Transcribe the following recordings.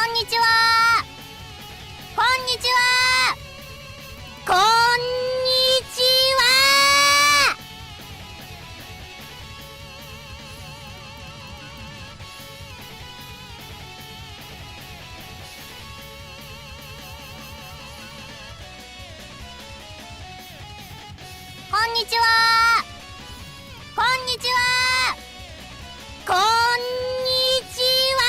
んにちは。こんにちは。こんにちは。こんにちは。こんにちは。こんにちは。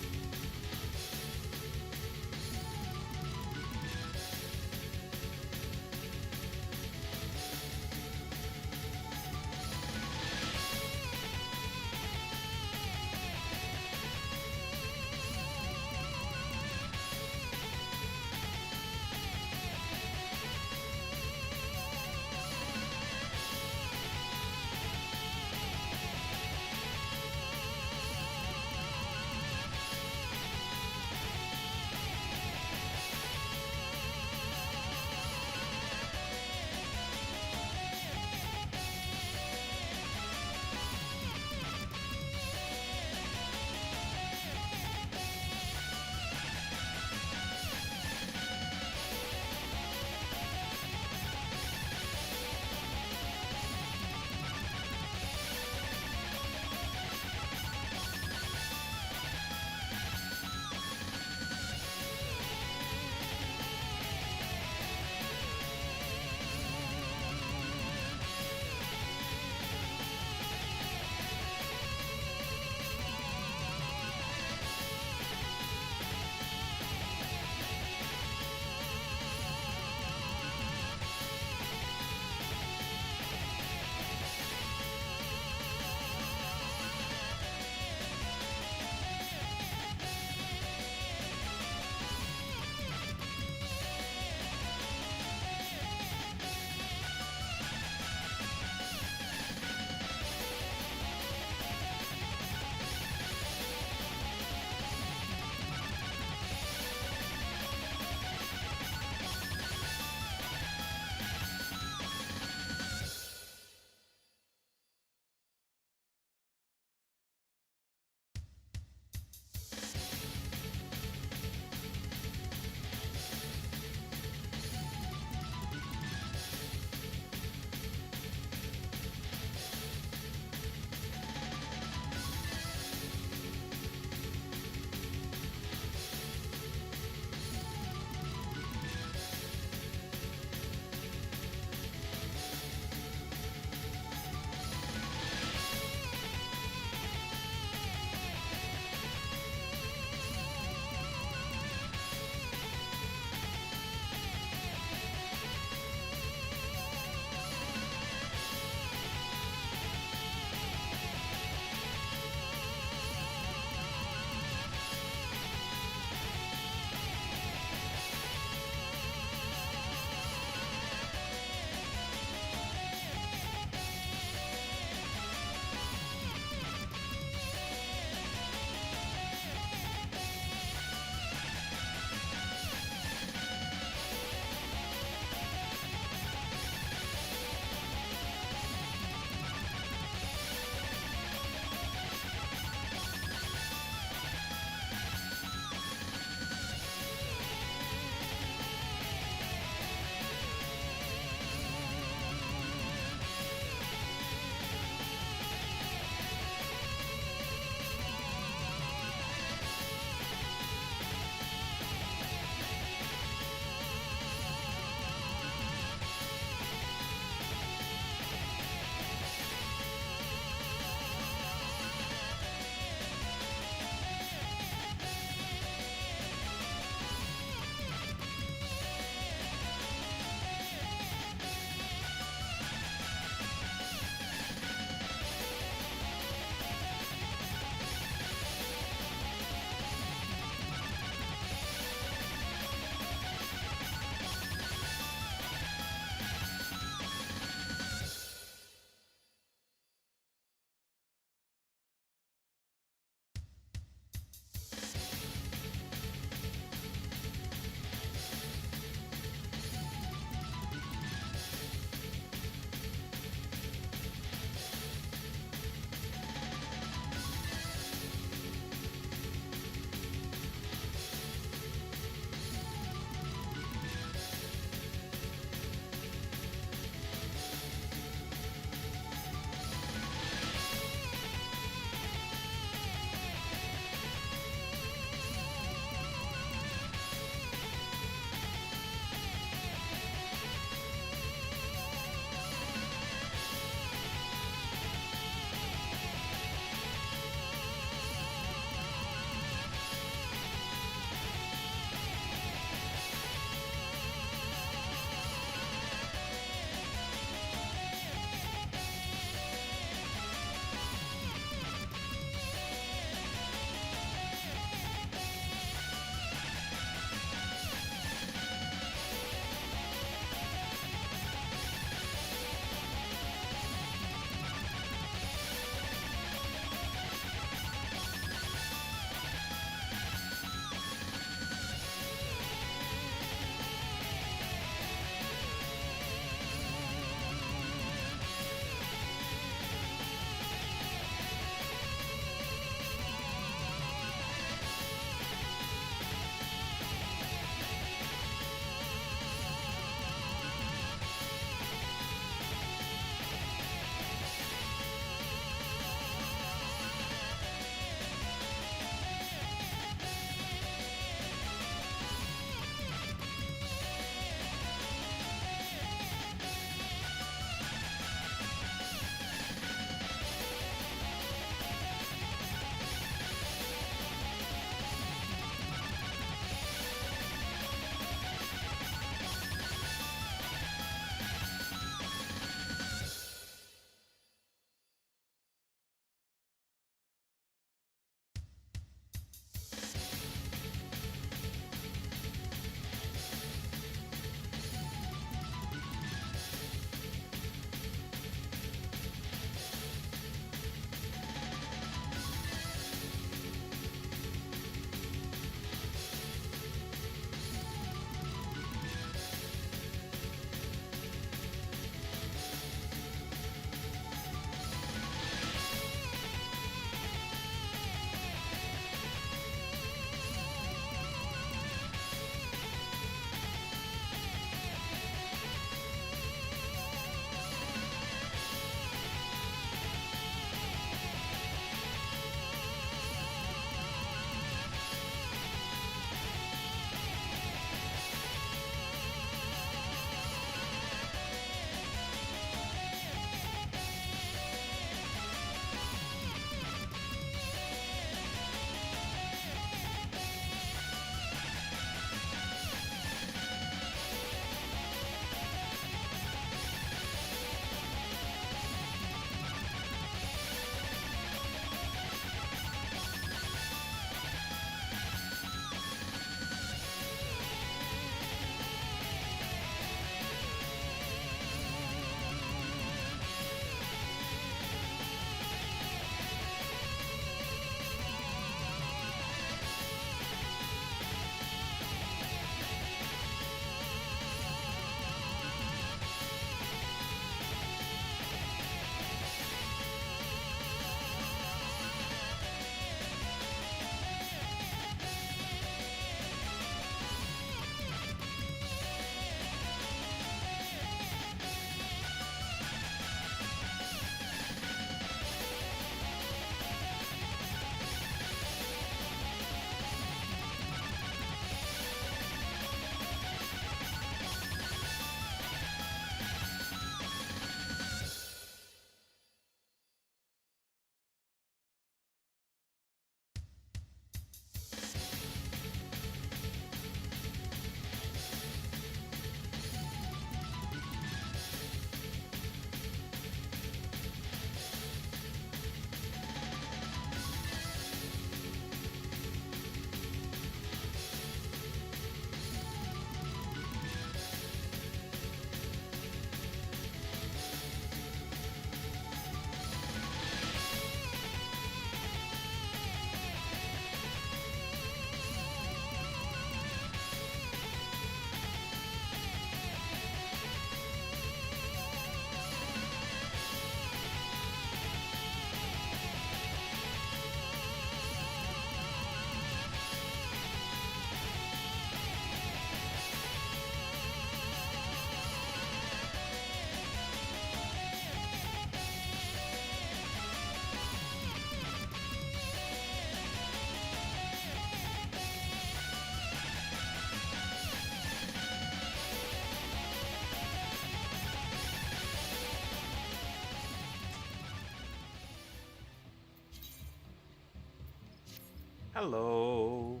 Hello.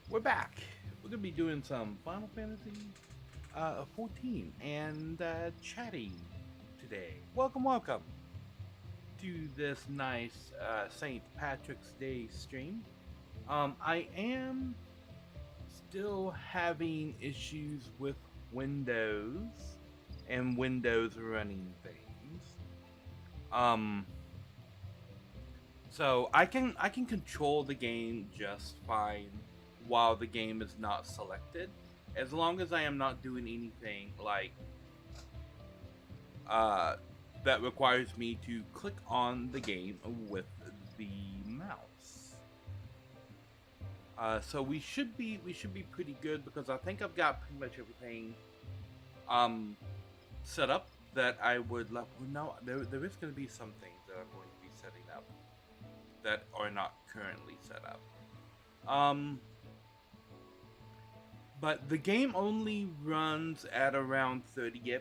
We're back. We're gonna be doing some Final Fantasy 14 and chatting today. Welcome to this nice St. Patrick's Day stream. I am still having issues with Windows and Windows running things. So I can control the game just fine while the game is not selected, as long as I am not doing anything like that requires me to click on the game with the mouse. So we should be pretty good, because I think I've got pretty much everything set up that I would love. No, there is going to be some things that I'm going to be setting up that are not currently set up. But the game only runs at around 30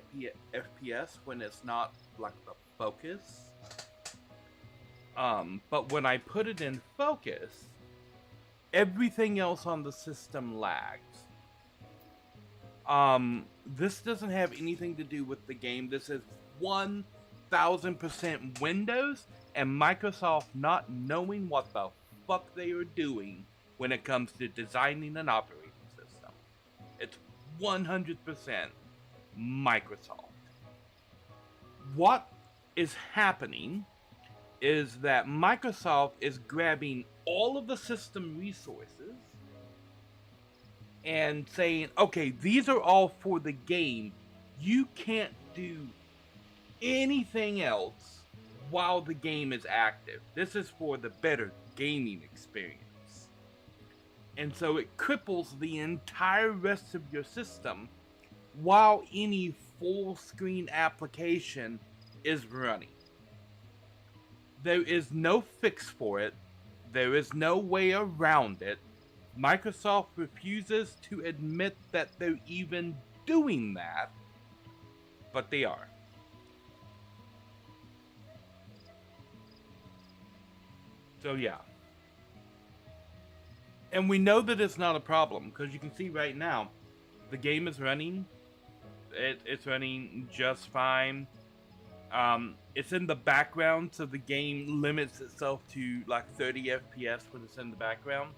FPS when it's not like the focus. But when I put it in focus, everything else on the system lags. This doesn't have anything to do with the game. This is 1000% Windows and Microsoft not knowing what the fuck they are doing when it comes to designing an operating system. It's 100% Microsoft. What is happening is that Microsoft is grabbing all of the system resources and saying, okay, these are all for the game. You can't do anything else while the game is active. This is for the better gaming experience. And so it cripples the entire rest of your system while any full screen application is running. There is no fix for it. There is no way around it. Microsoft refuses to admit that they're even doing that, but they are. So yeah. And we know that it's not a problem, because you can see right now, the game is running. It's running just fine. It's in the background, so the game limits itself to like 30 FPS when it's in the background.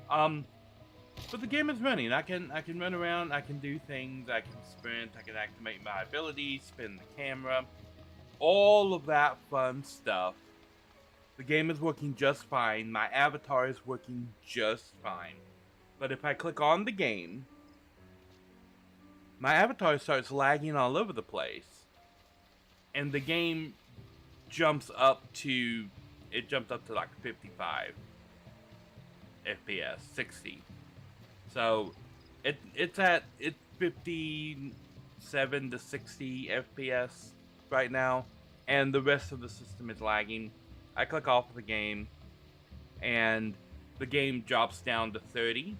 But the game is running. I can run around, I can do things, I can sprint, I can activate my abilities, spin the camera, all of that fun stuff. The game is working just fine. My avatar is working just fine. But if I click on the game, my avatar starts lagging all over the place. And the game jumps up to like 55 FPS, 60. So it's 57 to 60 FPS right now, and the rest of the system is lagging. I click off of the game, and the game drops down to 30,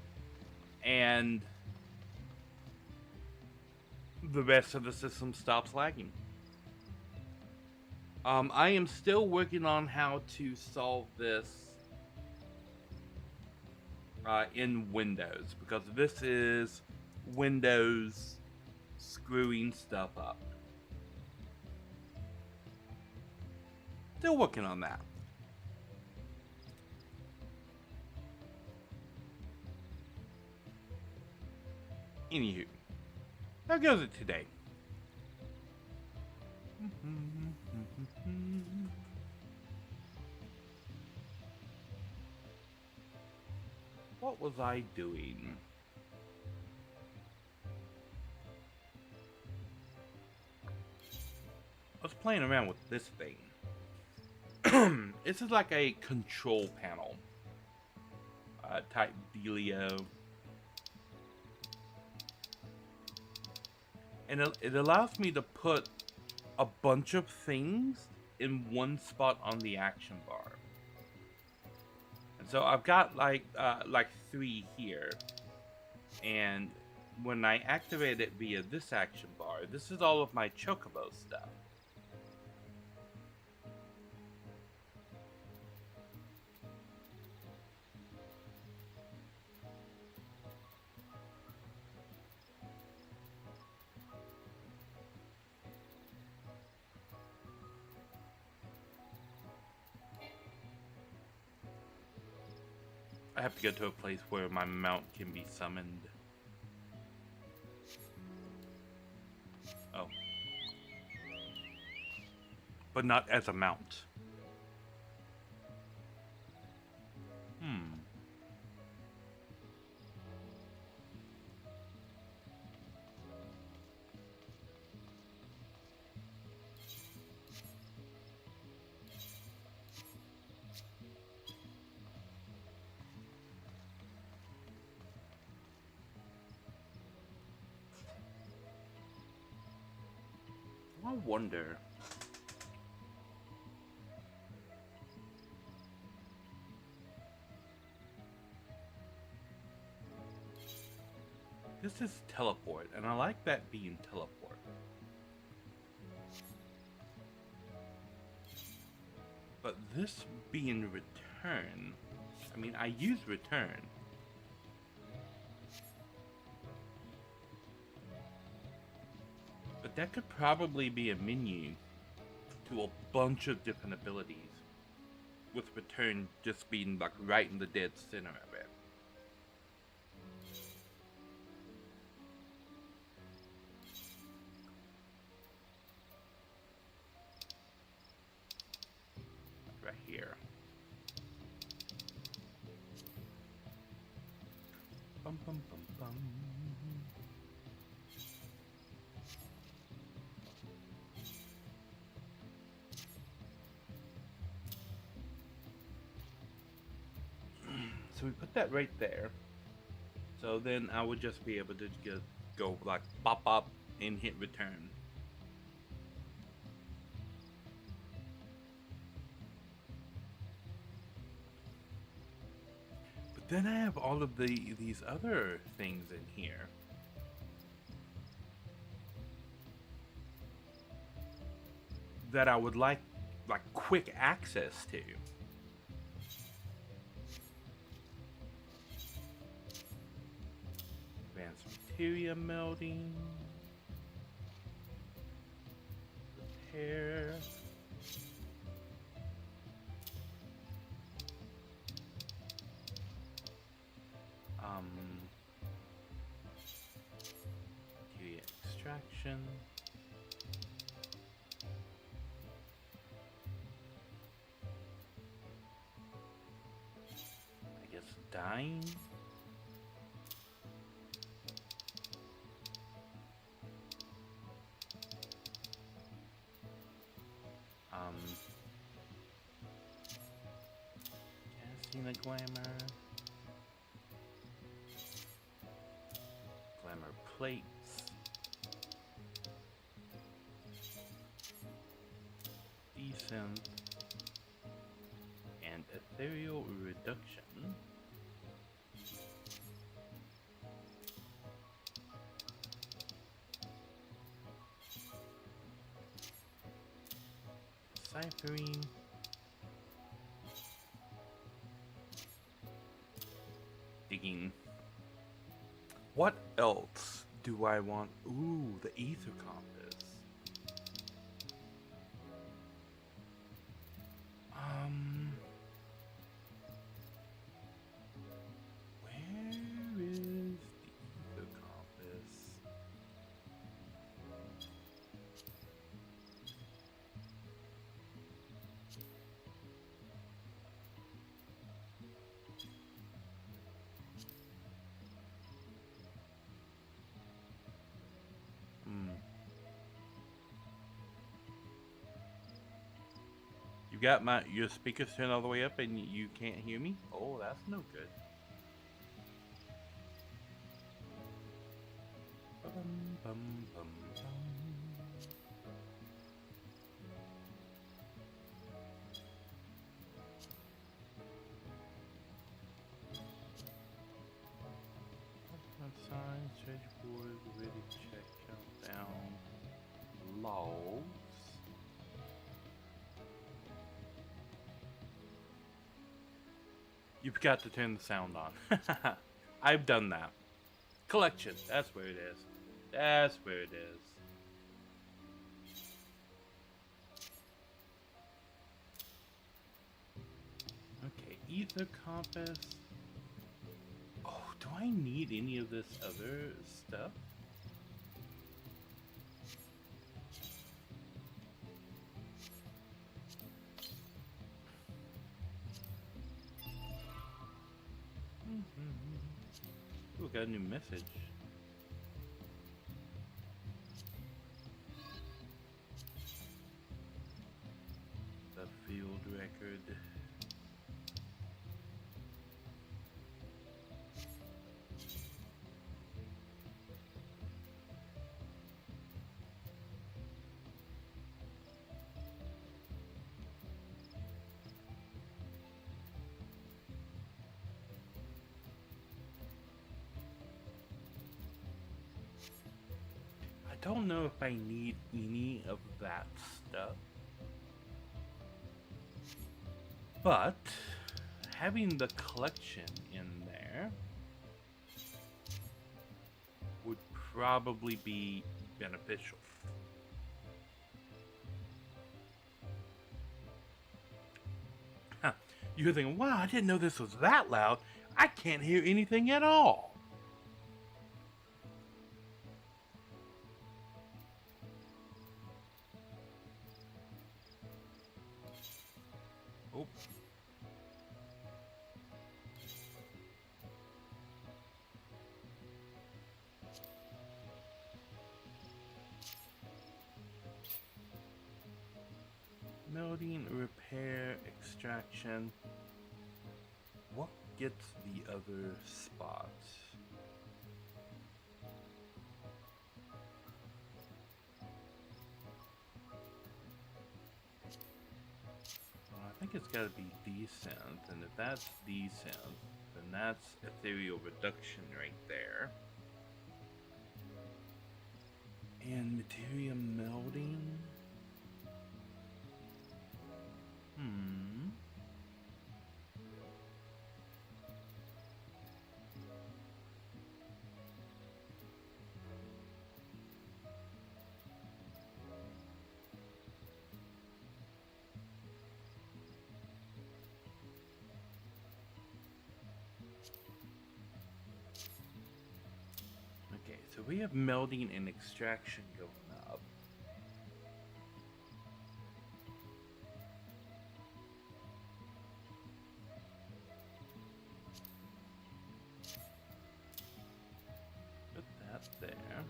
and the rest of the system stops lagging. I am still working on how to solve this in Windows, because this is Windows screwing stuff up. Still working on that. Anywho, how goes it today? What was I doing? I was playing around with this thing. This is like a control panel type dealio. And it allows me to put a bunch of things in one spot on the action bar. And so I've got like 3 here. And when I activate it via this action bar, this is all of my Chocobo stuff. I have to get to a place where my mount can be summoned. Oh. But not as a mount. I wonder. This is teleport, and I like that being teleport. But this being return, I mean, I use return. But that could probably be a menu to a bunch of different abilities, with return just being like right in the dead center of it. Right here. Bum bum bum bum. So we put that right there. So then I would just be able to just go like pop up and hit return. But then I have all of these other things in here. That I would like quick access to. Advanced materia melding. Repair. Materia extraction. I guess dying. Casting a glamour. Glamour plates. Descent. And ethereal reduction. Ciphering. Digging. What else do I want? Ooh, the ether compass. Where is the ether compass? You got your speakers turned all the way up and you can't hear me? Oh, that's no good. Bum, bum, bum, bum. Sign, stretch board, ready, check, countdown, logs. You forgot to turn the sound on. I've done that. Collection, that's where it is. That's where it is. Okay, ether compass. need any of this other stuff? Ooh, got a new message. The field record. I don't know if I need any of that stuff, but having the collection in there would probably be beneficial. Huh. You're thinking, wow, I didn't know this was that loud. I can't hear anything at all. Oh. Melding, repair, extraction. What gets the other spots? I think it's got to be descent, and if that's descent, then that's ethereal reduction right there. And materia melding. Okay, so we have melding and extraction going up. Put that there.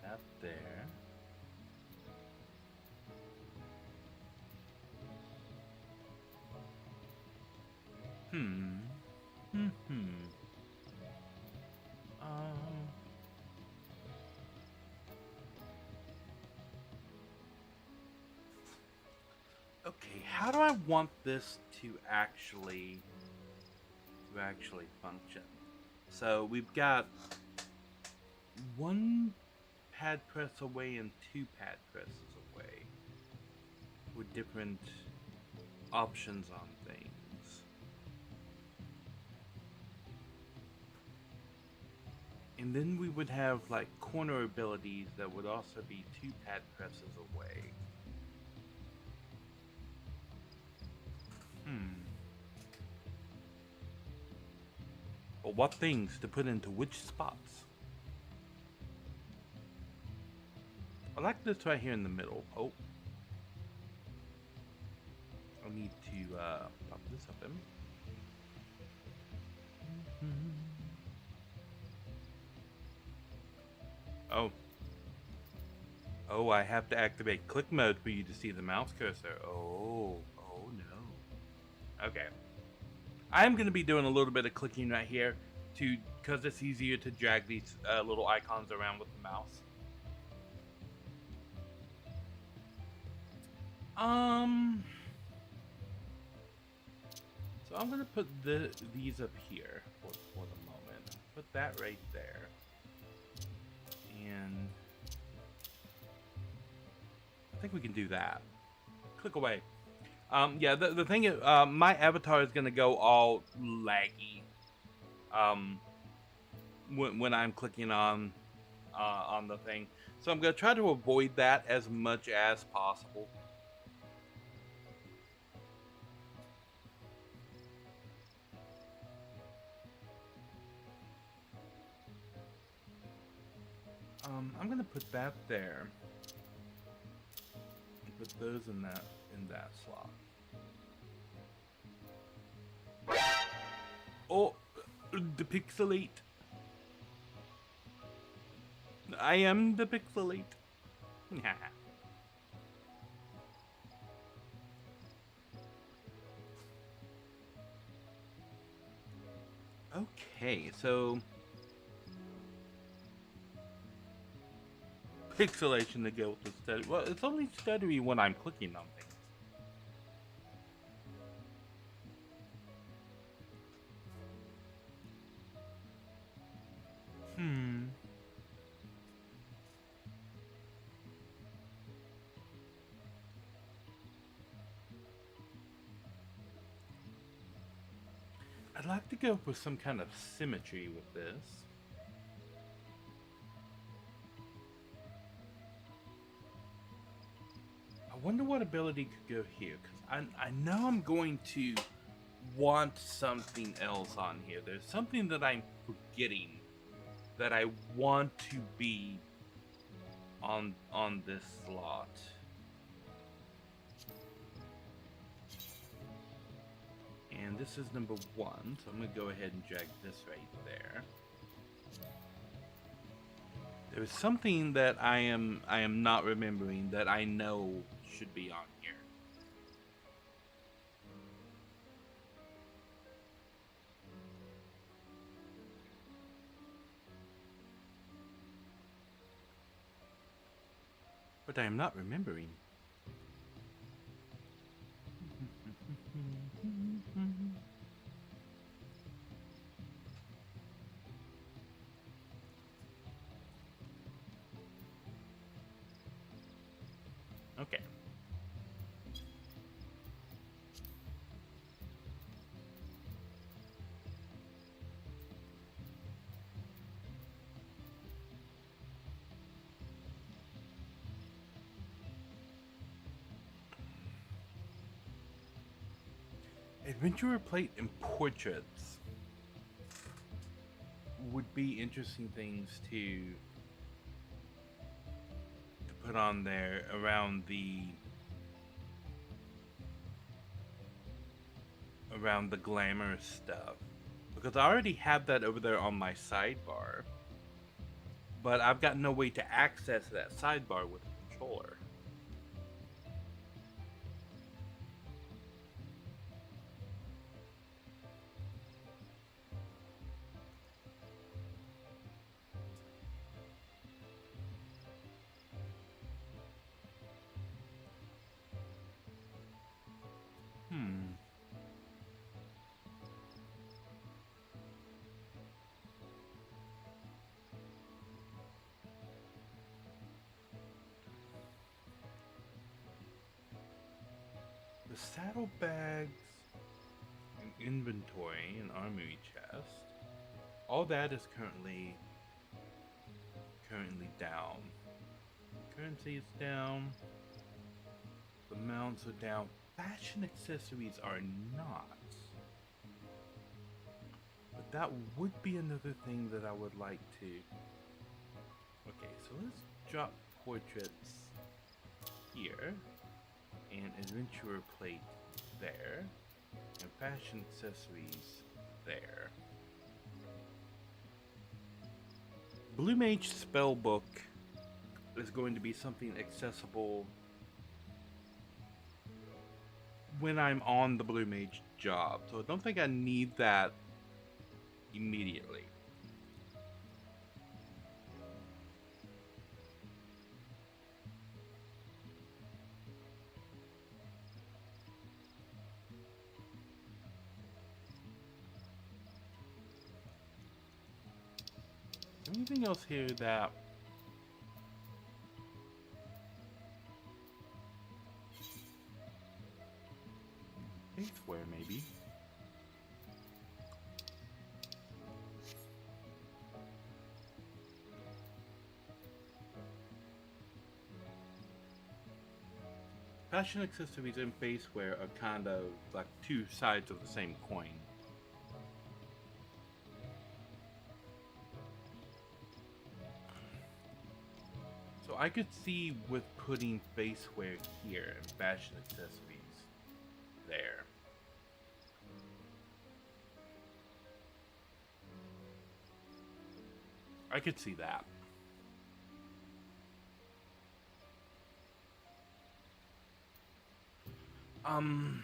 That there. Okay, how do I want this to actually function? So we've got one pad press away and two pad presses away with different options on things. And then we would have like corner abilities that would also be two pad presses away. But what things to put into which spots? I like this right here in the middle. Oh. I need to pop this up in. Oh. Oh, I have to activate click mode for you to see the mouse cursor. Oh no. Okay. I'm going to be doing a little bit of clicking right here because it's easier to drag these little icons around with the mouse. So I'm going to put these up here for the moment. Put that right there. And I think we can do that. Click away. Yeah, the thing is, my avatar is gonna go all laggy when I'm clicking on the thing, so I'm gonna try to avoid that as much as possible. I'm gonna put that there. Put those in that slot. Oh, the pixelate. I am the pixelate. Okay, so pixelation to go with the study. Well, it's only stuttery when I'm clicking on things. I'd like to go for some kind of symmetry with this. I wonder what ability could go here, because I know I'm going to want something else on here. There's something that I'm forgetting that I want to be on this slot. And this is number 1, so I'm going to go ahead and drag this right there. There's something that I am not remembering that I know should be on here. But I am not remembering. Okay. Adventurer plate and portraits would be interesting things to put on there around the glamorous stuff, because I already have that over there on my sidebar, but I've got no way to access that sidebar with a controller. The saddlebags and inventory and armory chest, all that is currently down. Currency is down. The mounts are down. Fashion accessories are not. But that would be another thing that I would like to. Okay, so let's drop portraits here. And adventurer plate there, and fashion accessories there. Blue Mage Spellbook is going to be something accessible when I'm on the Blue Mage job, so I don't think I need that immediately. Anything else here that faceware maybe? Fashion accessories and faceware are kind of like two sides of the same coin. I could see with putting faceware here and fashion accessories there. I could see that. I'm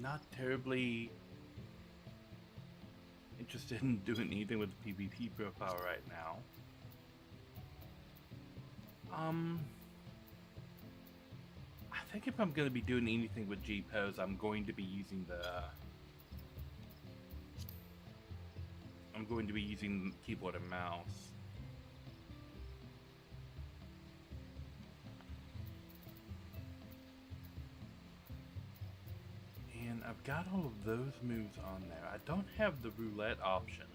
not terribly interested in doing anything with the PvP profile right now. I think if I'm going to be doing anything with G-Pose, I'm going to be using keyboard and mouse. And I've got all of those moves on there. I don't have the roulette options.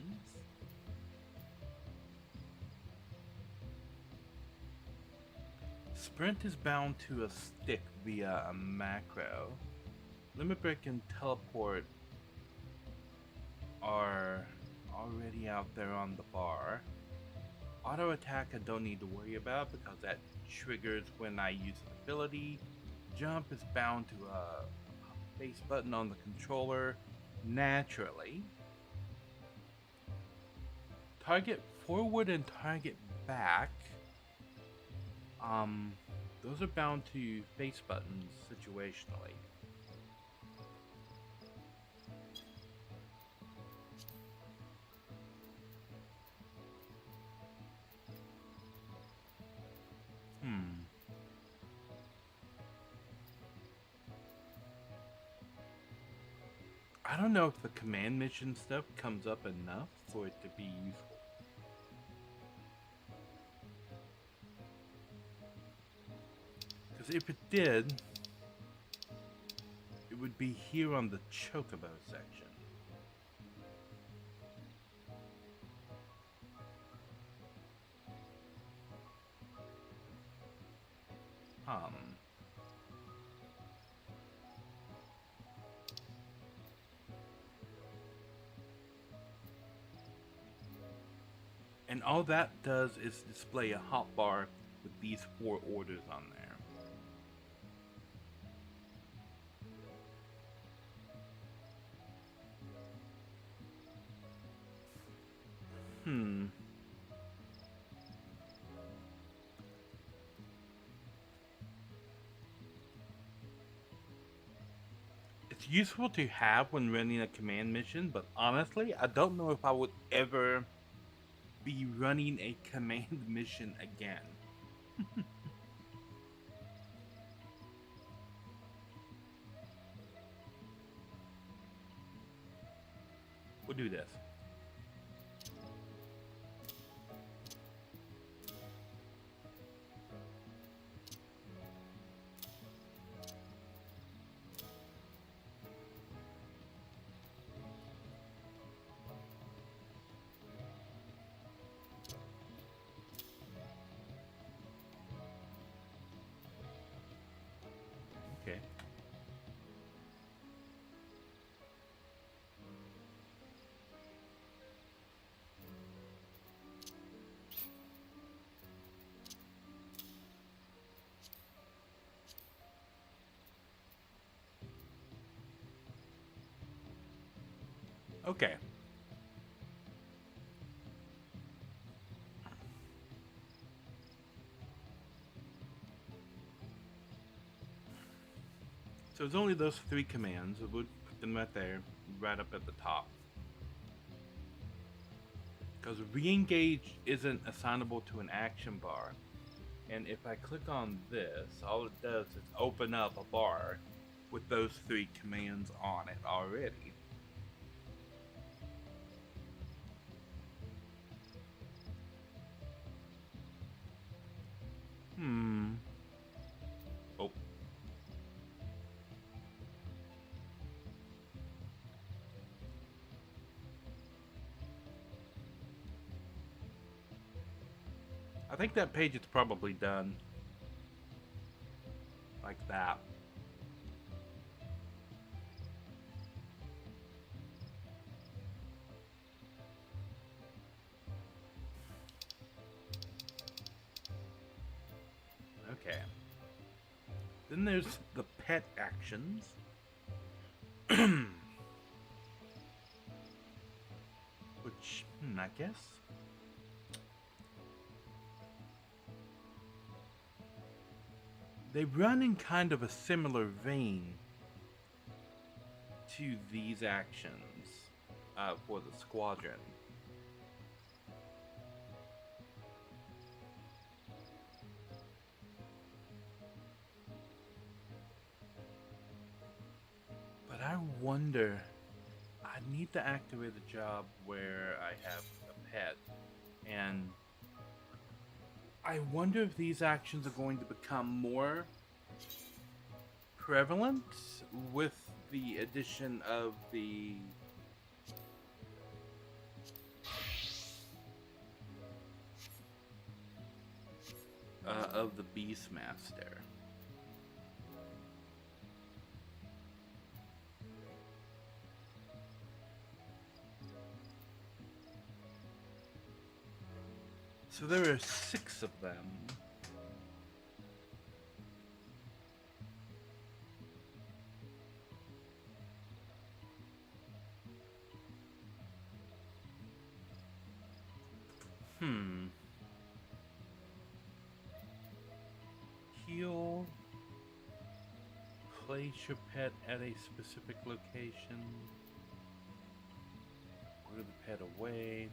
Sprint is bound to a stick via a macro. Limit Break and Teleport are already out there on the bar. Auto Attack I don't need to worry about because that triggers when I use an ability. Jump is bound to a base button on the controller naturally. Target forward and target back. Those are bound to face buttons situationally. I don't know if the command mission stuff comes up enough for it to be useful. Because if it did, it would be here on the Chocobo section. And all that does is display a hotbar with these 4 orders on there. It's useful to have when running a command mission, but honestly, I don't know if I would ever be running a command mission again. We'll do this. Okay. Okay. So it's only those 3 commands. We'll put them right there, right up at the top. Because re-engage isn't assignable to an action bar. And if I click on this, all it does is open up a bar with those 3 commands on it already. Oh. I think that page is probably done. Like that. Then there's the pet actions. Which, I guess. They run in kind of a similar vein to these actions for the squadron. But I wonder, I need to activate a job where I have a pet, and I wonder if these actions are going to become more prevalent with the addition of the Beastmaster. So there are 6 of them. Heal. Place your pet at a specific location. Order the pet away.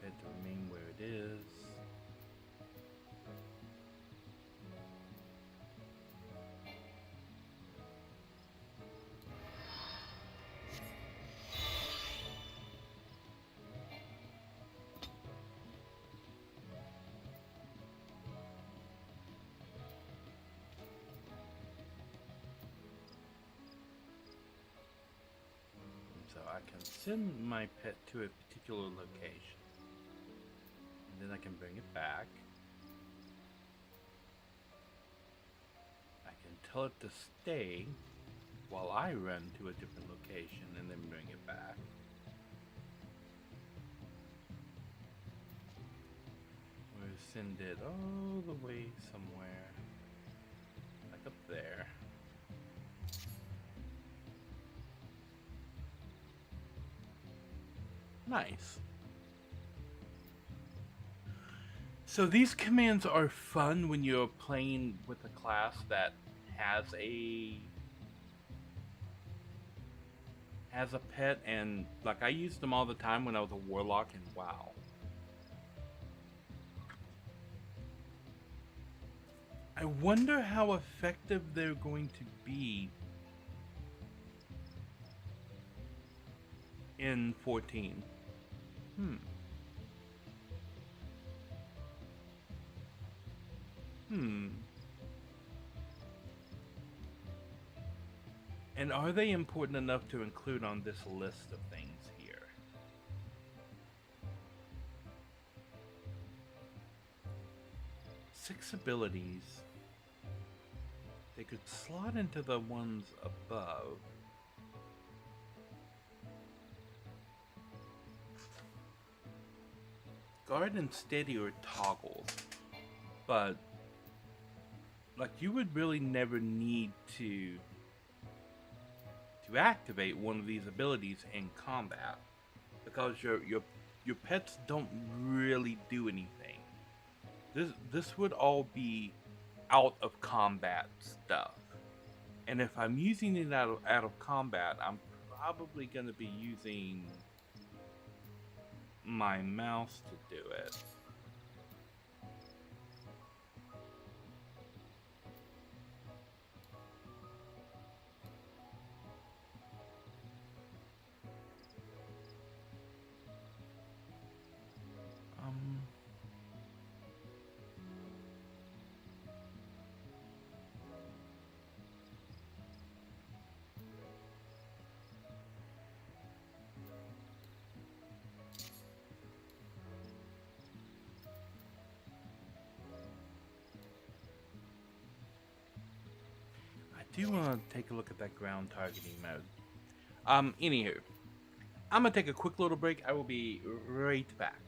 Pet to remain where it is. So I can send my pet to a particular location. And then I can bring it back. I can tell it to stay while I run to a different location and then bring it back. Or send it all the way somewhere. Like up there. Nice. So these commands are fun when you're playing with a class that has a pet, and like I used them all the time when I was a warlock, and wow. I wonder how effective they're going to be in 14. And are they important enough to include on this list of things here? Six abilities. They could slot into the ones above. Guard and steady are toggles, but like you would really never need to activate one of these abilities in combat because your pets don't really do anything. This would all be out of combat stuff, and if I'm using it out of combat, I'm probably going to be using my mouse to do it. I do want to take a look at that ground targeting mode. Anywho, I'm gonna take a quick little break. I will be right back.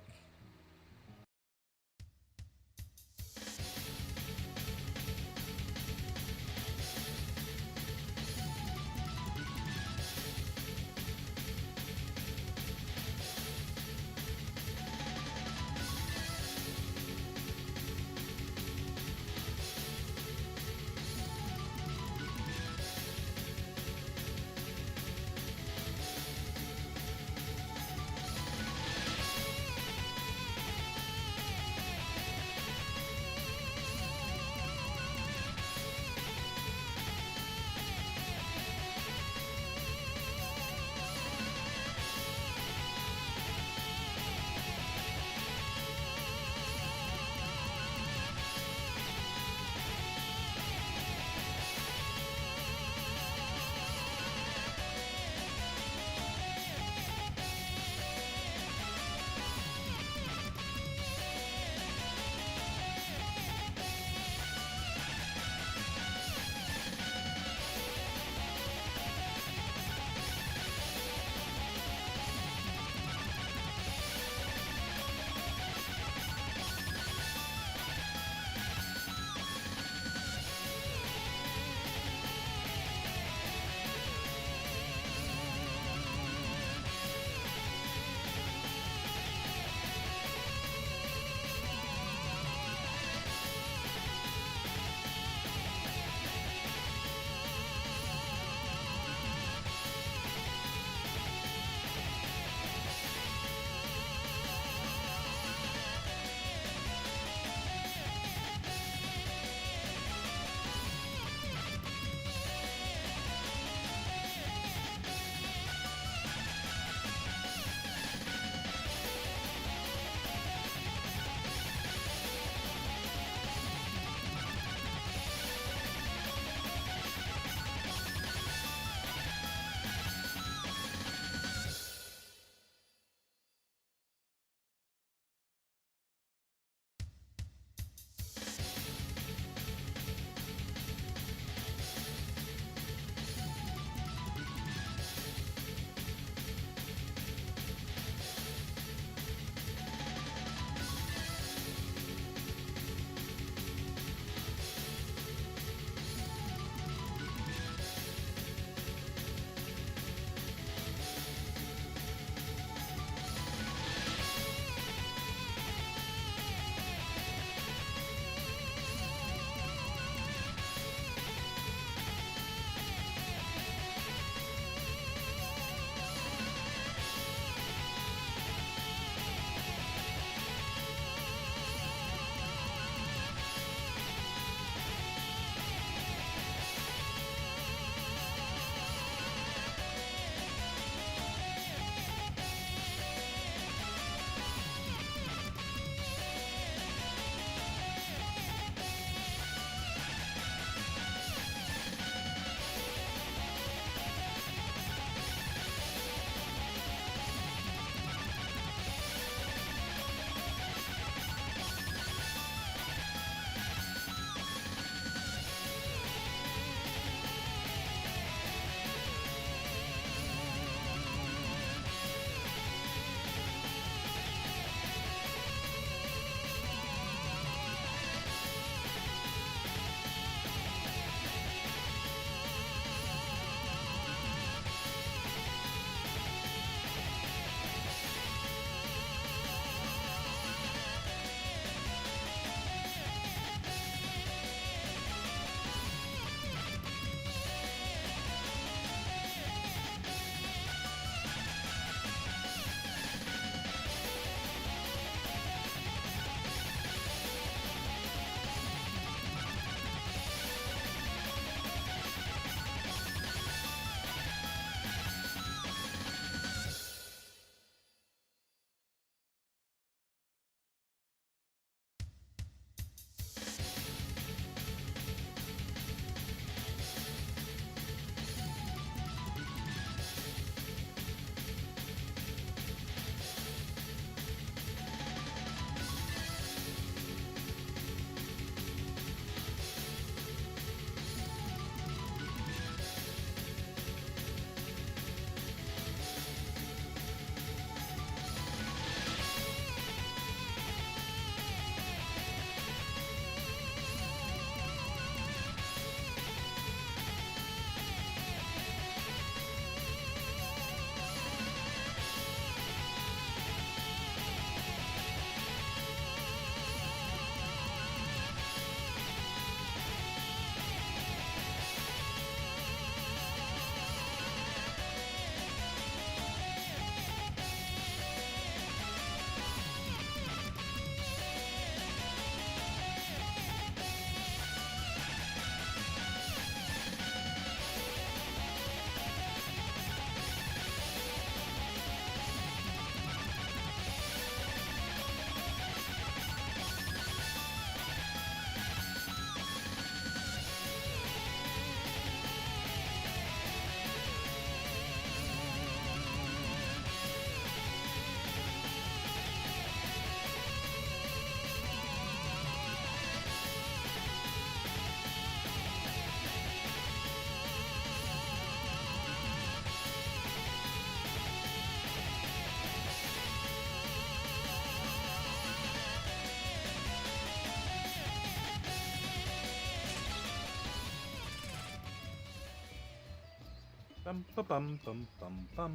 Bum ba bum bum bum bum.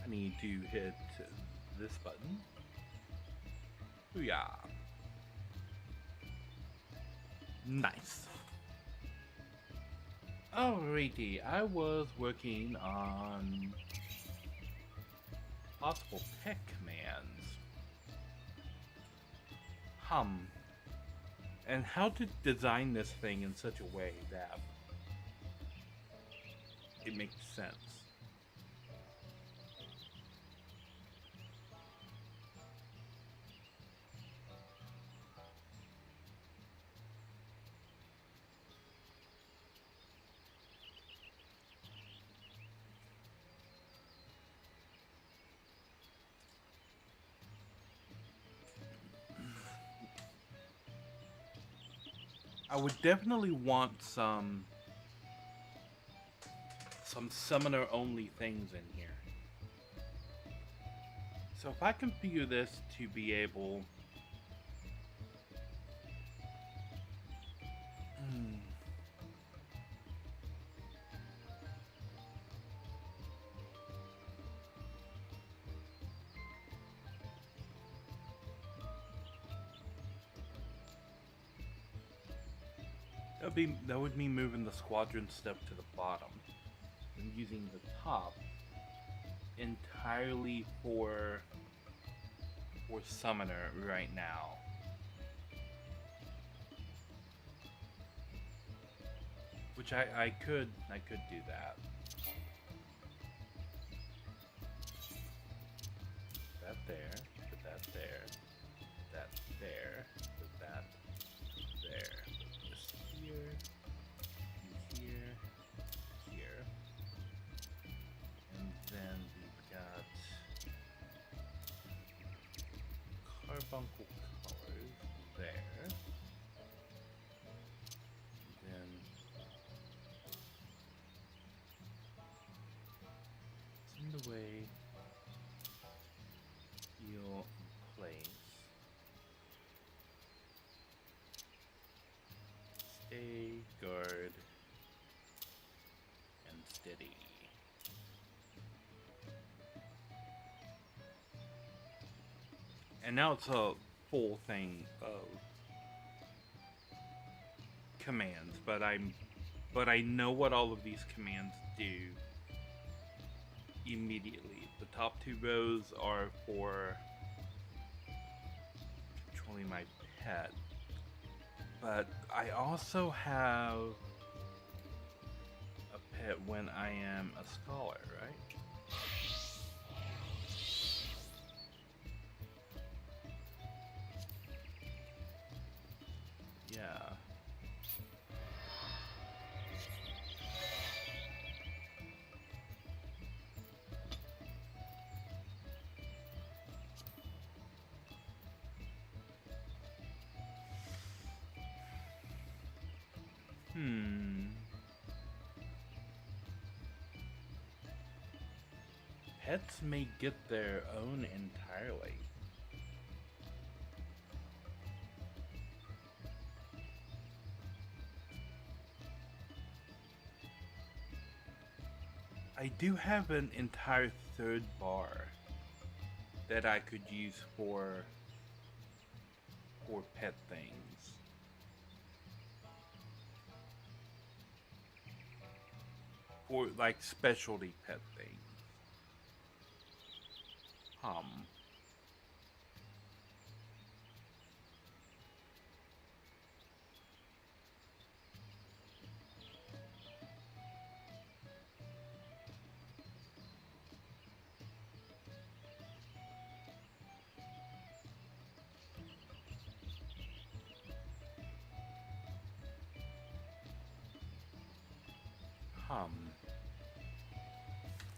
I need to hit this button. Booyah. Nice. Alrighty, I was working on possible pet commands. And how to design this thing in such a way that it makes sense. I would definitely want some summoner only things in here. So if I configure this to be able that would mean moving the squadron step to the bottom and using the top entirely for summoner right now. Which I could do that. That there, put that there, that there, put that there. This here, here, here. And then we've got carbuncle colors there. And then send away heal in place. Stay, guard, and steady. And now it's a full thing of commands, but I know what all of these commands do immediately. The top two rows are for controlling my pet, but I also have a pet when I am a scholar, right? Yeah. Pets may get their own entirely. I do have an entire third bar that I could use for pet things. For like specialty pet things.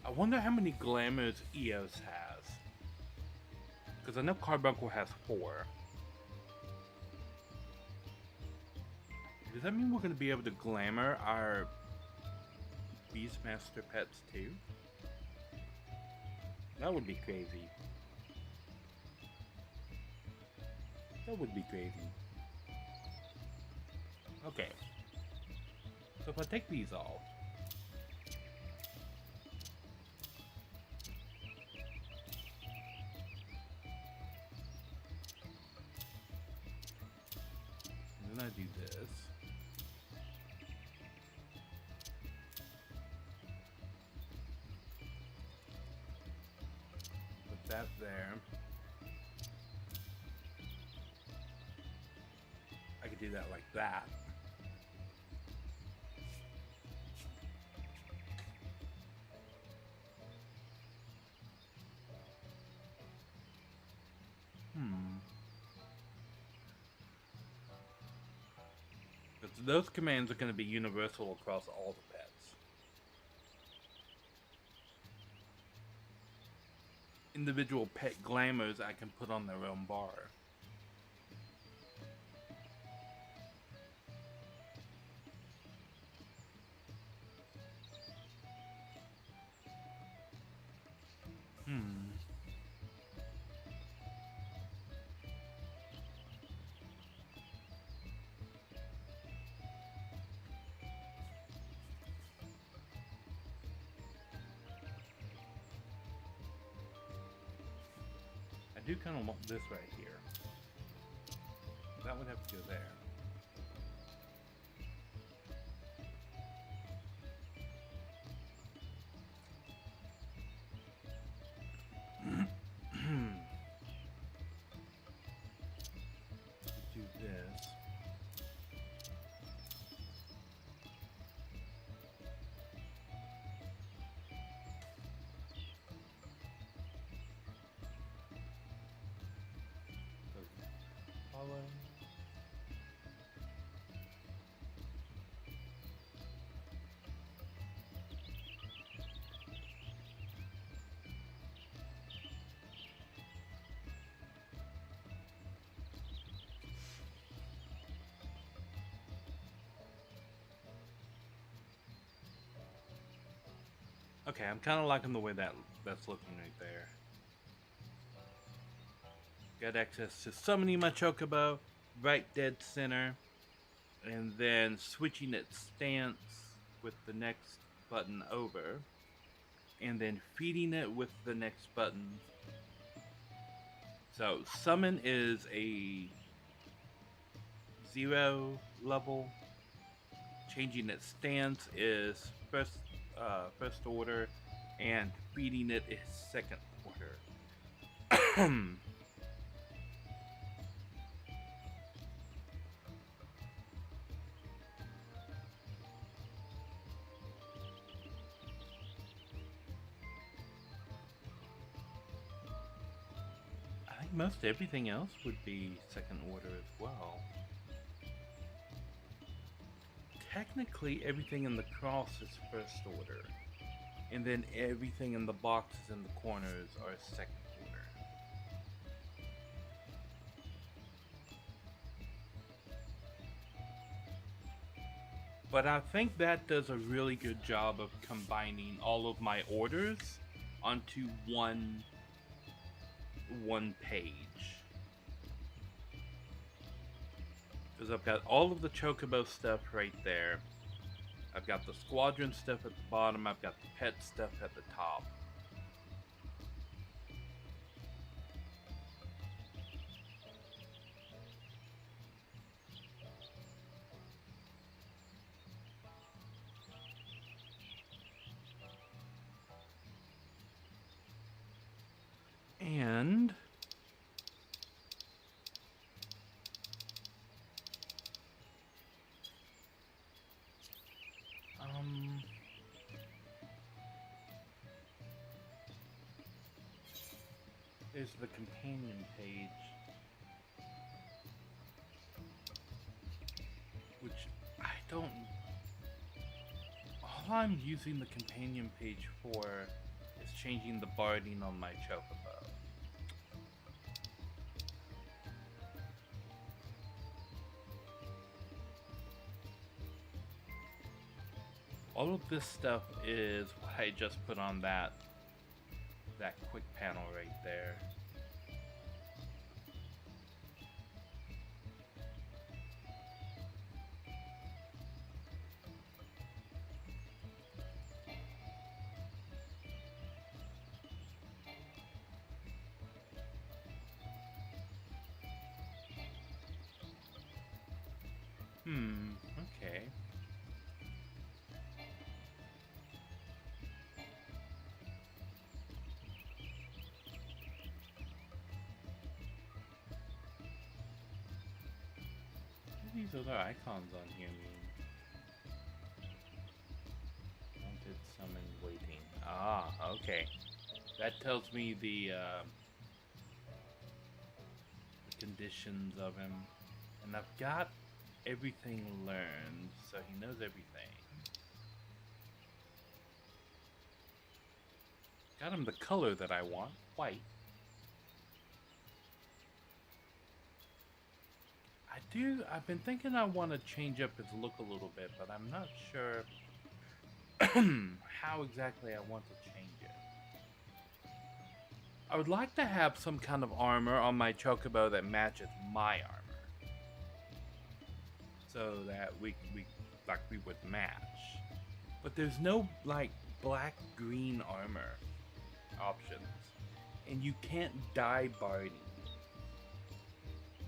I wonder how many glamours Eos has. Because I know Carbuncle has 4. Does that mean we're going to be able to glamour our Beastmaster pets too? That would be crazy. That would be crazy. Okay. So if I take these off, that there. I could do that like that. Those commands are going to be universal across all the pets. Individual pet glamours I can put on their own bar. I do kind of want this right here. That would have to go there. Do this. Follow. Okay, I'm kind of liking the way that's looking right there. Got access to summoning my Chocobo, right dead center, and then switching its stance with the next button over, and then feeding it with the next button. So summon is a 0 level. Changing its stance is first order, and feeding it is second order. I think most everything else would be second order as well. Technically, everything in the cross is first order, and then everything in the boxes in the corners are second order. But I think that does a really good job of combining all of my orders onto one page. Because I've got all of the Chocobo stuff right there. I've got the squadron stuff at the bottom. I've got the pet stuff at the top. And there's the companion page, which I don't... All I'm using the companion page for is changing the barding on my Chocobo. All of this stuff is what I just put on that quick panel right there. Okay. these other icons on here mean? Wanted, summon, waiting. Ah, okay. That tells me the conditions of him. And I've got everything learned, so he knows everything. Got him the color that I want, white. I've been thinking I want to change up his look a little bit, but I'm not sure how exactly I want to change it. I would like to have some kind of armor on my chocobo that matches my armor. So that we would match. But there's no like black green armor options. And you can't dye Barney.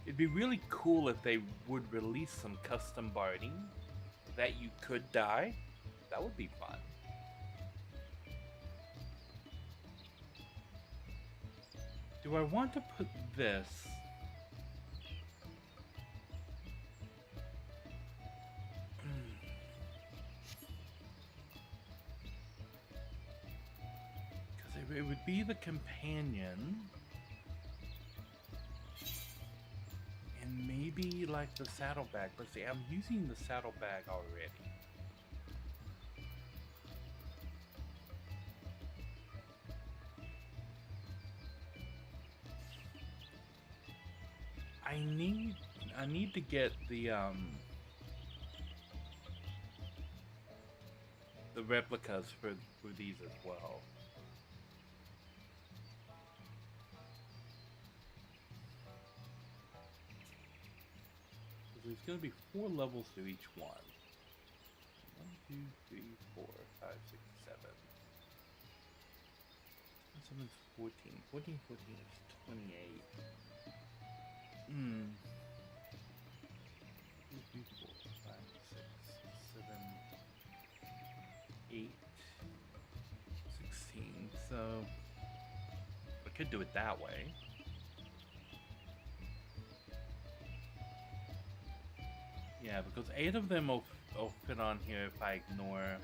It'd be really cool if they would release some custom Barney that you could dye. That would be fun. Do I want to put this? Because it would be the companion. And maybe like the saddlebag. But see, I'm using the saddlebag already. I need to get the replicas for these as well. There's going to be 4 levels to each one. 1, 2, 3, 4, 5, 6, 7. Someone's 14. 14 is 28. 2, 3, 4, 5, 6, 7, 8, 16. So I could do it that way. Yeah, because 8 of them will fit on here if I ignore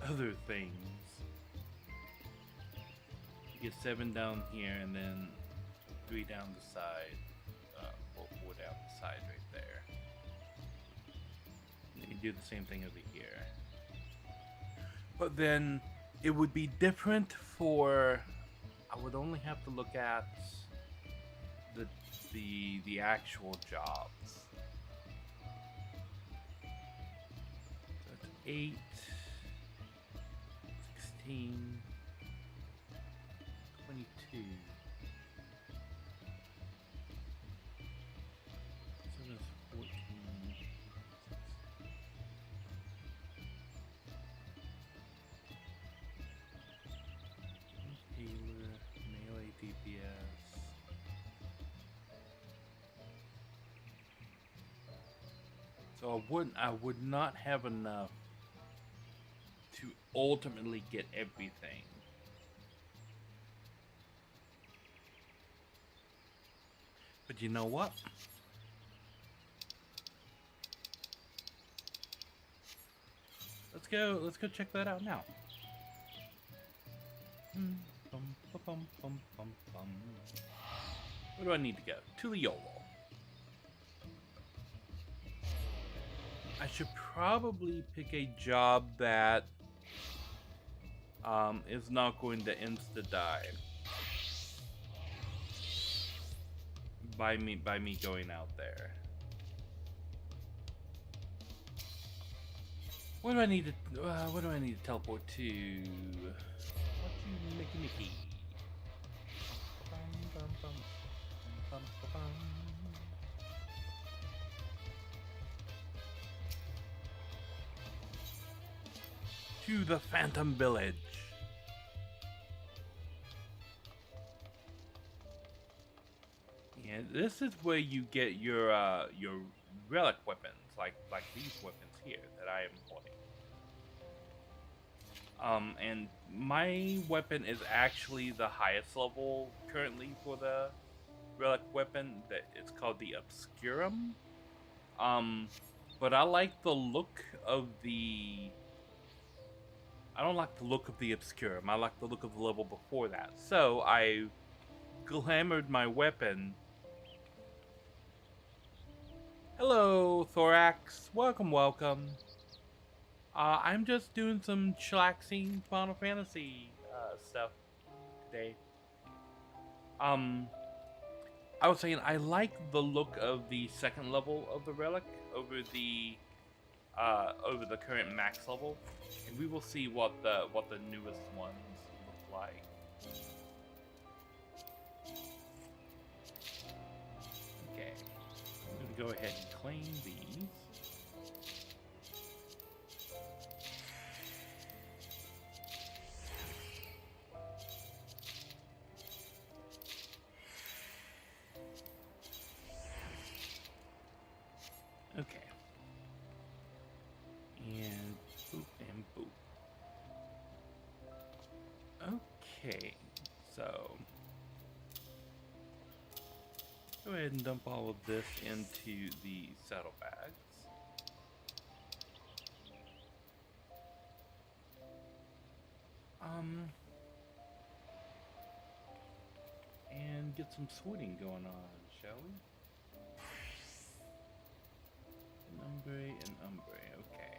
other things. You get 7 down here and then 3 down the side, or 4 down the side right there. And you can do the same thing over here. But then it would be different for, I would only have to look at the actual jobs. So it's 8, 16, 22. So that's 14. Healer, melee DPS. So I would not have enough to ultimately get everything. But you know what? Let's go check that out now. Where do I need to go? To the YOLO. I should probably pick a job that is not going to insta-die by me going out there. What do I need to teleport to? What you Mickey? To the Phantom Village. And this is where you get your relic weapons, like these weapons here that I am holding. And my weapon is actually the highest level currently for the relic weapon that it's called the Obscurum. But I like the look of the. I don't like the look of the Obscurum. I like the look of the level before that. So I glamored my weapon. Hello, Thorax. Welcome, welcome. I'm just doing some chillaxing Final Fantasy stuff today. I was saying I like the look of the second level of the relic over the current max level, and we will see what the newest ones look like. Okay, I'm gonna go ahead and claim these. Okay. And boop and boop. Okay, so go ahead and dump all of this into the saddlebags. And get some sorting going on, shall we? And umbre, okay.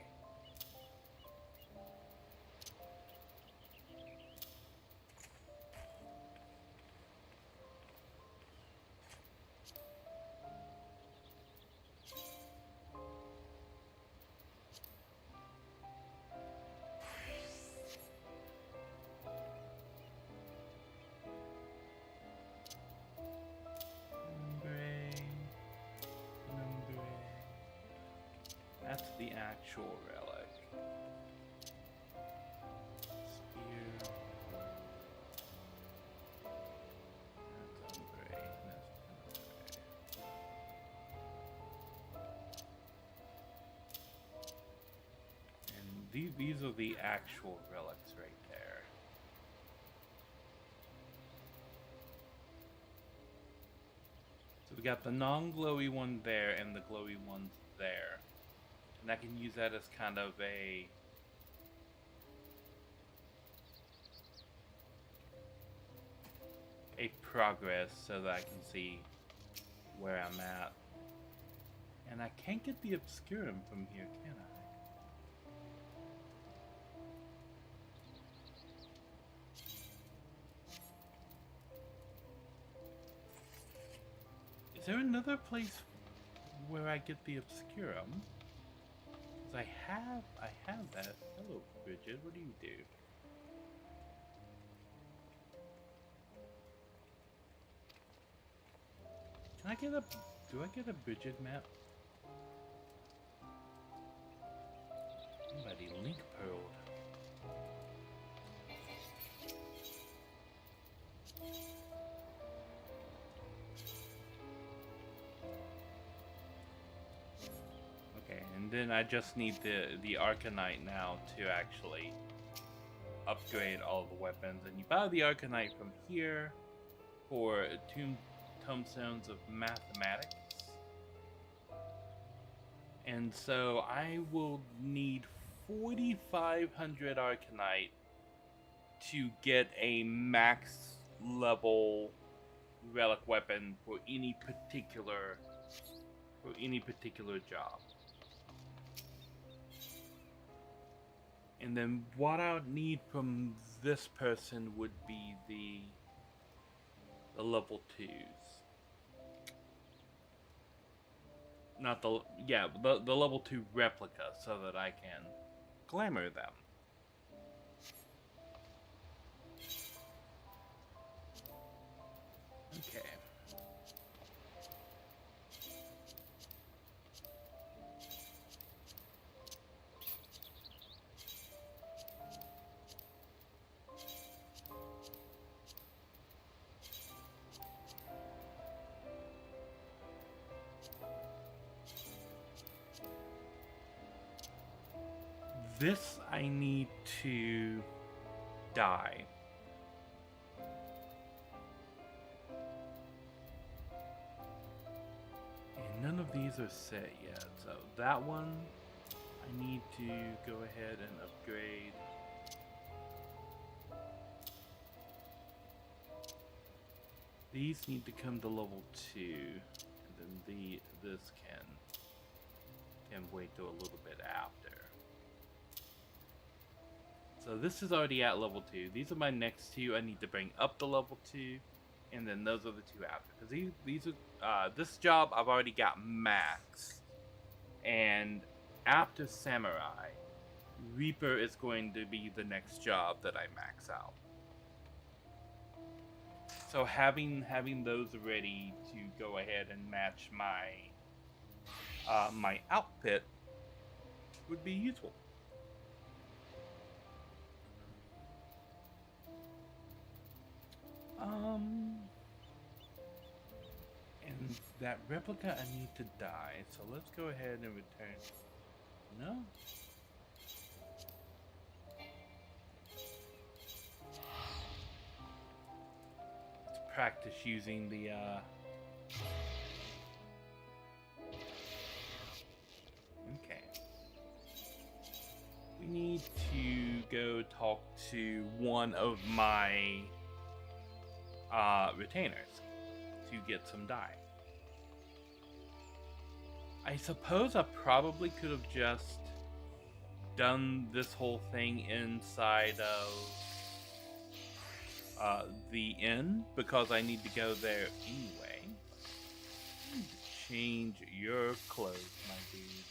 That's the actual relic. Spear. That's umbre. That's umbre. And these are the actual relics right there. So we got the non-glowy one there and the glowy ones there. And I can use that as kind of a progress so that I can see where I'm at. And I can't get the Obscurum from here, can I? Is there another place where I get the Obscurum? I have that. Hello, Bridget. What do you do? Can I get a? Do I get a Bridget map? Somebody link pearled. And then I just need the Arcanite now to actually upgrade all the weapons. And you buy the Arcanite from here for tombstones of mathematics. And so I will need 4,500 Arcanite to get a max level relic weapon for any particular job. And then what I would need from this person would be the level 2s. Not the level 2 replica, so that I can glamour them. Okay. This I need to die. none of these are set yet. So that one, I need to go ahead and upgrade. These need to come to level 2, and then this can wait till a little bit after. So this is already at level 2. These are my next 2. I need to bring up to level 2, and then those are the 2 after. Because these are this job I've already got maxed, and after Samurai, Reaper is going to be the next job that I max out. So having those ready to go ahead and match my my outfit would be useful. And that replica I need to die, so let's go ahead and return. No? Let's practice using the okay. We need to go talk to one of my retainers to get some dye. I suppose I probably could have just done this whole thing inside of the inn, because I need to go there anyway. I need to change your clothes, my dude.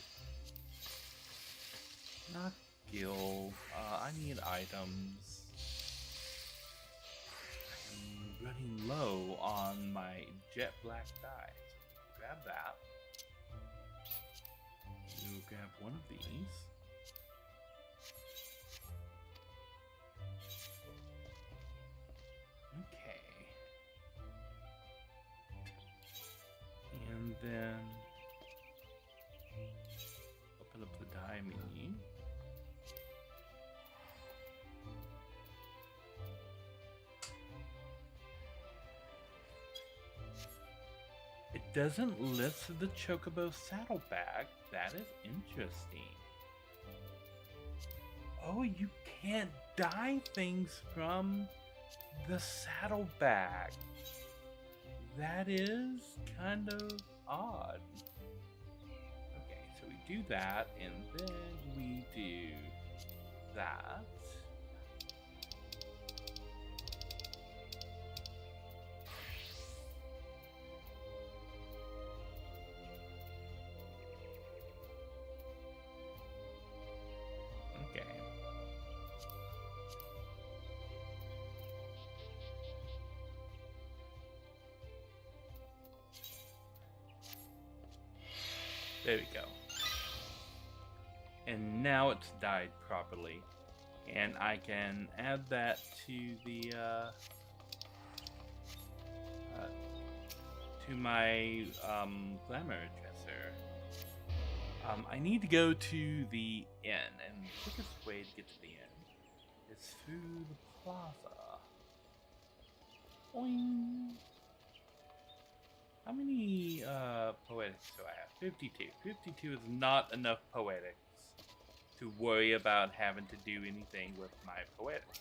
Not Gil. I need items. I'm running low on my jet black dye. So grab that. You'll grab one of these. Okay. And then open up the dye menu. It doesn't list the Chocobo saddlebag. That is interesting. Oh, you can't dye things from the saddlebag. That is kind of odd. Okay, so we do that, and then we do that. Okay. There we go. And now it's dyed properly. And I can add that to the to my glamour dresser. I need to go to the inn, and the quickest way to get to the inn is through the plaza. Boing. How many poetics do I have? 52. 52 is not enough poetics to worry about having to do anything with my poetics.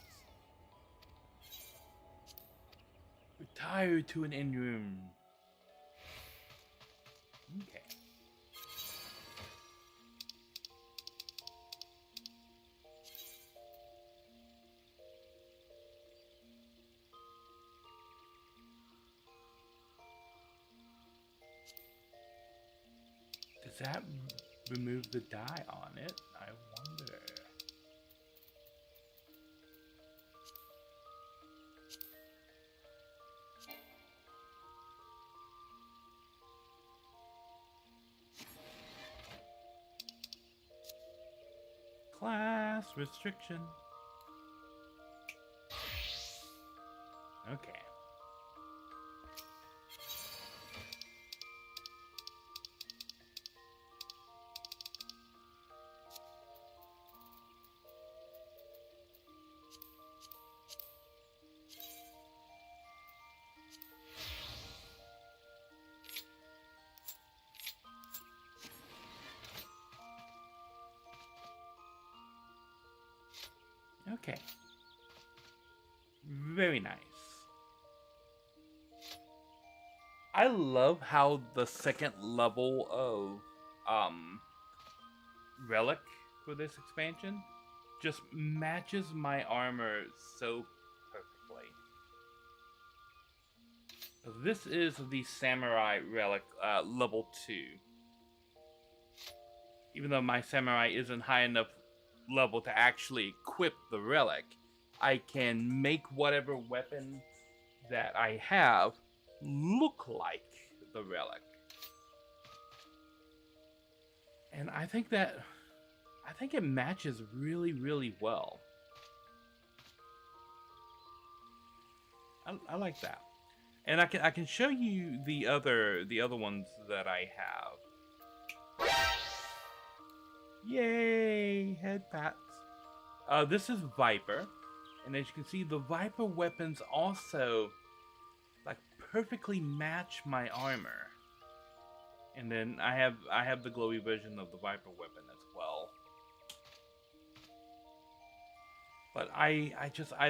Retire to an inn room. Okay. Does that remove the dye on it? I wonder. Class restriction. Okay. Okay. Very nice. I love how the second level of relic for this expansion just matches my armor so perfectly. This is the samurai relic level 2. Even though my samurai isn't high enough level to actually equip the relic, I can make whatever weapon that I have look like the relic. And I think it matches really, really well. I like that. And I can show you the other ones that I have. Yay! Head pats. This is Viper, and as you can see, the Viper weapons also like perfectly match my armor. And then I have the glowy version of the Viper weapon as well. But I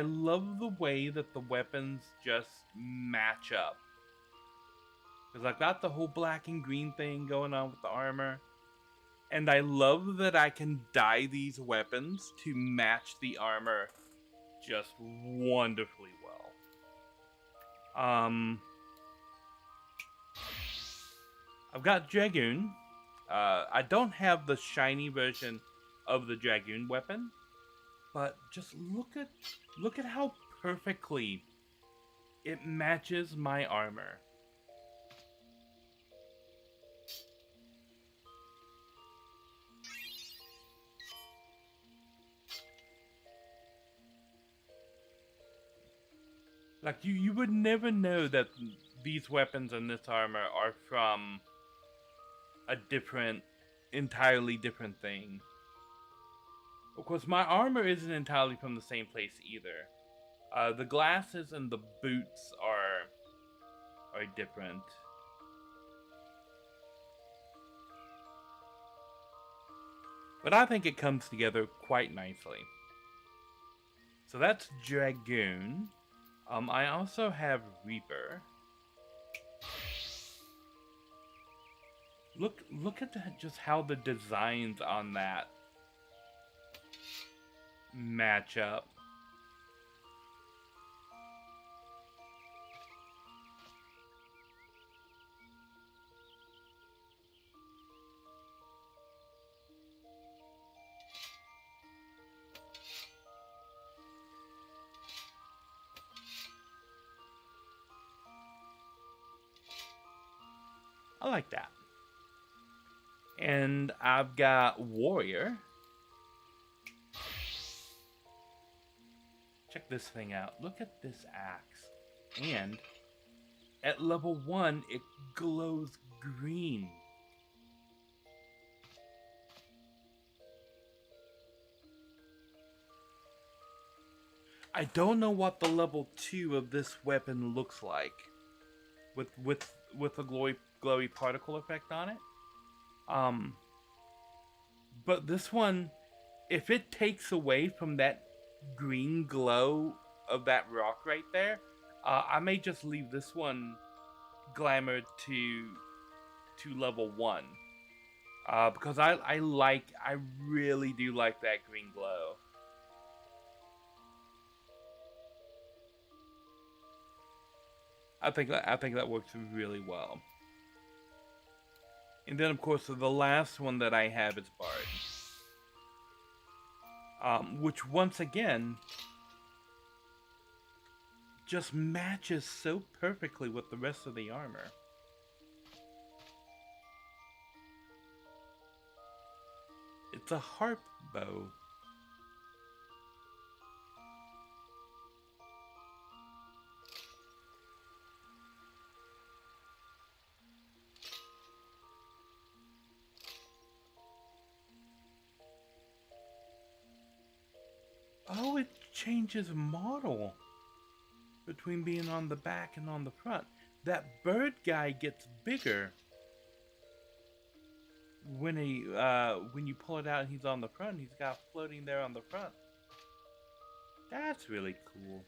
love the way that the weapons just match up. Because I've got the whole black and green thing going on with the armor. And I love that I can dye these weapons to match the armor just wonderfully well. I've got Dragoon. I don't have the shiny version of the Dragoon weapon. But just look at how perfectly it matches my armor. Like you would never know that these weapons and this armor are from a entirely different thing. Of course, my armor isn't entirely from the same place either. The glasses and the boots are different. But I think it comes together quite nicely. So that's Dragoon. I also have Reaper. Look at that, just how the designs on that match up. I like that. And I've got Warrior. Check this thing out. Look at this axe. And at level 1, it glows green. I don't know what the level 2 of this weapon looks like with a glowy particle effect on it. But this one, if it takes away from that green glow of that rock right there, I may just leave this one glamored to level 1. Because I really do like that green glow. I think that works really well. And then, of course, the last one that I have is Bard. Which, once again, just matches so perfectly with the rest of the armor. It's a harp bow. Oh, it changes model between being on the back and on the front. That bird guy gets bigger when you pull it out and he's on the front. He's got floating there on the front. That's really cool.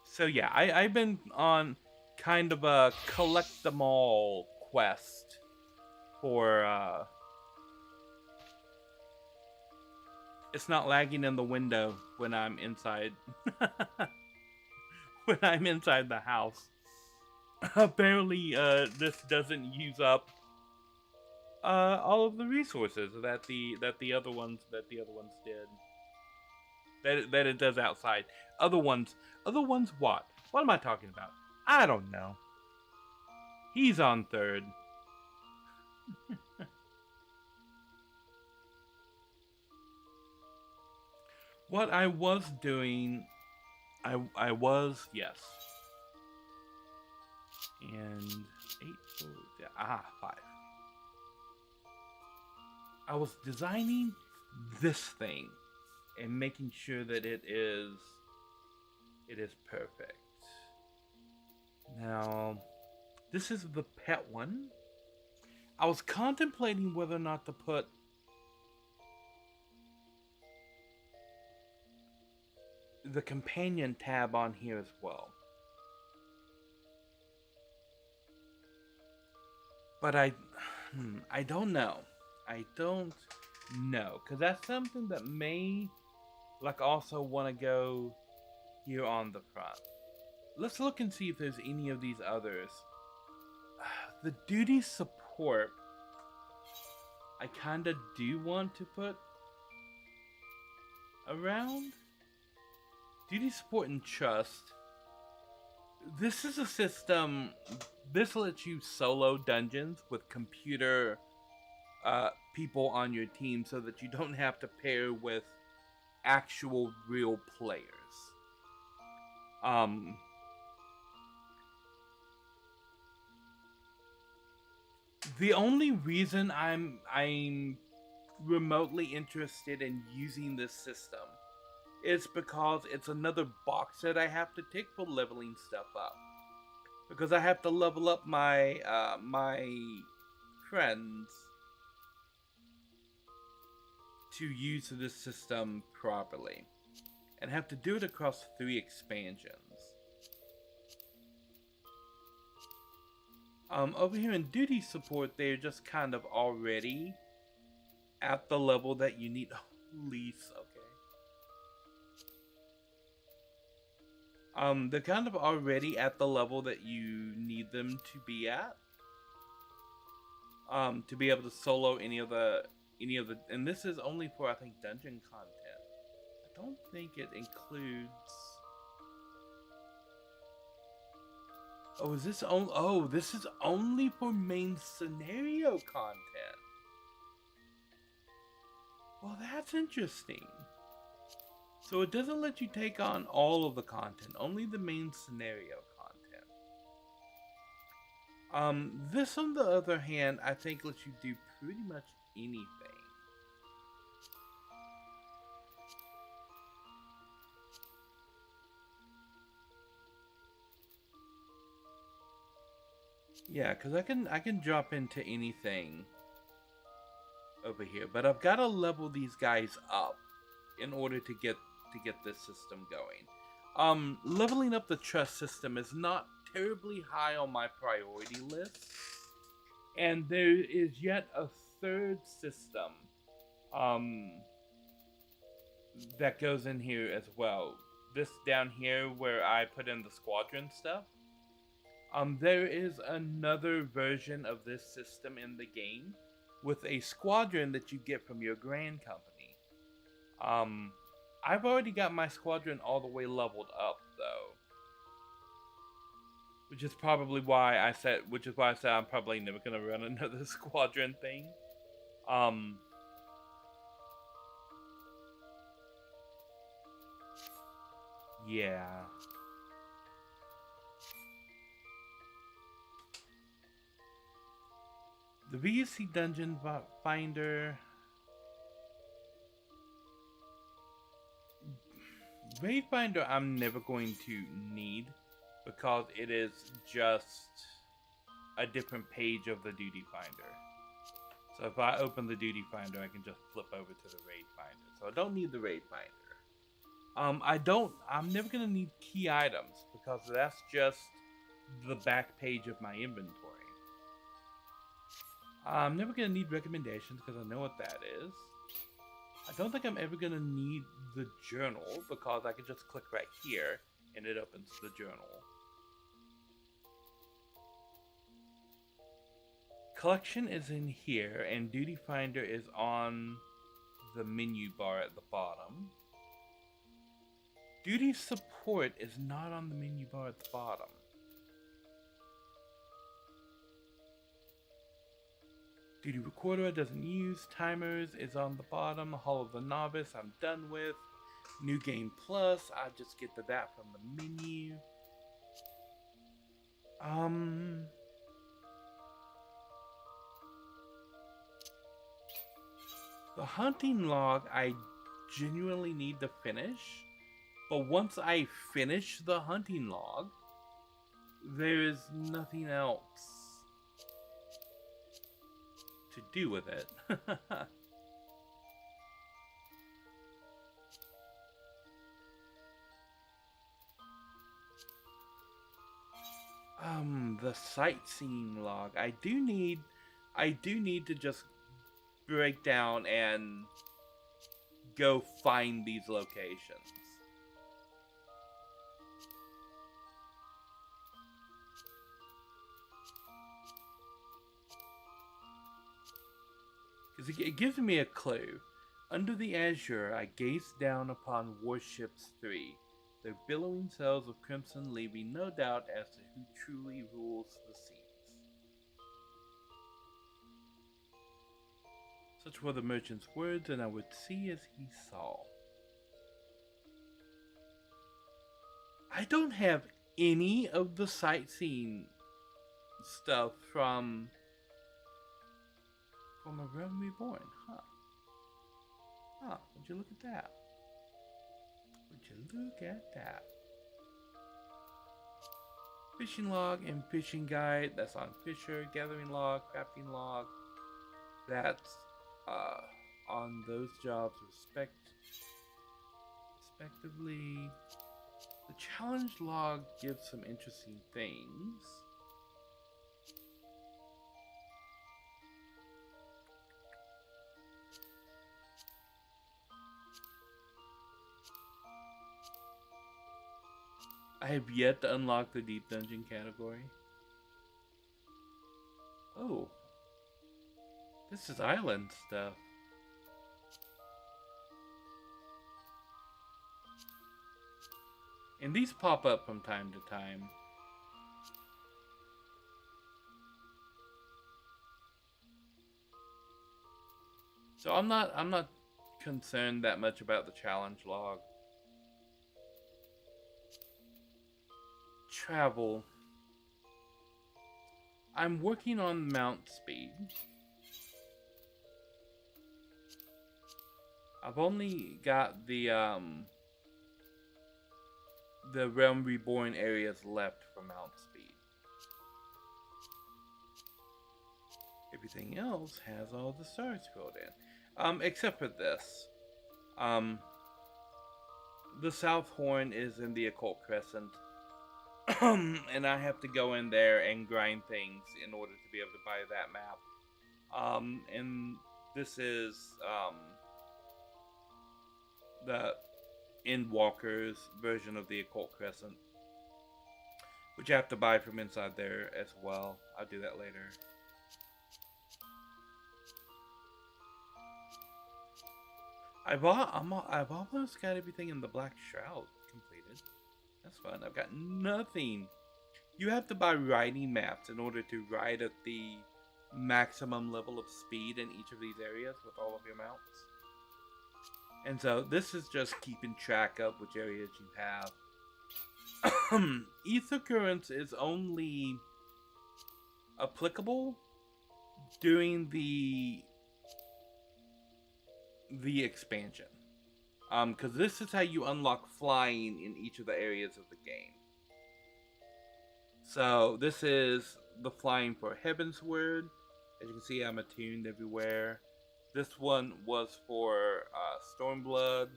So yeah, I've been on kind of a collect them all quest for it's not lagging in the window when I'm inside when I'm inside the house. Apparently this doesn't use up all of the resources that the other ones did. That it does outside. Other ones what? What am I talking about? I don't know. He's on third. What I was doing, I was, yes. And 8, yeah, 5. I was designing this thing and making sure that it is perfect. Now, this is the pet one. I was contemplating whether or not to put the companion tab on here as well. But I don't know. I don't know, because that's something that may like also want to go here on the front. Let's look and see if there's any of these others. The duty support, I kind of do want to put around. Duty support and trust. This is a system. This lets you solo dungeons with computer people on your team, so that you don't have to pair with actual real players. The only reason I'm remotely interested in using this system is because it's another box that I have to tick for leveling stuff up. Because I have to level up my my friends to use this system properly, and have to do it across 3 expansions. Over here in duty support, they're just kind of already at the level that you need. Oh, lease, okay. They're kind of already at the level that you need them to be at. To be able to solo any of the, and this is only for, I think, dungeon content. I don't think it includes. Oh, is this only? Oh, this is only for main scenario content. Well, that's interesting. So it doesn't let you take on all of the content, only the main scenario content. This, on the other hand, I think lets you do pretty much anything. Yeah, because I can drop into anything over here, but I've got to level these guys up in order to get this system going. Leveling up the trust system is not terribly high on my priority list, and there is yet a third system that goes in here as well. This down here where I put in the squadron stuff. There is another version of this system in the game with a squadron that you get from your grand company. I've already got my squadron all the way leveled up though, which is probably why I said I'm probably never gonna run another squadron thing. Yeah. The VUC Dungeon Finder. Raid Finder I'm never going to need, because it is just a different page of the Duty Finder. So if I open the duty finder, I can just flip over to the raid finder. So I don't need the raid finder. I'm never gonna need key items because that's just the back page of my inventory. I'm never gonna need recommendations because I know what that is. I don't think I'm ever gonna need the journal because I can just click right here and it opens the journal. Collection is in here and duty finder is on the menu bar at the bottom. Duty support is not on the menu bar at the bottom. Duty recorder doesn't use. Timers is on the bottom. Hall of the Novice I'm done with. New Game Plus, I just get to that from the menu. The hunting log I genuinely need to finish, but once I finish the hunting log, there is nothing else to do with it. The sightseeing log. I do need to just break down and go find these locations. Because it gives me a clue. Under the azure, I gazed down upon warships 3, their billowing sails of crimson leaving no doubt as to who truly rules the seas. Such were the merchant's words, and I would see as he saw. I don't have any of the sightseeing stuff from A Realm Reborn, huh? Huh, would you look at that? Would you look at that? Fishing log and fishing guide, that's on Fisher. Gathering log, crafting log, that's on those jobs respectively. The challenge log gives some interesting things. I have yet to unlock the deep dungeon category. Oh. This is island stuff. And these pop up from time to time. So I'm not concerned that much about the challenge log. Travel. I'm working on mount speed. I've only got the Realm Reborn areas left for mount speed. Everything else has all the stars filled in. Except for this. The South Horn is in the Occult Crescent. And I have to go in there and grind things in order to be able to buy that map. And this is the Endwalker's version of the Occult Crescent, which I have to buy from inside there as well. I'll do that later. I've almost got everything in the Black Shroud completed. That's fun. I've got nothing. You have to buy riding maps in order to ride at the maximum level of speed in each of these areas with all of your mounts. And so this is just keeping track of which areas you have. Ether Currents is only applicable during the expansion. Because this is how you unlock flying in each of the areas of the game. So this is the flying for Heavensward. As you can see, I'm attuned everywhere. This one was for Stormblood,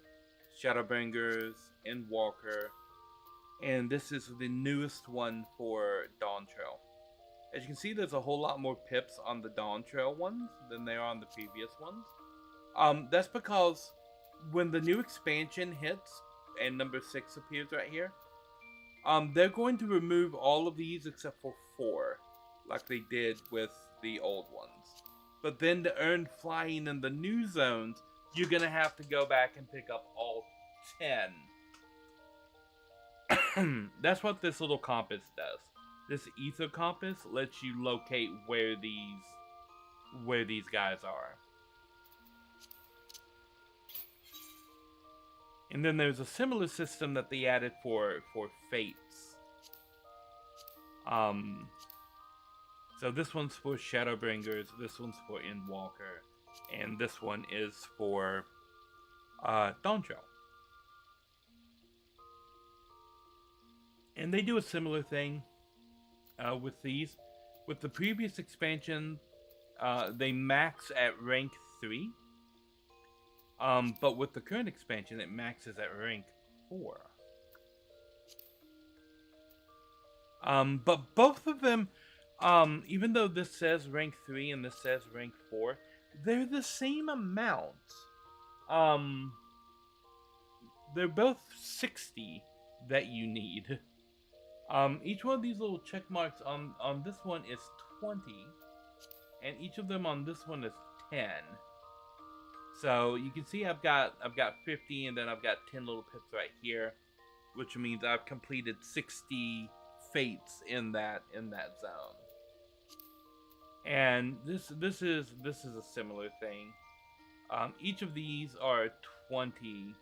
Shadowbringers, Endwalker, and this is the newest one for Dawn Trail. As you can see, there's a whole lot more pips on the Dawn Trail ones than there are on the previous ones. That's because when the new expansion hits and number 6 appears right here, they're going to remove all of these except for 4, like they did with the old ones. But then to earn flying in the new zones, you're gonna have to go back and pick up all 10. That's what this little compass does. This ether compass lets you locate where these guys are. And then there's a similar system that they added for fates. So this one's for Shadowbringers, this one's for Endwalker, and this one is for Dawn Trail. And they do a similar thing with these. With the previous expansion, they max at rank 3. But with the current expansion, it maxes at rank 4. But both of them, even though this says rank 3 and this says rank 4, they're the same amount. They're both 60 that you need. Each one of these little check marks on this one is 20, and each of them on this one is 10. So you can see I've got 50, and then I've got 10 little pips right here, which means I've completed 60 fates in that zone. And this is a similar thing. Each of these are 20,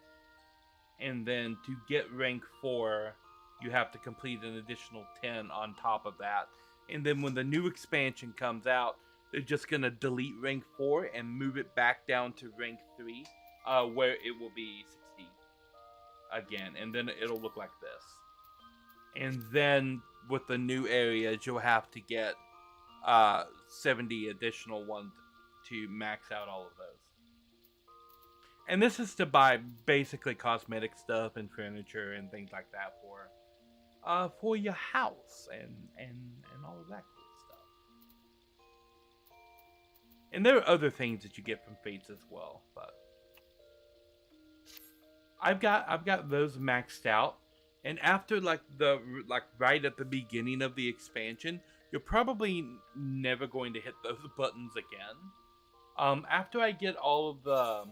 and then to get rank 4, you have to complete an additional 10 on top of that. And then when the new expansion comes out, they're just going to delete rank 4 and move it back down to rank 3, where it will be 60 again. And then it'll look like this. And then with the new areas, you'll have to get 70 additional ones to max out all of those. And this is to buy basically cosmetic stuff and furniture and things like that for your house and all of that cool stuff. And there are other things that you get from fates as well, but I've got those maxed out. And after like right at the beginning of the expansion, you're probably never going to hit those buttons again. After I get all of the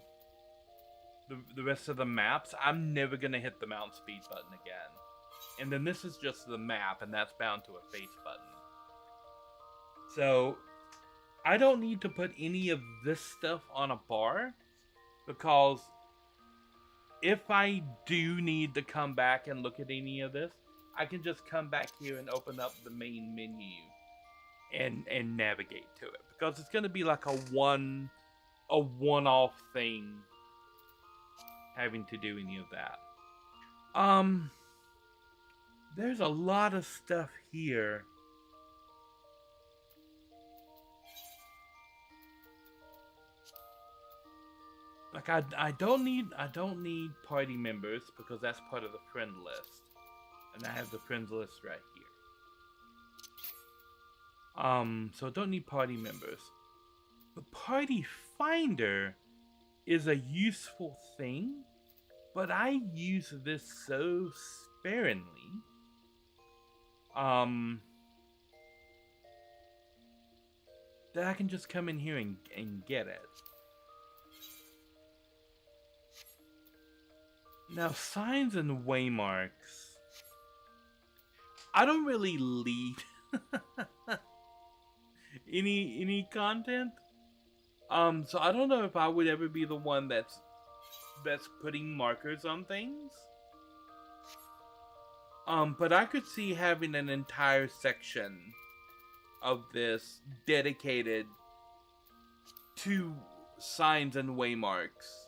rest of the maps, I'm never gonna hit the mount speed button again. And then this is just the map, and that's bound to a face button. So I don't need to put any of this stuff on a bar, because if I do need to come back and look at any of this, I can just come back here and open up the main menu and navigate to it, because it's going to be like a one-off thing having to do any of that. There's a lot of stuff here. Like I don't need party members, because that's part of the friend list. And I have the friends list right here. So I don't need party members. The party finder is a useful thing, but I use this so sparingly. That I can just come in here and get it. Now, signs and waymarks. I don't really lead any content. So I don't know if I would ever be the one that's putting markers on things. But I could see having an entire section of this dedicated to signs and waymarks.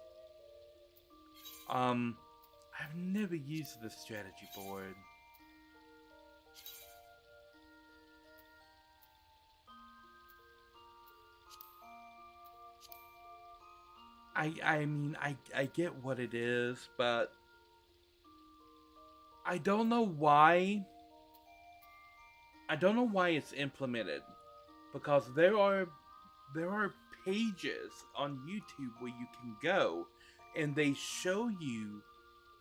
I've never used this strategy board. I mean, I get what it is, but I don't know why. I don't know why it's implemented, because there are pages on YouTube where you can go and they show you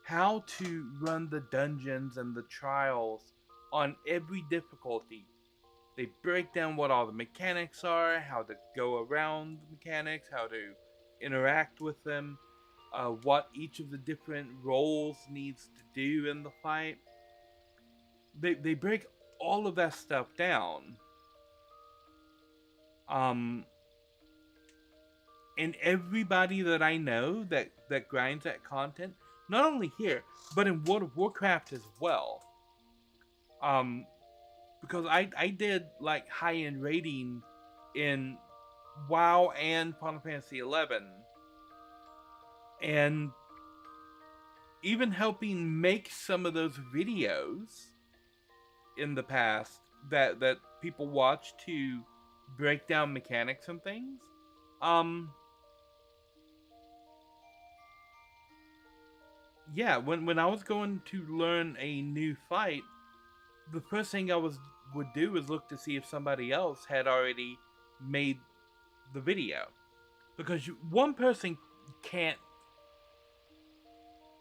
how to run the dungeons and the trials on every difficulty. They break down what all the mechanics are, how to go around the mechanics, how to interact with them, what each of the different roles needs to do in the fight. They break all of that stuff down. Um, and everybody that I know that grinds that content, not only here but in World of Warcraft as well. Um, because I did like high end rating in WoW and Final Fantasy 11, and even helping make some of those videos in the past that people watch to break down mechanics and things. Um, yeah, when I was going to learn a new fight, the first thing I would do is look to see if somebody else had already made the video, because one person can't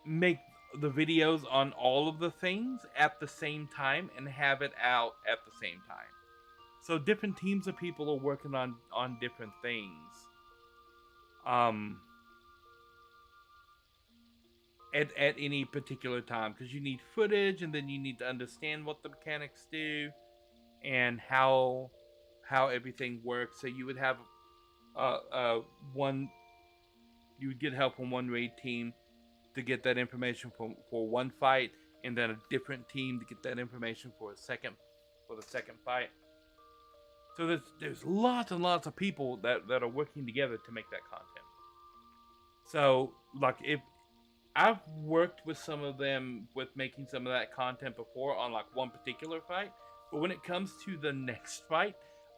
make the videos on all of the things at the same time and have it out at the same time. So different teams of people are working on different things. Um, at any particular time, because you need footage and then you need to understand what the mechanics do and how everything works. So you would have one you would get help from one raid team to get that information for one fight, and then a different team to get that information for the second fight. So there's lots and lots of people that are working together to make that content. So like, if I've worked with some of them with making some of that content before on like one particular fight, but when it comes to the next fight,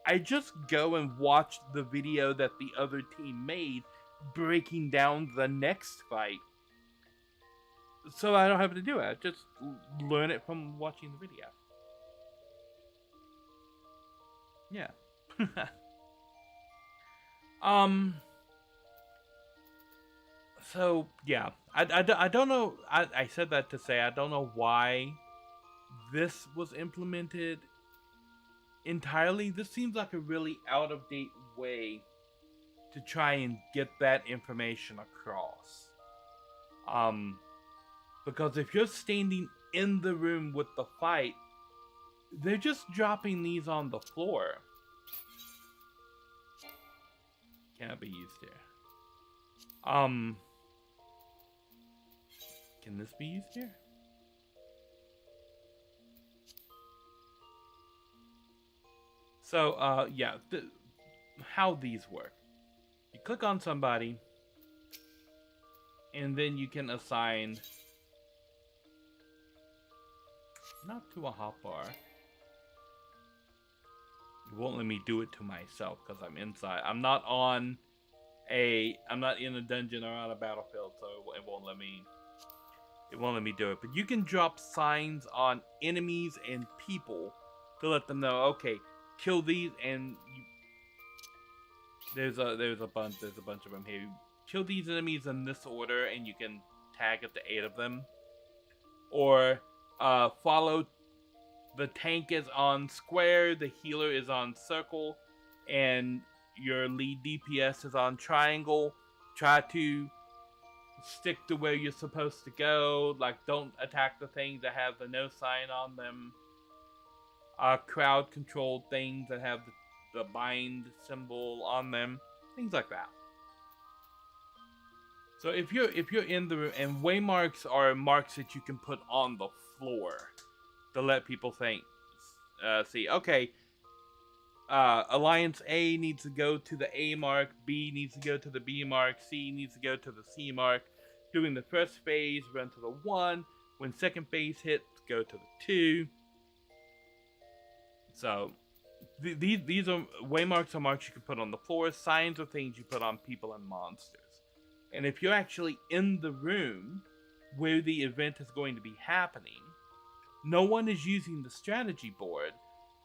I just go and watch the video that the other team made breaking down the next fight. So I don't have to do it. I just learn it from watching the video. Yeah. So yeah, I don't know. I said that to say I don't know why this was implemented entirely. This seems like a really out of date way to try and get that information across. Because if you're standing in the room with the fight, they're just dropping these on the floor. Cannot be used here. Can this be used here? So, yeah, how these work. You click on somebody, and then you can assign, not to a hotbar. It won't let me do it to myself because I'm inside. I'm not in a dungeon or on a battlefield, so it won't let me. It won't let me do it. But you can drop signs on enemies and people to let them know, okay, kill these, and there's a bunch of them here. Kill these enemies in this order, and you can tag up to 8 of them. Or follow. The tank is on square, the healer is on circle, and your lead DPS is on triangle. Try to stick to where you're supposed to go. Like, don't attack the things that have the no sign on them. Crowd controlled things that have the bind symbol on them. Things like that. So if you're in the room, and waymarks are marks that you can put on the floor to let people see, okay, Alliance A needs to go to the A mark, B needs to go to the B mark, C needs to go to the C mark. During the first phase, run to the 1. When second phase hits, go to the 2. So, these are waymarks are marks you can put on the floor. Signs are things you put on people and monsters. And if you're actually in the room where the event is going to be happening, no one is using the strategy board.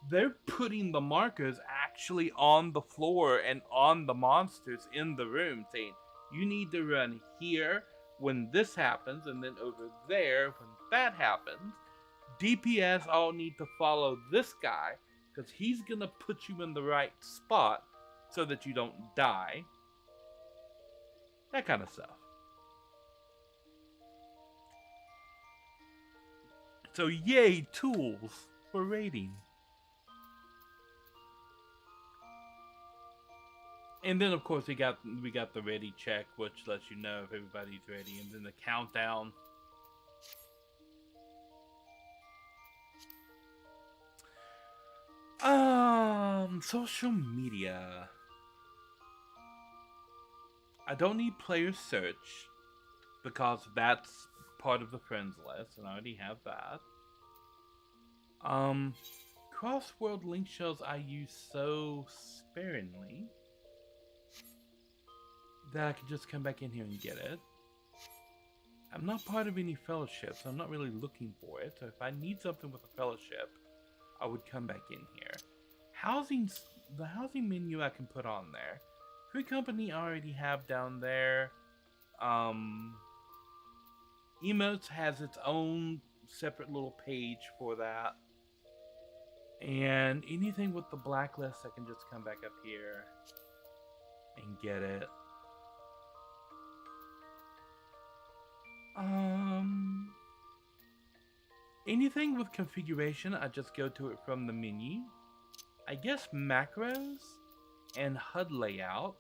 They're putting the markers actually on the floor and on the monsters in the room, saying, you need to run here when this happens, and then over there when that happens. DPS all need to follow this guy, because he's going to put you in the right spot so that you don't die. That kind of stuff. So yay, tools for raiding. And then of course we got the ready check, which lets you know if everybody's ready, and then the countdown. Social media. I don't need player search because that's part of the friends list, and I already have that. Cross-world link shells I use so sparingly that I can just come back in here and get it. I'm not part of any fellowship, so I'm not really looking for it. So if I need something with a fellowship, I would come back in here. The housing menu I can put on there. Free company I already have down there. Emotes has its own separate little page for that. And anything with the blacklist, I can just come back up here and get it. Anything with configuration, I just go to it from the menu. I guess macros and HUD layout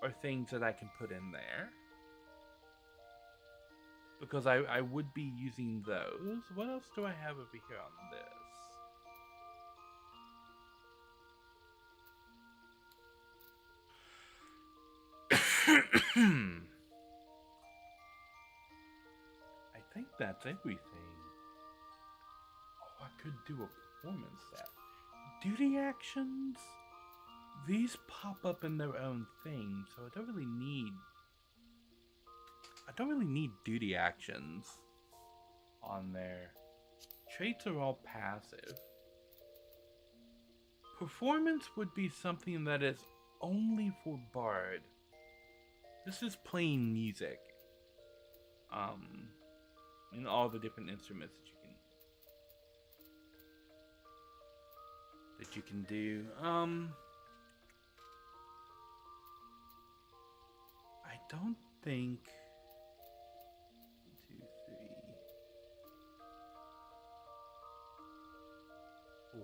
are things that I can put in there, because I would be using those. What else do I have over here on this? I think that's everything. Oh, I could do a performance stat. Duty actions? These pop up in their own thing, so I don't really need duty actions on there. Traits are all passive. Performance would be something that is only for Bard. This is playing music. And all the different instruments that you can do. I don't think 1, 2, 3, 4.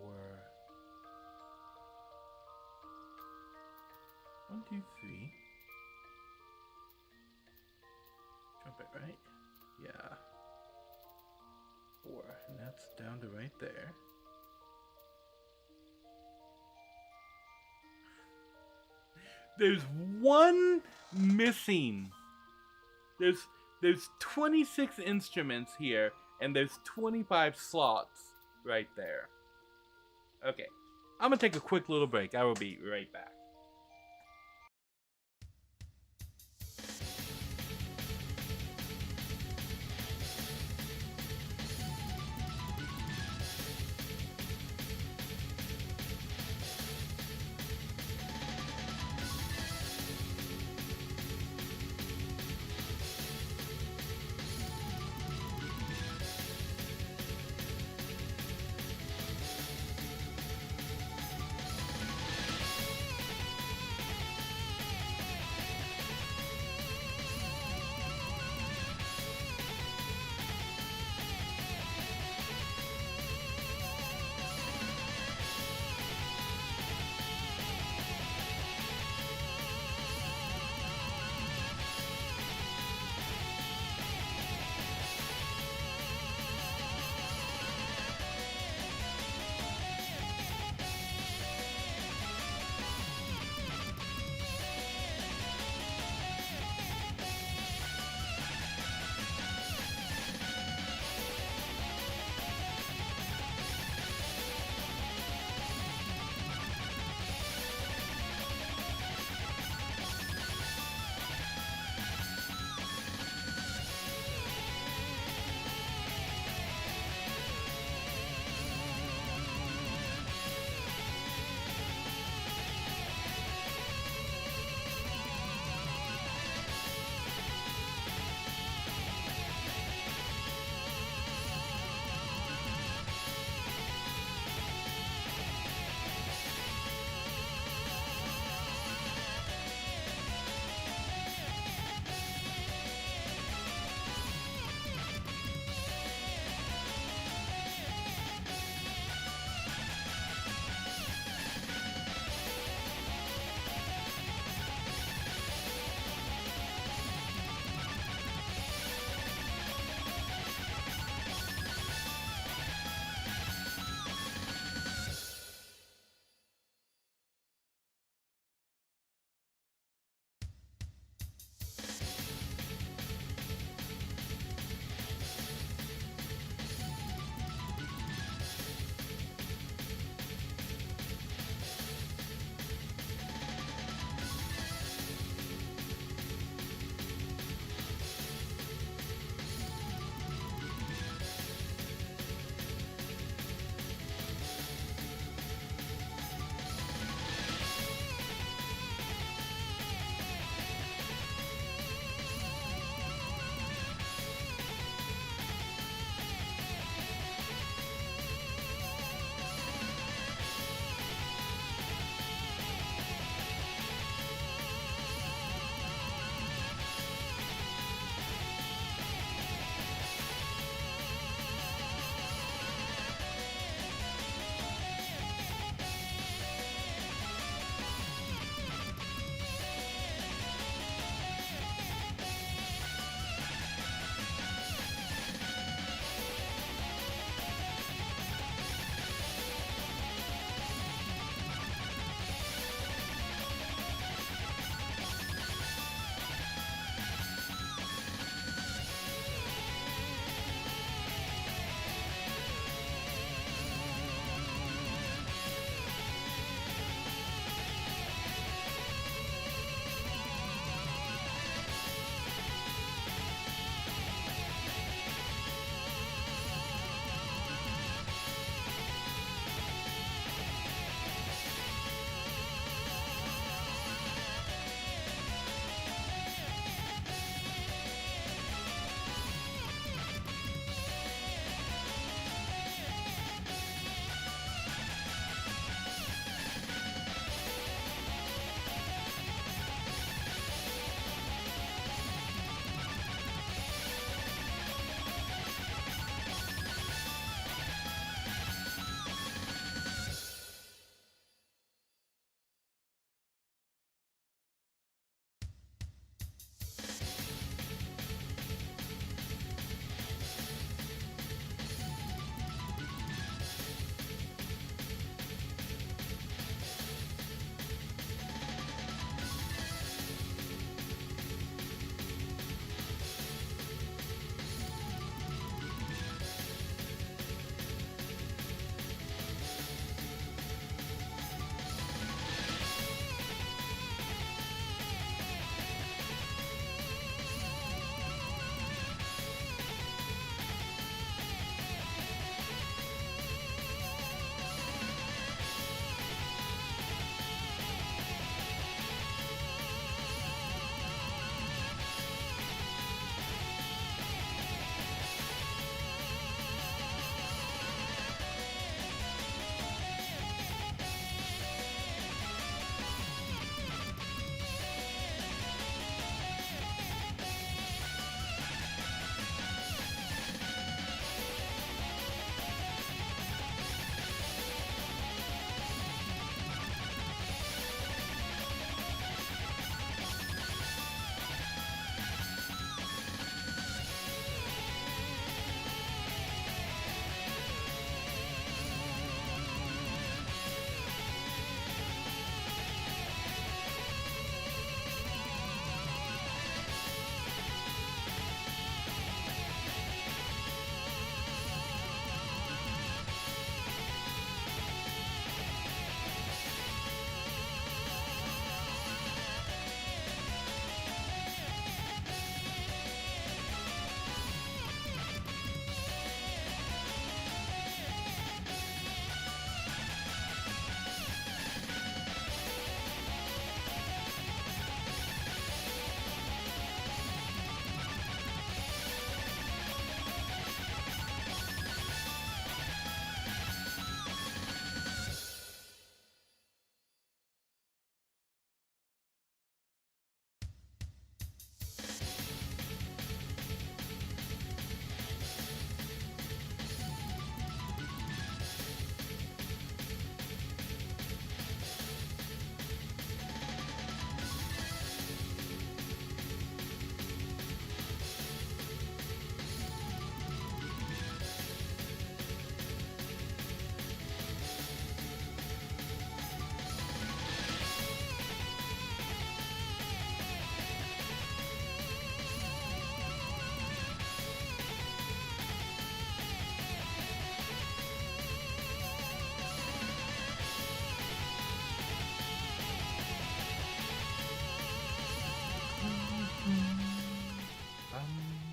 1, 2, 3. Trumpet, right? Yeah. 4, and that's down to right there. There's one missing. There's 26 instruments here, and there's 25 slots right there. Okay, I'm gonna take a quick little break. I will be right back.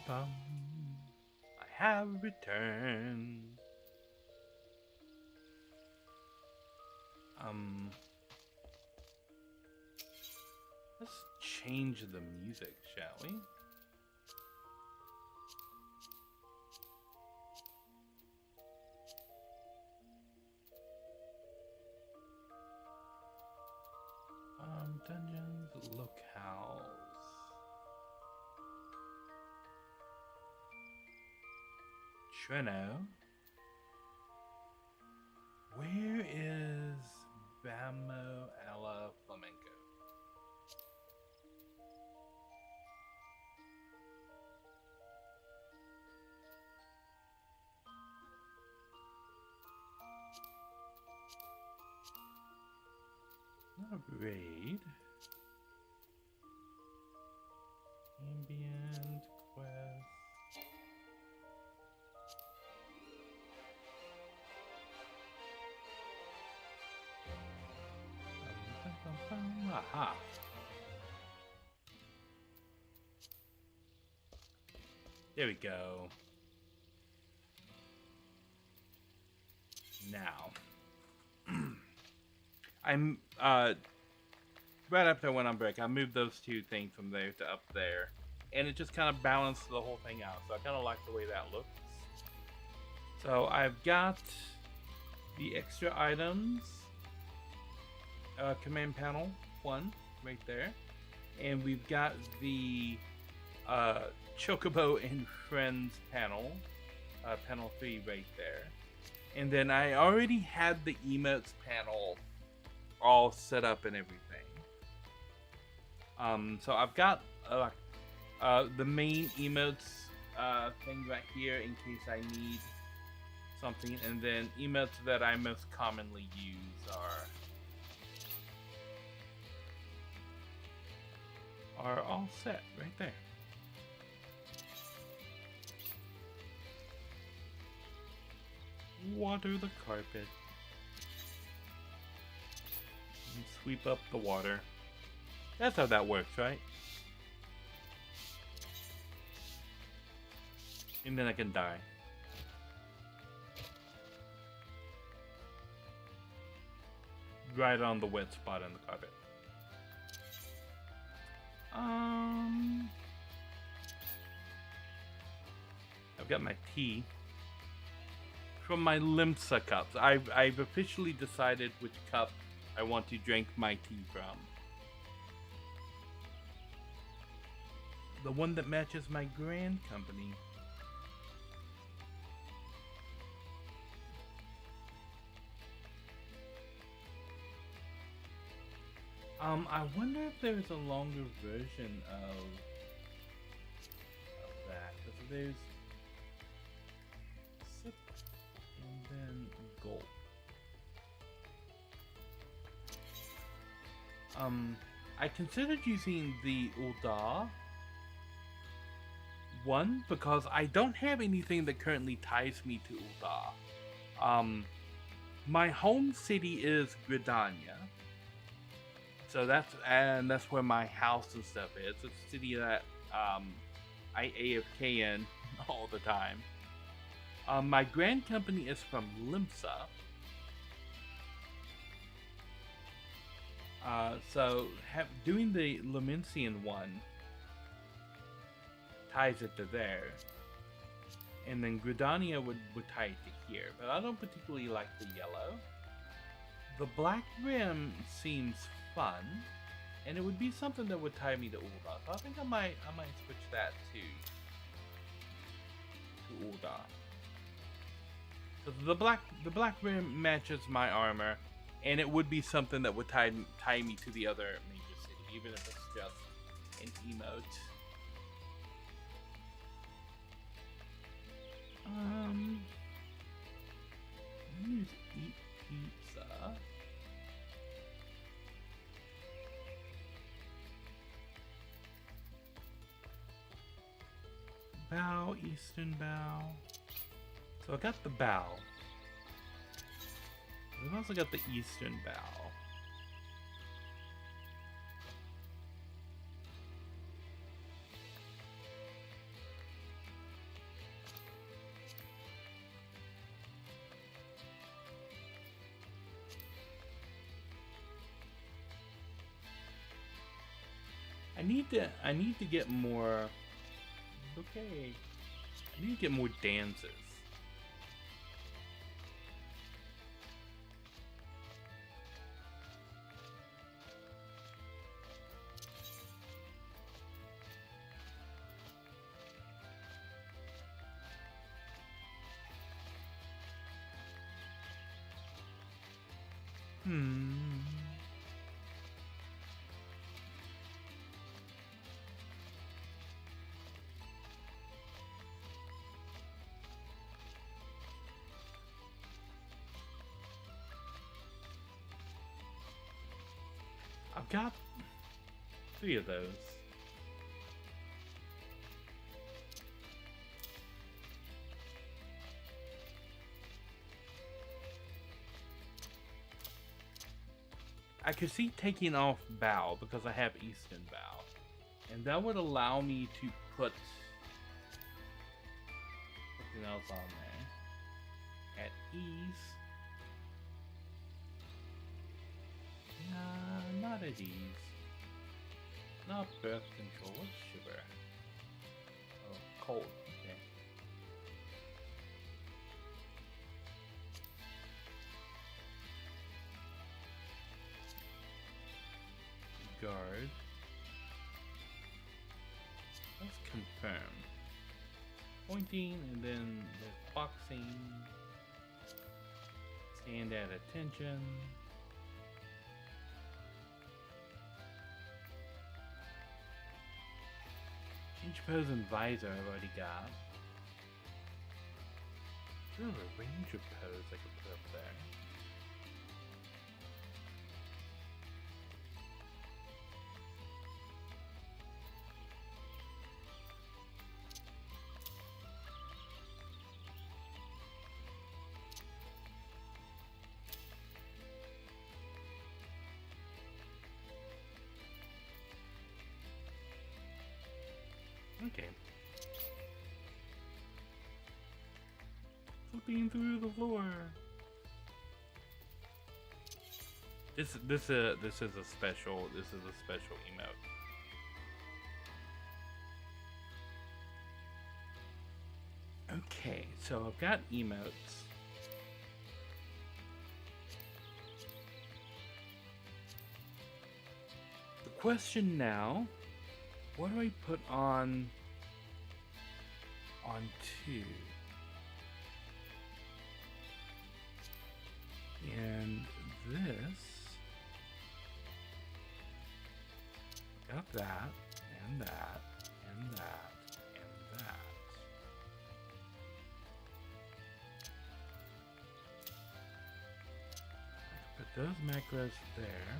bum. I have returned. Let's change the music, shall we? Dungeons, locales. Treno. Where is Bamo alla Flamenco? Not a raid. Ambient quest. Aha. There we go. Now. I'm right after I went on break, I moved those two things from there to up there, and it just kind of balanced the whole thing out. So I kind of like the way that looks. So I've got the extra items, command panel 1 right there, and we've got the Chocobo and Friends panel, panel 3 right there, and then I already had the emotes panel all set up and everything. So I've got the main emotes thing right here in case I need something, and then emotes that I most commonly use are all set right there. Water the carpet. And sweep up the water. That's how that works, right? And then I can die. Right on the wet spot on the carpet. I've got my tea from my Limsa cups. I've officially decided which cup I want to drink my tea from. The one that matches my grand company. I wonder if there's a longer version of that. Because there's sip and then gulp. I considered using the Ulda one because I don't have anything that currently ties me to Ulda. My home city is Gridania. So that's where my house and stuff is. It's a city that I AFK in all the time. My grand company is from Limsa. So doing the Lemensian one ties it to there. And then Gridania would tie it to here. But I don't particularly like the yellow. The black rim seems fun, and it would be something that would tie me to Ulda. So I think I might switch that to Ulda. So the black rim matches my armor, and it would be something that would tie me to the other major city, even if it's just an emote. Let me just eat pizza. Bow, Eastern Bow. So I got the Bow. We've also got the Eastern Bow. I need to get more. Okay. I need to get more dances. I've got 3 of those. I could see taking off bow because I have Eastern bow, and that would allow me to put something else on there at ease. Nah, not at ease. Not birth control. What's sugar? Oh, cold. Okay. Guard. Let's confirm. Pointing, and then there's boxing. Stand at attention. Change pose and visor I've already got. Is there a ranger pose I could put up there? Okay. Flipping through the floor. This is a special emote. Okay, so I've got emotes. The question now, what do I put on 2? And this, got that, and that, and that, and that. Put those macros there.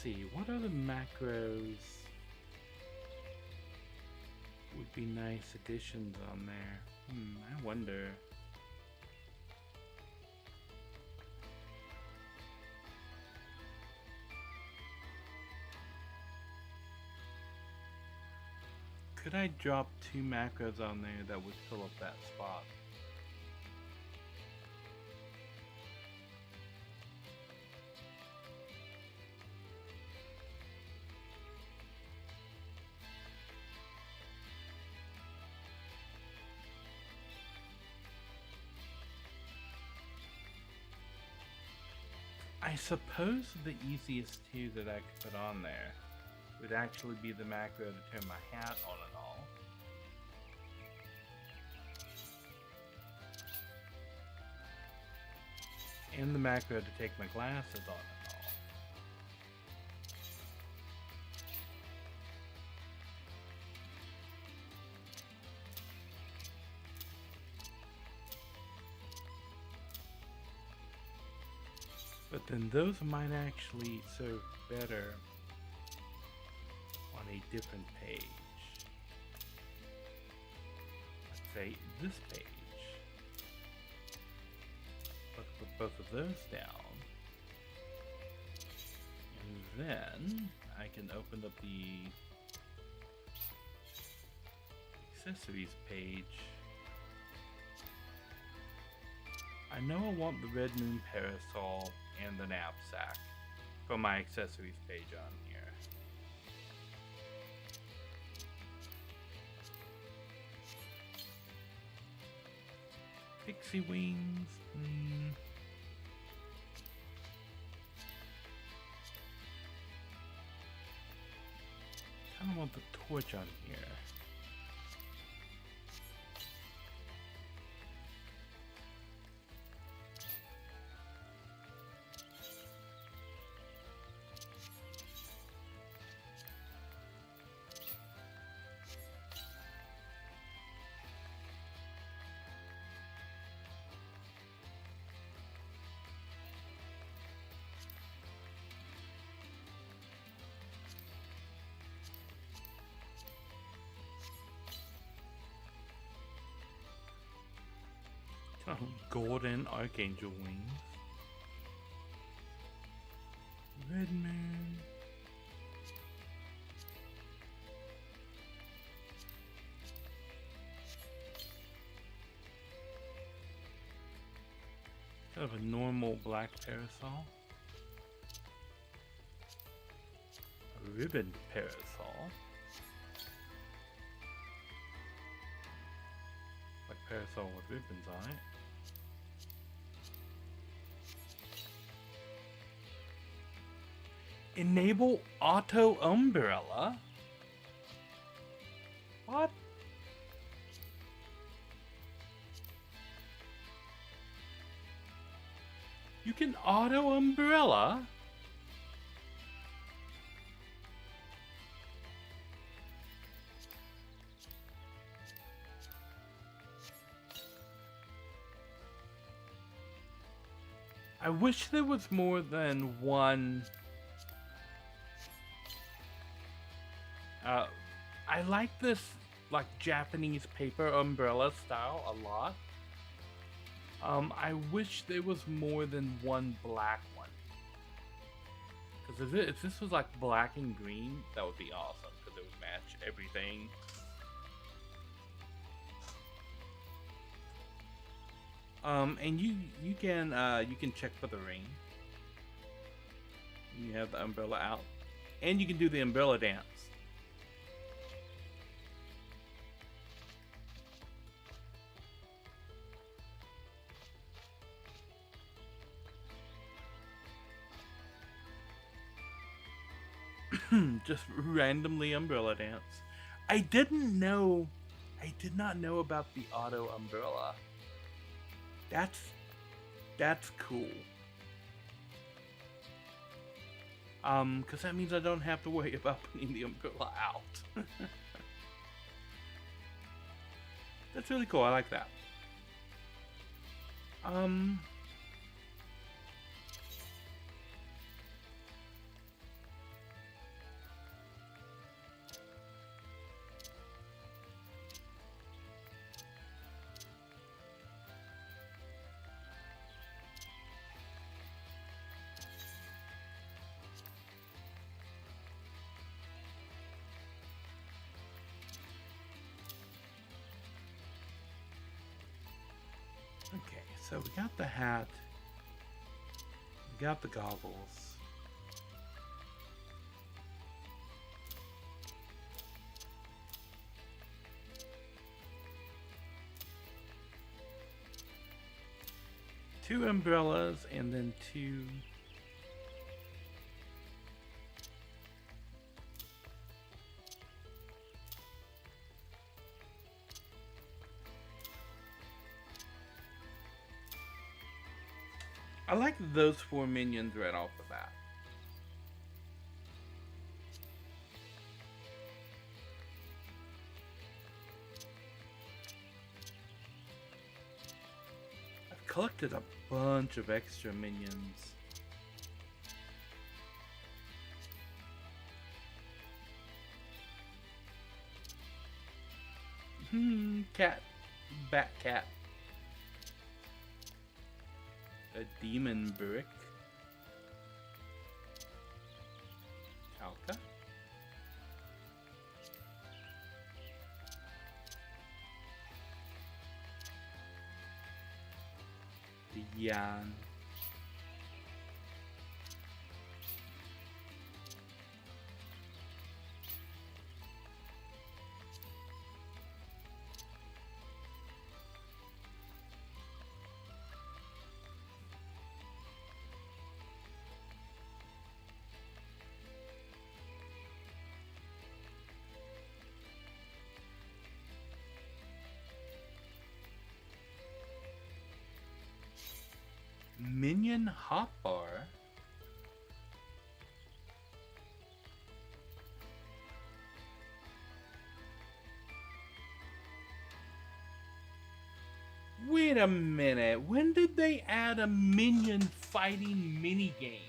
See, what other macros would be nice additions on there? I wonder. Could I drop 2 macros on there that would fill up that spot? I suppose the easiest 2 that I could put on there would actually be the macro to turn my hat on and all. And the macro to take my glasses on and all. But then those might actually serve better on a different page. this page. Let's put both of those down. And then I can open up the accessories page. I know I want the Red Moon Parasol and the knapsack from my accessories page on here. Pixie wings. Kind of want the torch on here. Golden Archangel wings. Red Moon. Kind of a normal black parasol. A ribboned parasol. Like parasol with ribbons on it. Enable auto umbrella? What? You can auto umbrella? I wish there was more than one. I like this like Japanese paper umbrella style a lot. I wish there was more than one black one. Because if this was like black and green, that would be awesome. Because it would match everything. And you can check for the ring. You have the umbrella out, and you can do the umbrella dance. Just randomly umbrella dance. I did not know about the auto umbrella. That's cool. Because that means I don't have to worry about putting the umbrella out. That's really cool. I like that. Okay, so we got the hat, we got the goggles. Two umbrellas and then two I like those four minions right off the bat. I've collected a bunch of extra minions. Cat Bat cat. A demon brick. Calca. The Yan. Minion hotbar. Wait a minute. When did they add a minion fighting minigame?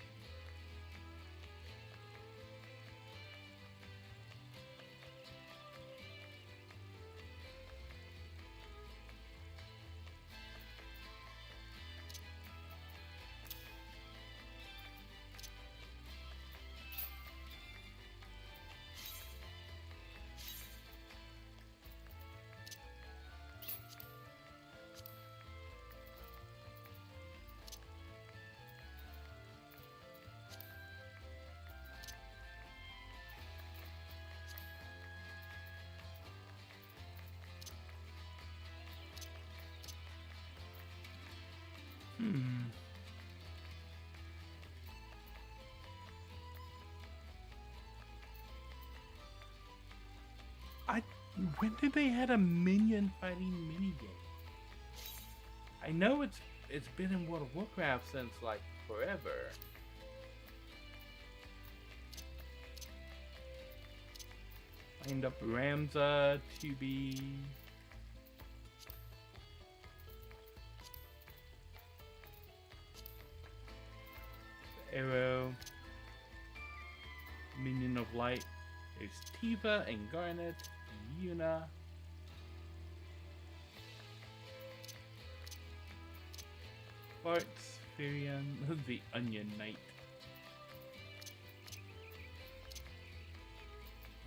When did they add a minion fighting minigame? I know it's been in World of Warcraft since like forever. Lined up Ramza to be Arrow, Minion of Light. There's Tifa and Garnet, Yuna. Bartz, Firion, the Onion Knight.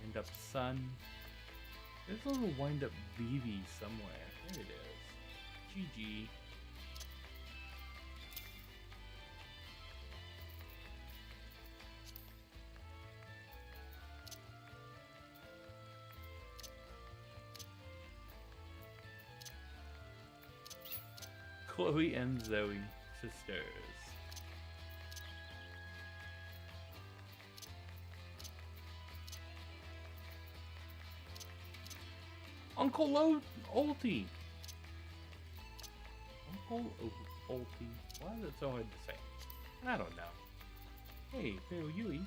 Wind up Sun. There's a little wind up Vivi somewhere. There it is. GG. Chloe and Zoe, sisters. Uncle Ulti. Uncle Ulti. Why is it so hard to say? I don't know. Hey, Phil Yui.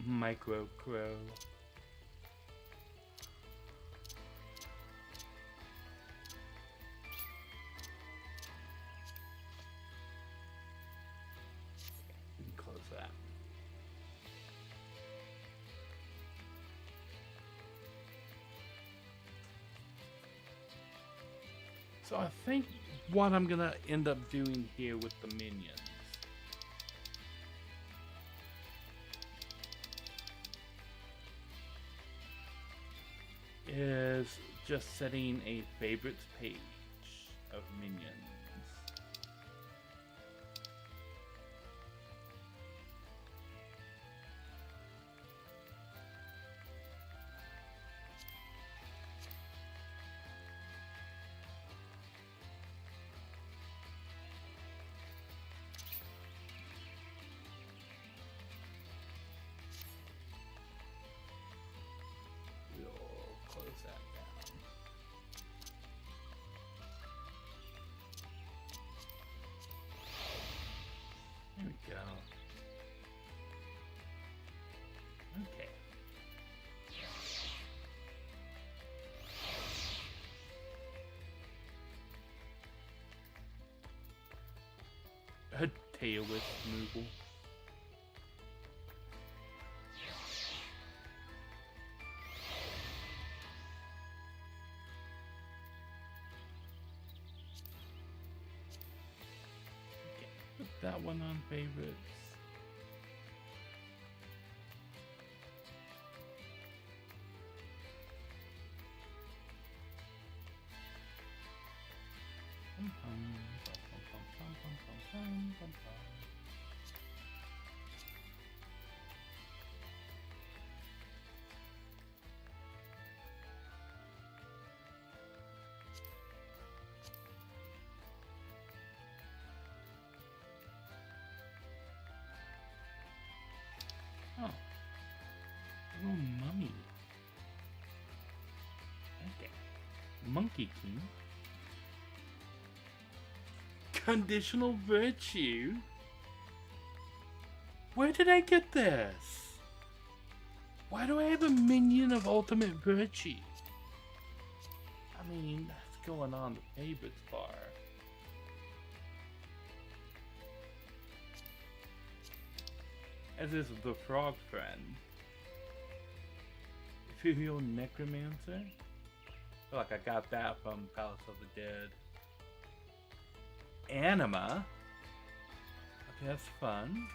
Micro Crow. We can close that. So I think what I'm gonna end up doing here with the minions is just setting a favorites page of minions. A tailless Moogle. Okay, put that one on favorites. Oh, little mummy. Okay, Monkey King. Conditional virtue? Where did I get this? Why do I have a minion of ultimate virtue? I mean, that's going on the favorites bar. As is the frog friend. Ethereal Necromancer? I feel like I got that from Palace of the Dead. Anima? Okay, that's fun.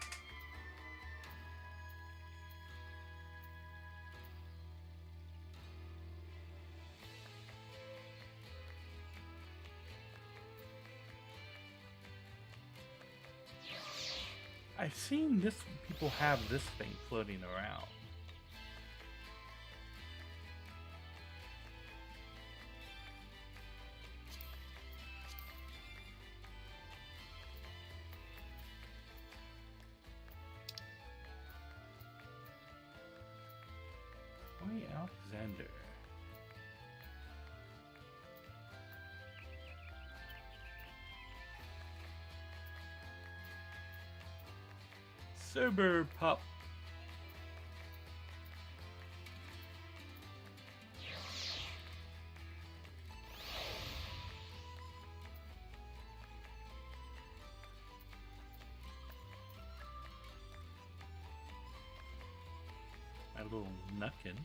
I've seen this, people have this thing floating around. Why Alexander? Sober Pup. My little Nuckin.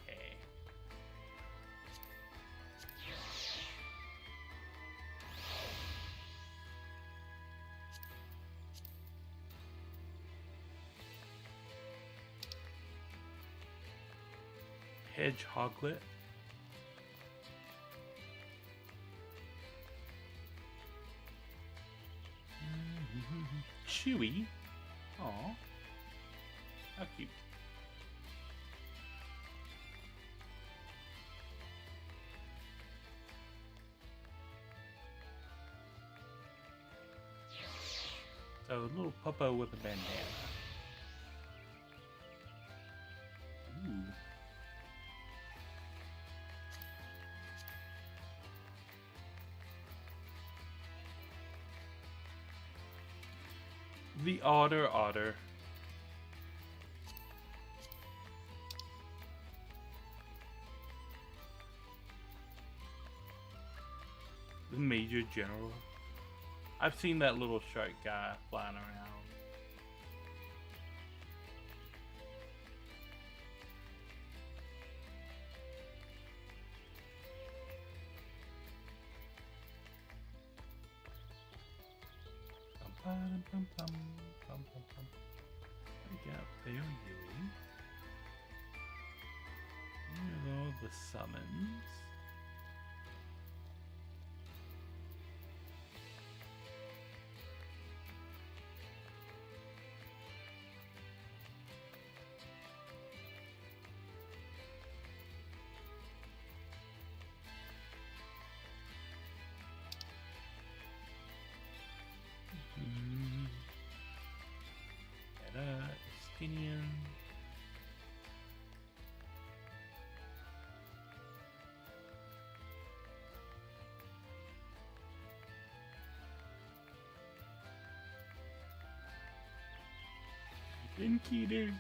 Okay. Hedgehoglet. Chewy. Aw. How cute. So a little puppo with a bandana. Ooh. The otter. The Major General. I've seen that little shark guy flying around. We got Bear Yui. Here are all the summons. Estinian. cuter.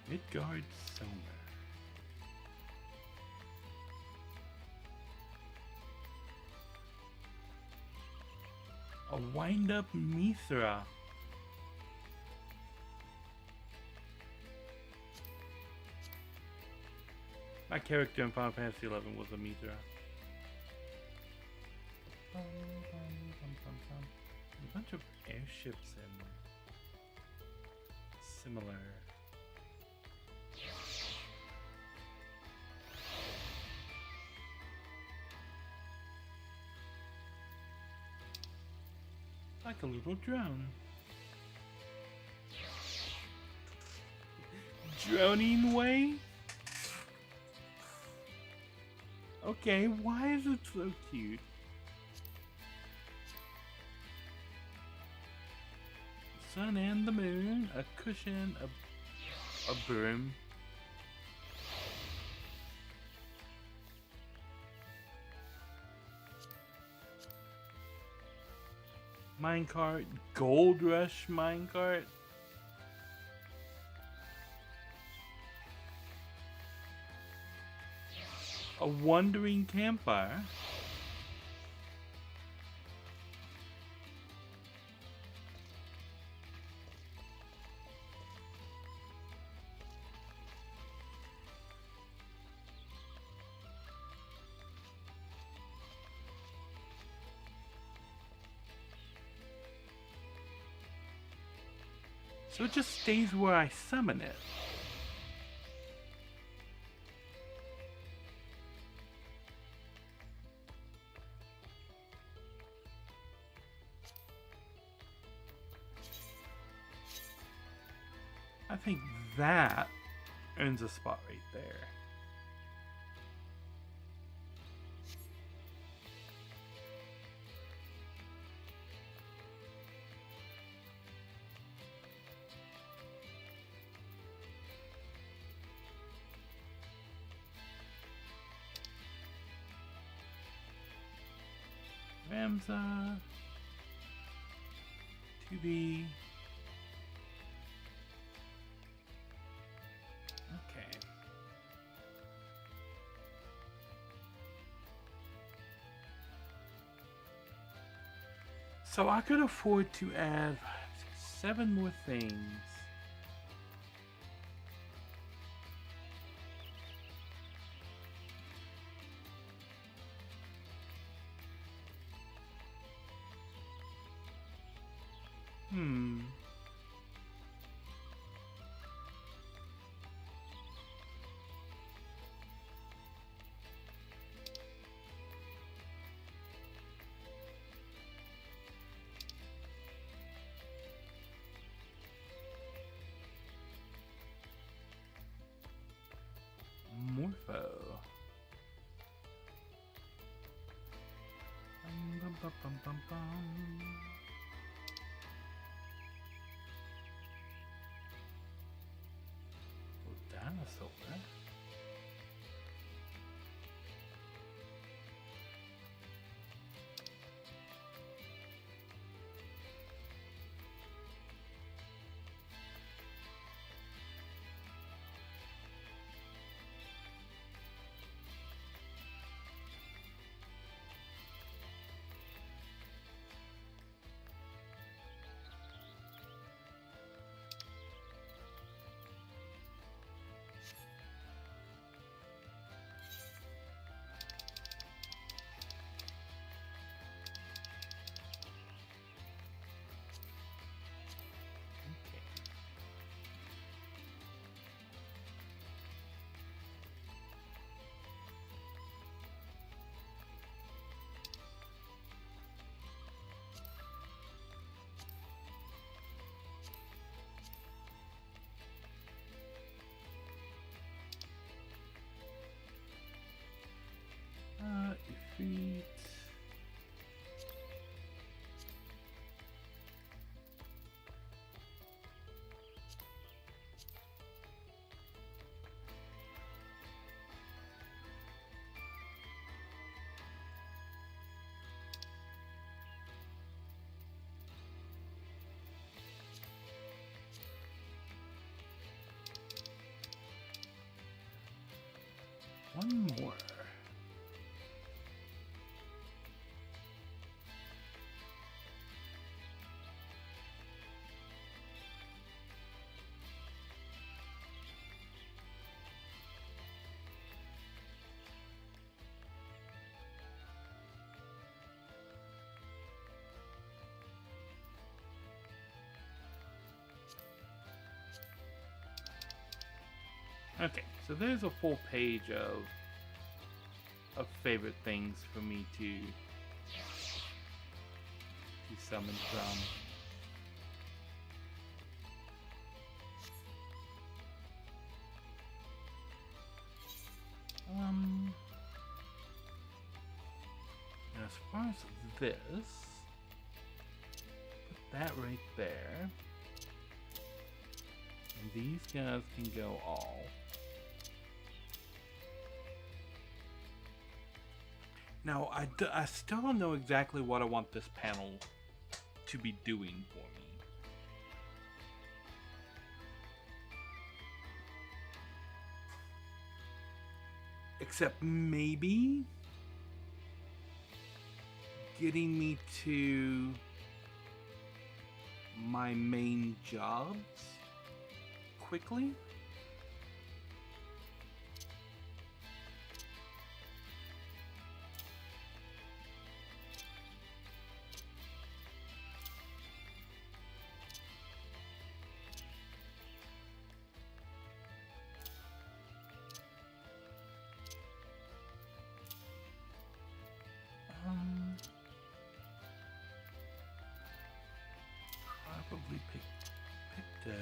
Midgard Somer. A wind-up Mithra. My character in Final Fantasy XI was a Mithra. A bunch of airships and similar. Like a little drone. Droning way? Okay, why is it so cute? Sun and the moon, a cushion, a broom. Minecart, Gold Rush minecart. A wandering campfire. So it just stays where I summon it. I think that earns a spot right there. Ramza, 2B. Okay. So I could afford to add 7 more things. Morpho. Bum, bum, bum, bum, bum. Oh, dinosaur. Defeat. one more. Okay, so there's a full page of favorite things for me to summon from. As far as this, put that right there. And these guys can go all. Now, I still don't know exactly what I want this panel to be doing for me. Except maybe getting me to my main jobs quickly. Probably Picto.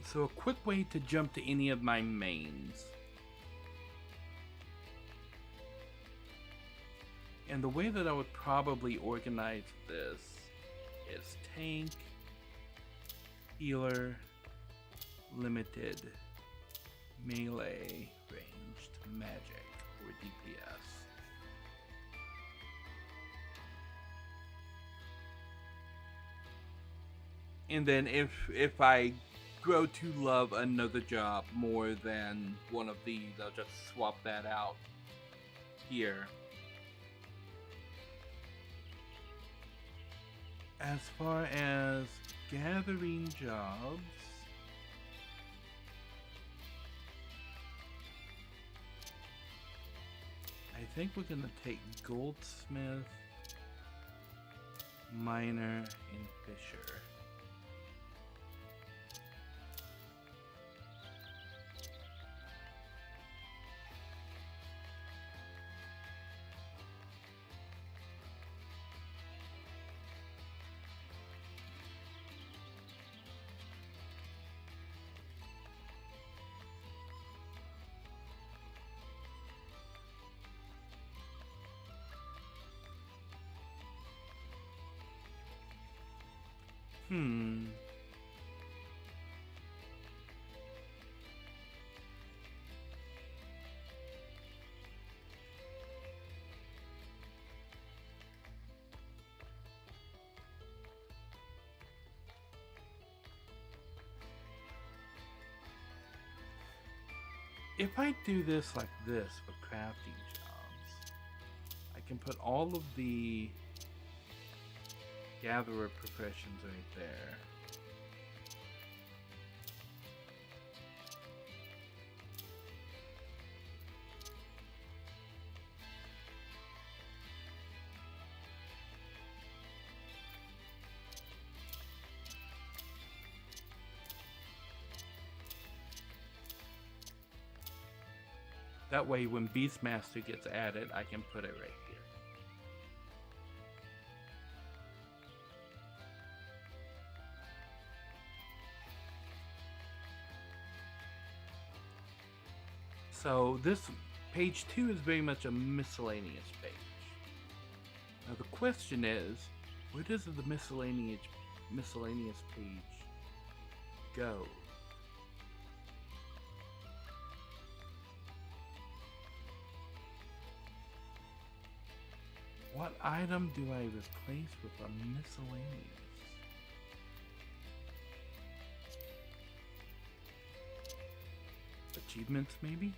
So a quick way to jump to any of my mains. And the way that I would probably organize this is tank, healer, limited, melee, ranged, magic, or DPS. And then if I grow to love another job more than one of these, I'll just swap that out here. As far as gathering jobs, I think we're gonna take goldsmith, miner, and fisher. If I do this like this for crafting jobs, I can put all of the gatherer professions right there. That way when Beastmaster gets added, I can put it right here. So this page 2 is very much a miscellaneous page. Now the question is, where does the miscellaneous page go? What item do I replace with a miscellaneous? Achievements, maybe?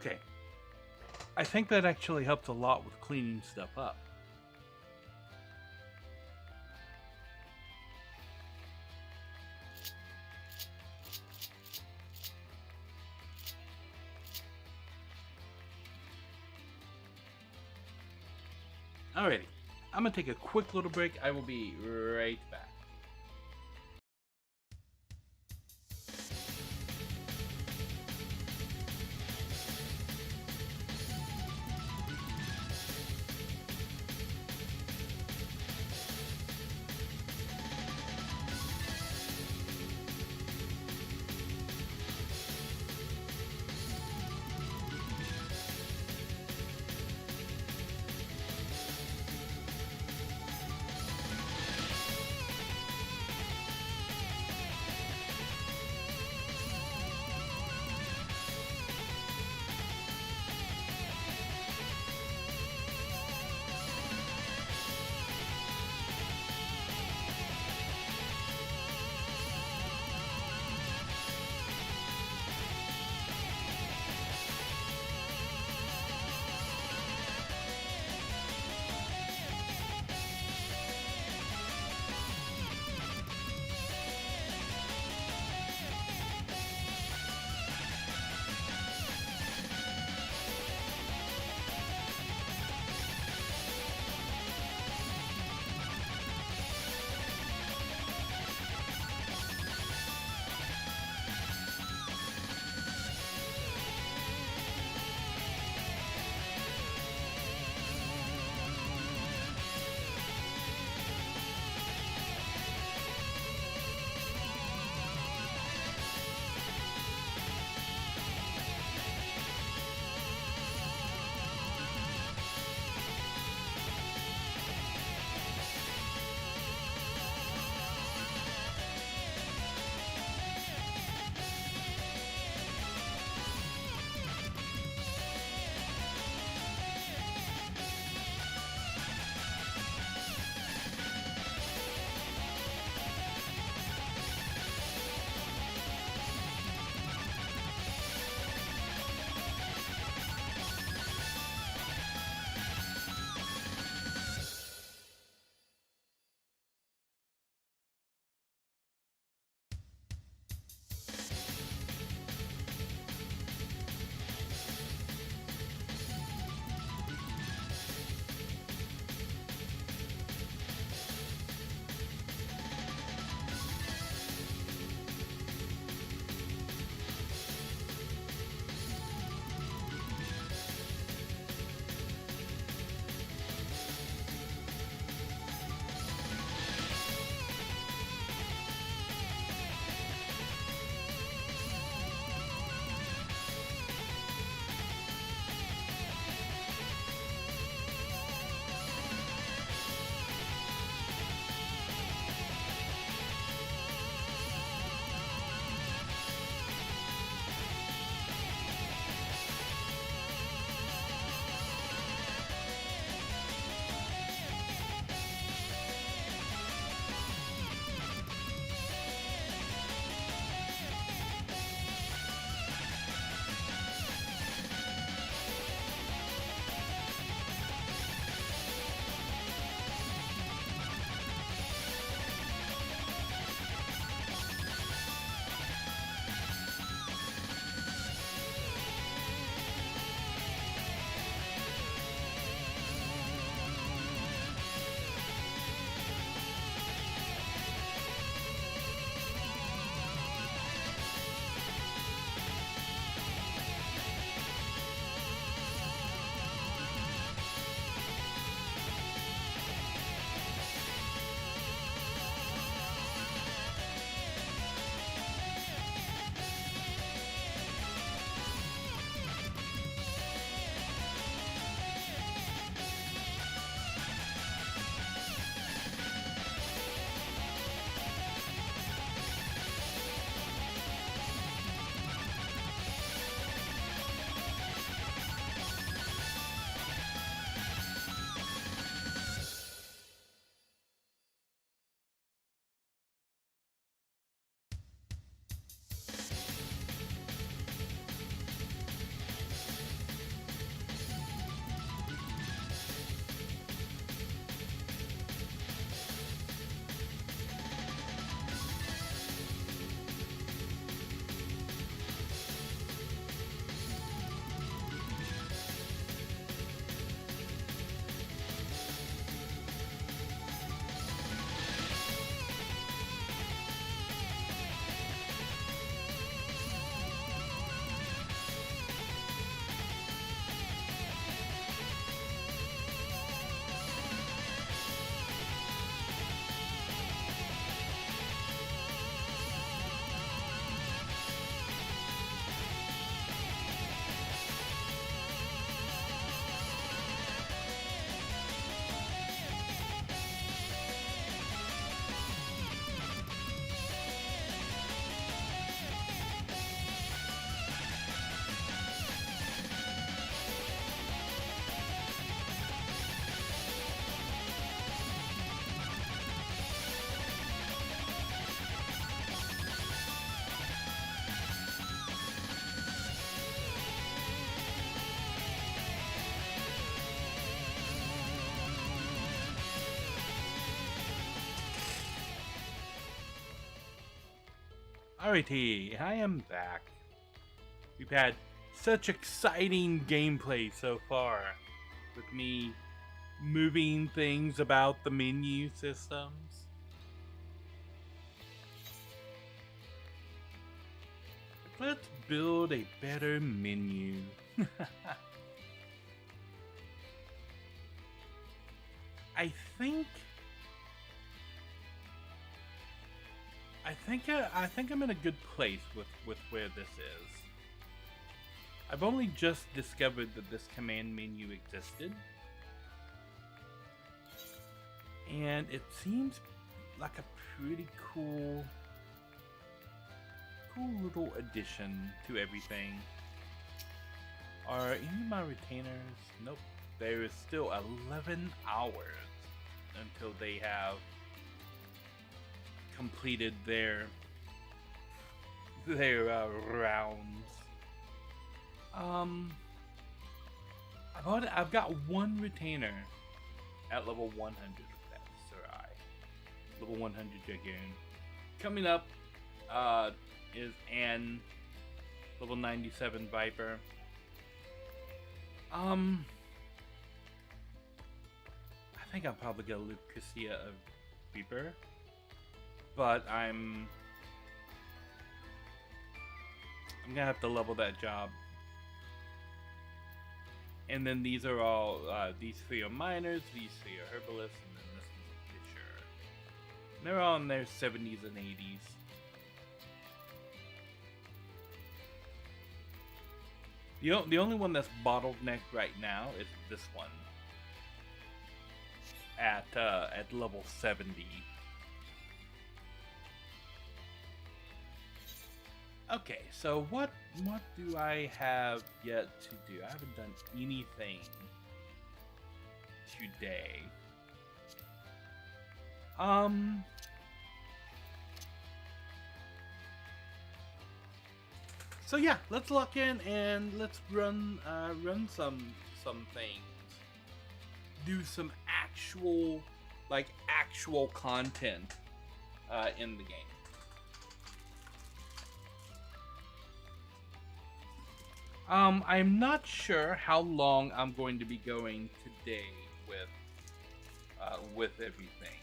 Okay. I think that actually helps a lot with cleaning stuff up. Alrighty. I'm gonna take a quick little break. I will be right back. Alrighty, I am back. We've had such exciting gameplay so far with me moving things about the menu systems. Let's build a better menu. I think I'm in a good place with where this is. I've only just discovered that this command menu existed, and it seems like a pretty cool little addition to everything. Are any of my retainers? Nope. There is still 11 hours until they have completed their rounds. I've got one retainer at level 100 of that Sarai. Level 100 Dragoon. Coming up is Anne, level 97 Viper. I think I'm probably gonna loot Cassia of Reaper, but I'm gonna have to level that job. And then these are all these three are miners, these three are herbalists, and then this one's a fisher. And they're all in their 70s and 80s. The only one that's bottlenecked right now is this one at level 70. Okay, so what do I have yet to do? I haven't done anything today. So yeah, let's lock in and let's run some things. Do some actual content in the game. I'm not sure how long I'm going to be going today with everything.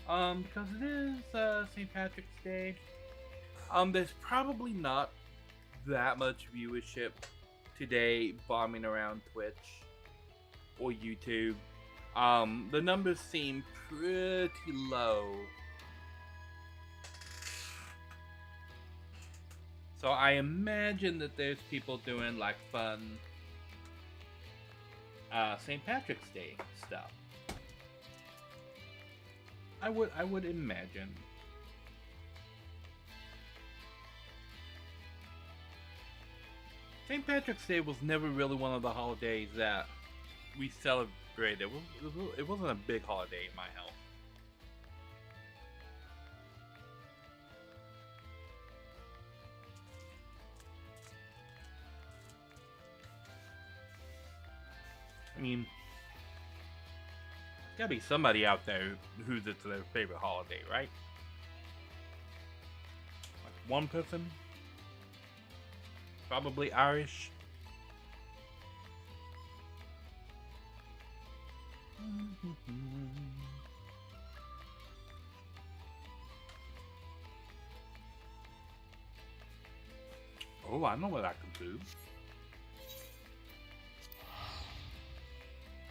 Because it is St. Patrick's Day. There's probably not that much viewership today bombing around Twitch or YouTube. The numbers seem pretty low. So I imagine that there's people doing like fun St. Patrick's Day stuff. I would imagine. St. Patrick's Day was never really one of the holidays that we celebrated. It wasn't a big holiday in my house. I mean, there's gotta be somebody out there who's it's their favorite holiday, right? Like one person? Probably Irish. Oh, I know what I can do.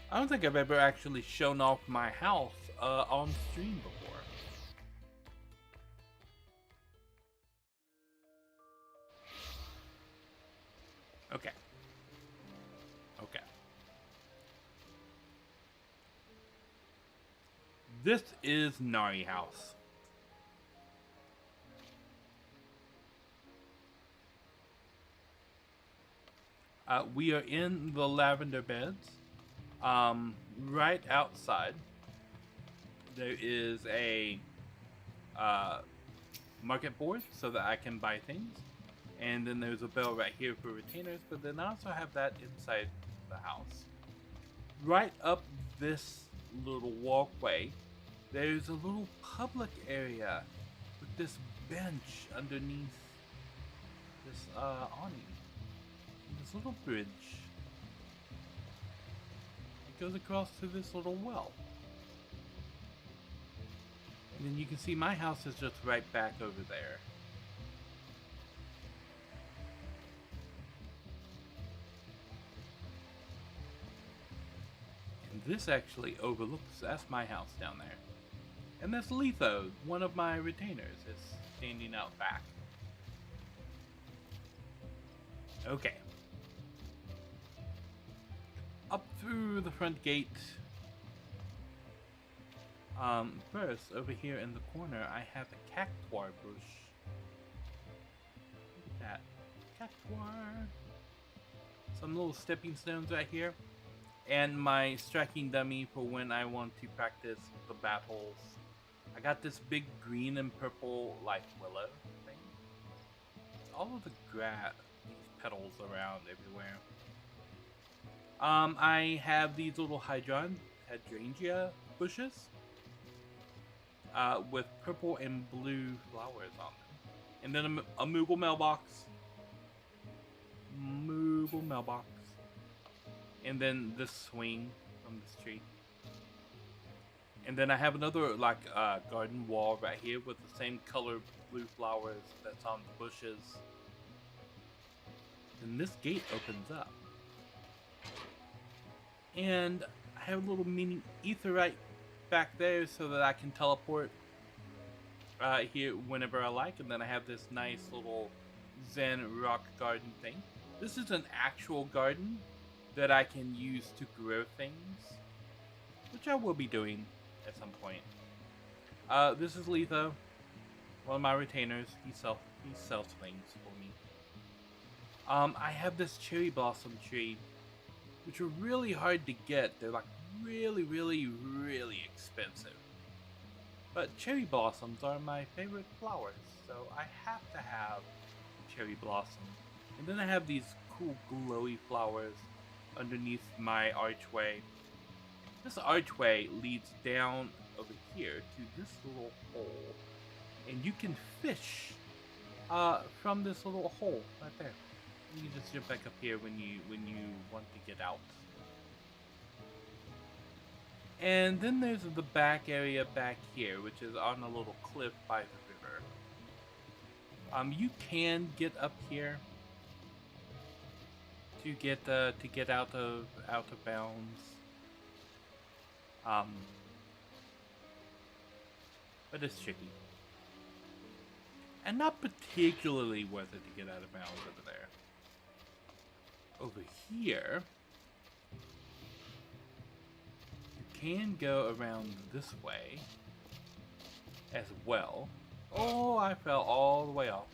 I don't think I've ever actually shown off my house on stream before. Okay. Okay. This is Nari house. We are in the lavender beds. Right outside, there is a market board so that I can buy things. And then there's a bell right here for retainers, but then I also have that inside the house. Right up this little walkway, there's a little public area with this bench underneath this awning. This little bridge. It goes across to this little well. And then you can see my house is just right back over there. And this actually overlooks, that's my house down there. And that's Letho, one of my retainers, is standing out back. Okay. Up through the front gate. First, over here in the corner, I have a cactuar bush. Look at that. Cactuar. Some little stepping stones right here. And my striking dummy for when I want to practice the battles. I got this big green and purple, like, willow thing. All of the grass, these petals around everywhere. I have these little hydrangea bushes. With purple and blue flowers on them. And then a Moogle mailbox. Moogle mailbox. And then this swing from this tree. And then I have another, like, garden wall right here with the same color blue flowers that's on the bushes. And this gate opens up. And I have a little mini aetheryte back there so that I can teleport here whenever I like. And then I have this nice little Zen rock garden thing. This is an actual garden that I can use to grow things, which I will be doing at some point. This is Letho, one of my retainers. He sells things for me. I have this cherry blossom tree, which are really hard to get. They're like really, really, really expensive. But cherry blossoms are my favorite flowers, so I have to have cherry blossom. And then I have these cool glowy flowers underneath my archway. This archway leads down over here to this little hole, and you can fish from this little hole right there. You can just jump back up here when you want to get out. And then there's the back area back here, which is on a little cliff by the river. You can get up here to get out of bounds. But it's tricky. And not particularly worth it to get out of bounds over there. Over here, you can go around this way as well. Oh, I fell all the way off.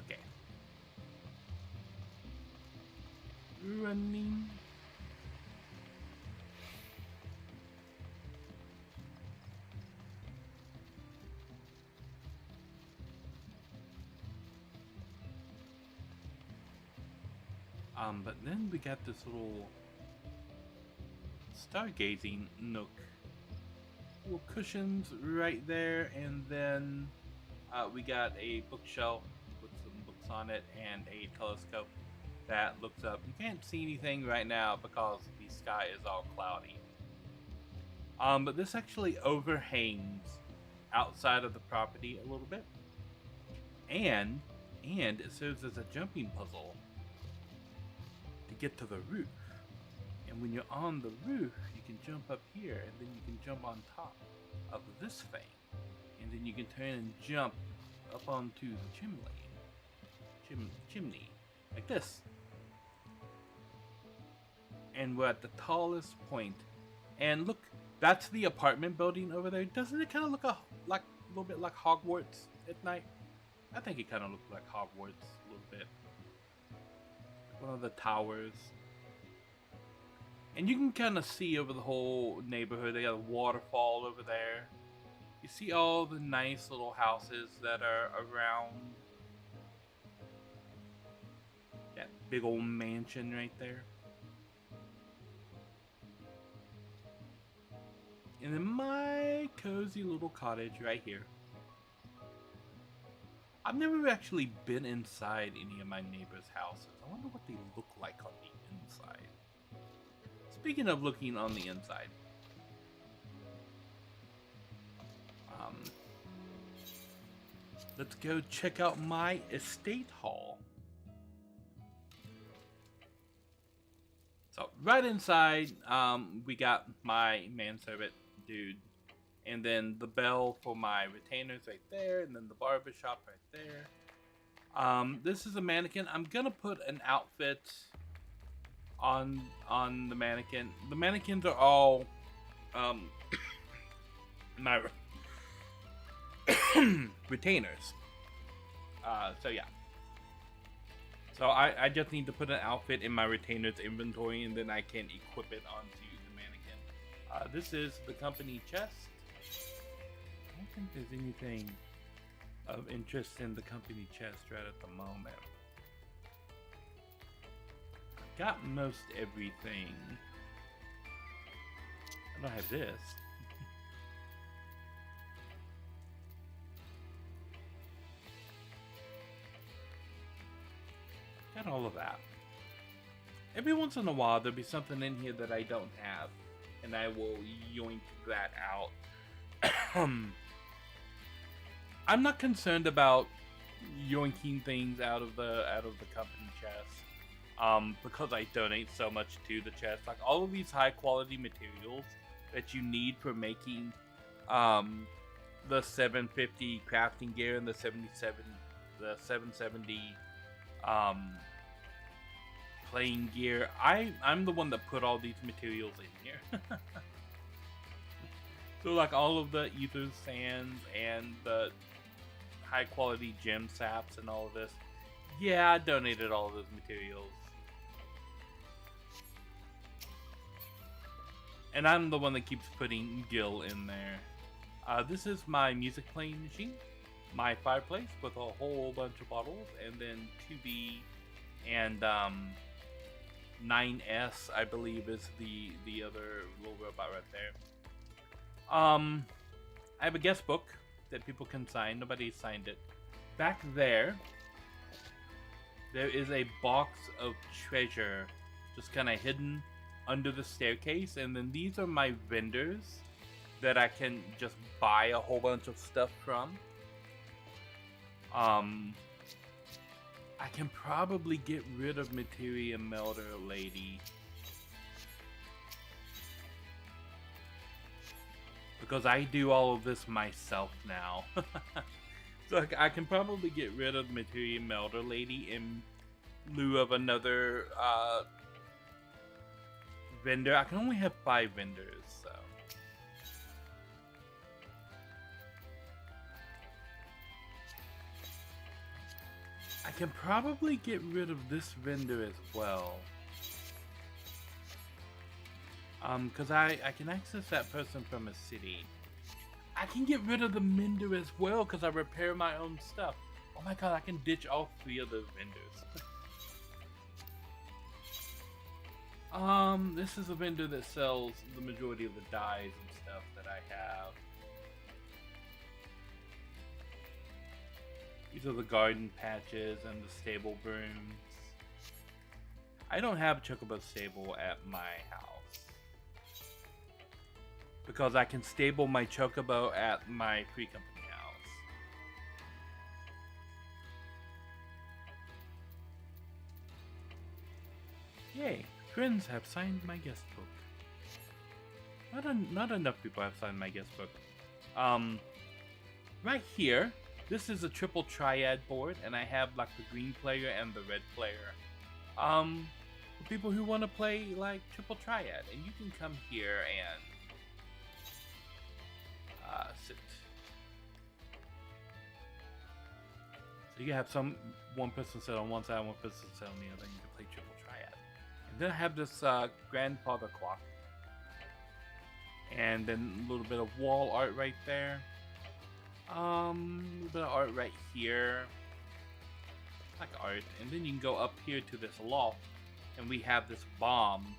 Okay. Running. But then we got this little stargazing nook. Little cushions right there, and then we got a bookshelf with some books on it and a telescope that looks up. You can't see anything right now because the sky is all cloudy. But this actually overhangs outside of the property a little bit, and it serves as a jumping puzzle to get to the roof. And when you're on the roof, you can jump up here, and then you can jump on top of this thing, and then you can turn and jump up onto the chimney, like this. And we're at the tallest point. And look, that's the apartment building over there. Doesn't it kind of look like a little bit like Hogwarts at night? I think it kind of looks like Hogwarts a little bit. One of the towers. And you can kind of see over the whole neighborhood. They got a waterfall over there. You see all the nice little houses that are around that big old mansion right there. And in my cozy little cottage right here. I've never actually been inside any of my neighbors' houses. I wonder what they look like on the inside. Speaking of looking on the inside. Let's go check out my estate hall. So right inside, we got my manservant dude, and then the bell for my retainers right there, and then the barbershop right there. This is a mannequin. I'm gonna put an outfit on the mannequin. The mannequins are all my retainers. So yeah. So I just need to put an outfit in my retainers inventory, and then I can equip it onto the mannequin. This is the company chest. I don't think there's anything of interest in the company chest right at the moment. I've got most everything. I don't have this. Got all of that. Every once in a while, there'll be something in here that I don't have, and I will yoink that out. I'm not concerned about yoinking things out of the company chest, because I donate so much to the chest. Like all of these high quality materials that you need for making the 750 crafting gear and the 770 playing gear. I'm the one that put all these materials in here. So like all of the ether sands and the high quality gem saps and all of this. Yeah, I donated all of those materials. And I'm the one that keeps putting Gil in there. This is my music playing machine. My fireplace with a whole bunch of bottles, and then 2B and 9S, I believe, is the other little robot right there. I have a guest book that people can sign. Nobody signed it. Back there is a box of treasure just kind of hidden under the staircase, and then these are my vendors that I can just buy a whole bunch of stuff from. I can probably get rid of Materia Melter Lady. Because I do all of this myself now. So I can probably get rid of Materia Melter Lady in lieu of another vendor. I can only have 5 vendors, so. I can probably get rid of this vendor as well. Because I can access that person from a city. I can get rid of the vendor as well because I repair my own stuff. Oh my god, I can ditch all 3 of those vendors. This is a vendor that sells the majority of the dyes and stuff that I have. These are the garden patches and the stable brooms. I don't have a chocobo stable at my house. Because I can stable my chocobo at my free company house. Yay, friends have signed my guest book. Not enough people have signed my guest book. Right here, this is a triple triad board, and I have like the green player and the red player. For people who want to play like triple triad, and you can come here and sit. So you have one person sit on one side, one person sit on the other, and you can play triple triad. And then I have this grandfather clock, and then a little bit of wall art right there. A little bit of art right here, like art, and then you can go up here to this loft, and we have this bomb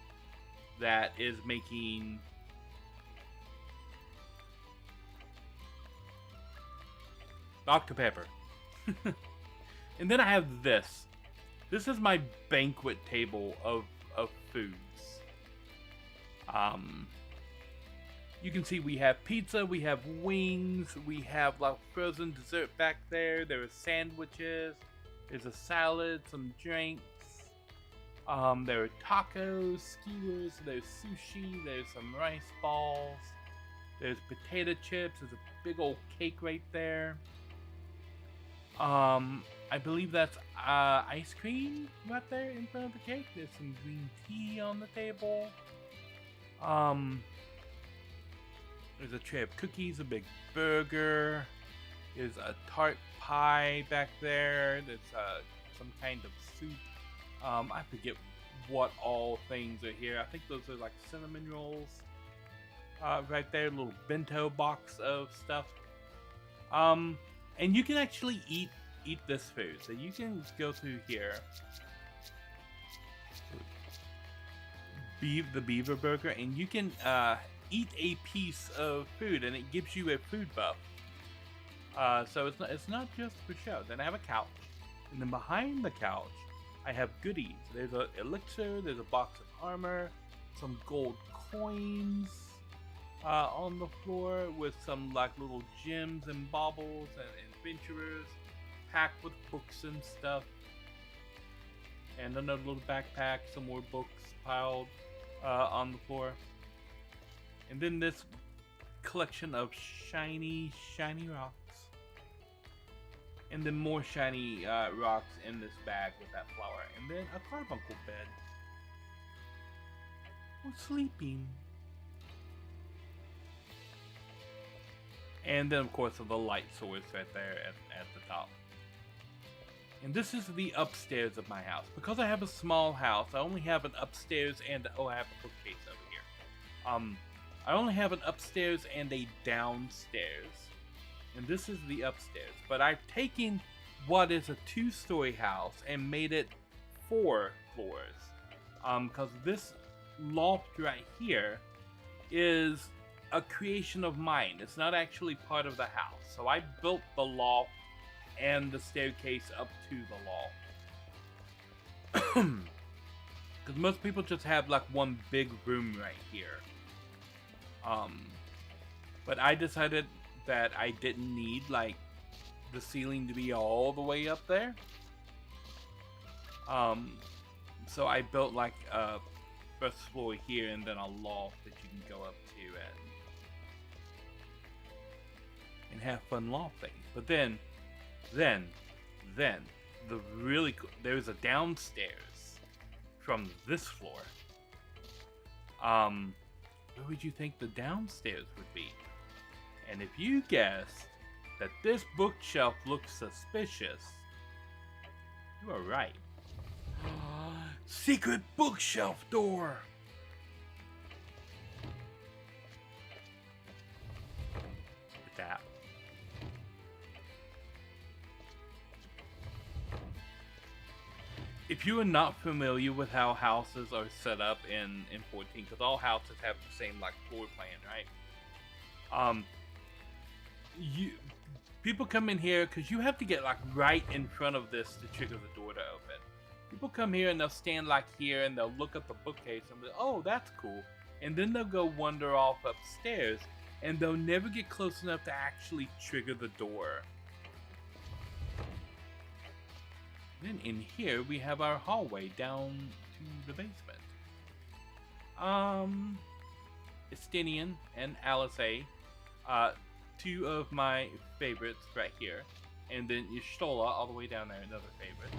that is making Dr. Pepper. And then I have this. This is my banquet table of foods. You can see we have pizza, we have wings, we have like frozen dessert back there. There are sandwiches. There's a salad, some drinks. There are tacos, skewers. There's sushi. There's some rice balls. There's potato chips. There's a big old cake right there. I believe that's ice cream right there in front of the cake. There's some green tea on the table. There's a tray of cookies, a big burger. There's a tart pie back there. There's some kind of soup. I forget what all things are here. I think those are like cinnamon rolls. Right there, a little bento box of stuff. And you can actually eat this food. So you can just go through here. The beaver burger, and you can eat a piece of food, and it gives you a food buff. So it's not just for show. Then I have a couch, and then behind the couch, I have goodies. There's an elixir. There's a box of armor, some gold coins on the floor with some like little gems and baubles and adventurers packed with books and stuff. And another little backpack, some more books piled on the floor. And then this collection of shiny rocks. And then more shiny rocks in this bag with that flower. And then a carbuncle bed. For sleeping. And then of course the light source right there at the top. And this is the upstairs of my house. Because I have a small house, I only have an upstairs and I have a bookcase over here. I only have an upstairs and a downstairs. And this is the upstairs. But I've taken what is a 2-story house and made it 4 floors. Because this loft right here is a creation of mine. It's not actually part of the house. So I built the loft and the staircase up to the loft. Because most people just have like one big room right here. But I decided that I didn't need like the ceiling to be all the way up there. So I built like a first floor here and then a loft that you can go up to and have fun lofting. But then the really cool, there's a downstairs from this floor. Where would you think the downstairs would be? And if you guessed that this bookshelf looks suspicious, you are right. Secret bookshelf door! Look at that. If you are not familiar with how houses are set up in 14, because all houses have the same like floor plan, right? People come in here because you have to get like right in front of this to trigger the door to open. People come here and they'll stand like here and they'll look at the bookcase and be like, oh, that's cool. And then they'll go wander off upstairs and they'll never get close enough to actually trigger the door. Then in here we have our hallway down to the basement. Estinian and Alice A, 2 of my favorites right here. And then Ystola all the way down there, another favorite.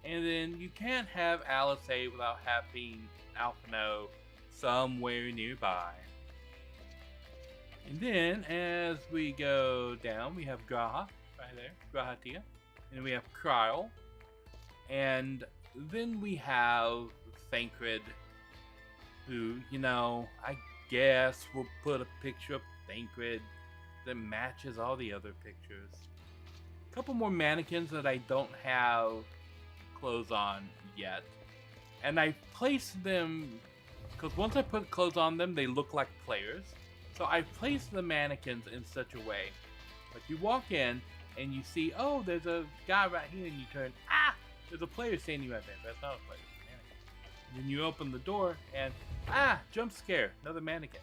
And then you can't have Alice A without having Alphino somewhere nearby. And then as we go down, we have Graha right there, Grahatia. And we have Kryl. And then we have Thancred, who, you know, I guess we'll put a picture of Thancred that matches all the other pictures. A couple more mannequins that I don't have clothes on yet. And I placed them, because once I put clothes on them, they look like players. So I placed the mannequins in such a way that you walk in, and you see, oh, there's a guy right here, and you turn, ah, there's a player standing right there. That's not a player, it's a mannequin. And then you open the door, and ah, jump scare, another mannequin.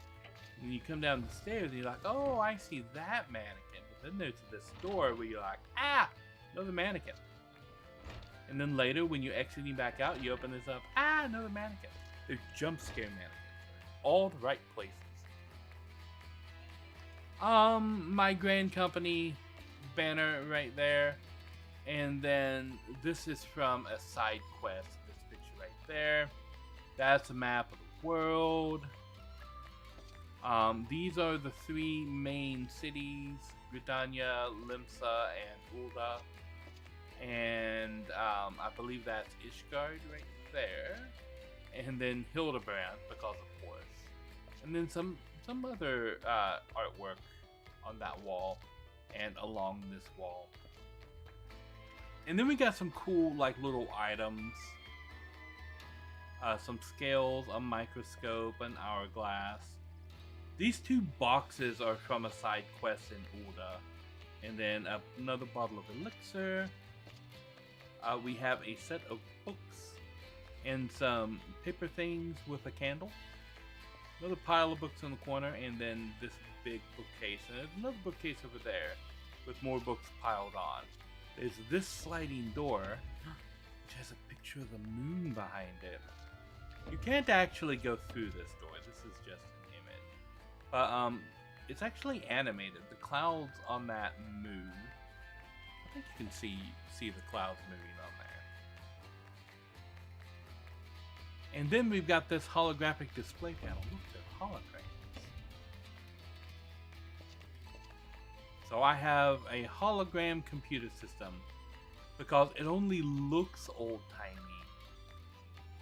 And you come down the stairs, and you're like, oh, I see that mannequin. But then there's this door where you're like, ah, another mannequin. And then later, when you're exiting back out, you open this up, ah, another mannequin. They're jump scare mannequins. All the right places. My grand company banner right there. And then this is from a side quest. This picture right there. That's a map of the world. These are the three main cities, Britannia, Limsa, and Ulda. And I believe that's Ishgard right there. And then Hildebrand, because of course. And then some other artwork on that wall and along this wall. And then we got some cool like little items. Some scales, a microscope, an hourglass. These two boxes are from a side quest in Ulda. And then another bottle of elixir. We have a set of books and some paper things with a candle. Another pile of books in the corner, and then this big bookcase. And there's another bookcase over there with more books piled on. There's this sliding door, which has a picture of the moon behind it. You can't actually go through this door. This is just an image. But it's actually animated. The clouds on that move. I think you can see the clouds moving on there. And then we've got this holographic display panel. Look, they're holograms. So I have a hologram computer system because it only looks old-timey.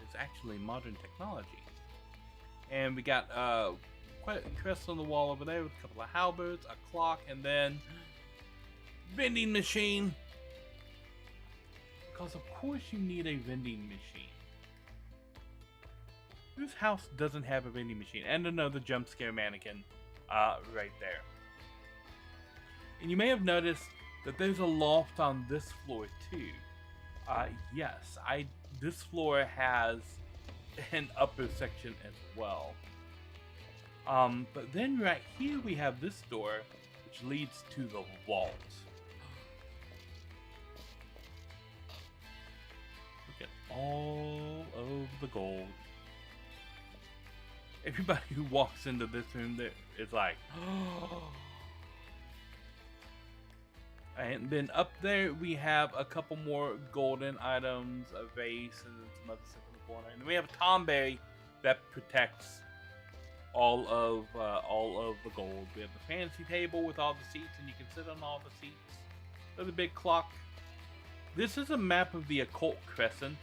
It's actually modern technology. And we got quite a crest on the wall over there with a couple of halberds, a clock, and then vending machine. Because of course you need a vending machine. Whose house doesn't have a vending machine? And another jump scare mannequin right there. And you may have noticed that there's a loft on this floor too. Yes, this floor has an upper section as well. But then right here we have this door, which leads to the vault. Look at all of the gold. Everybody who walks into this room there is like, oh. And then up there we have a couple more golden items, a vase, and some other stuff in the corner. And then we have a tomberry that protects all of the gold. We have the fancy table with all the seats, and you can sit on all the seats. There's a big clock. This is a map of the Occult Crescent,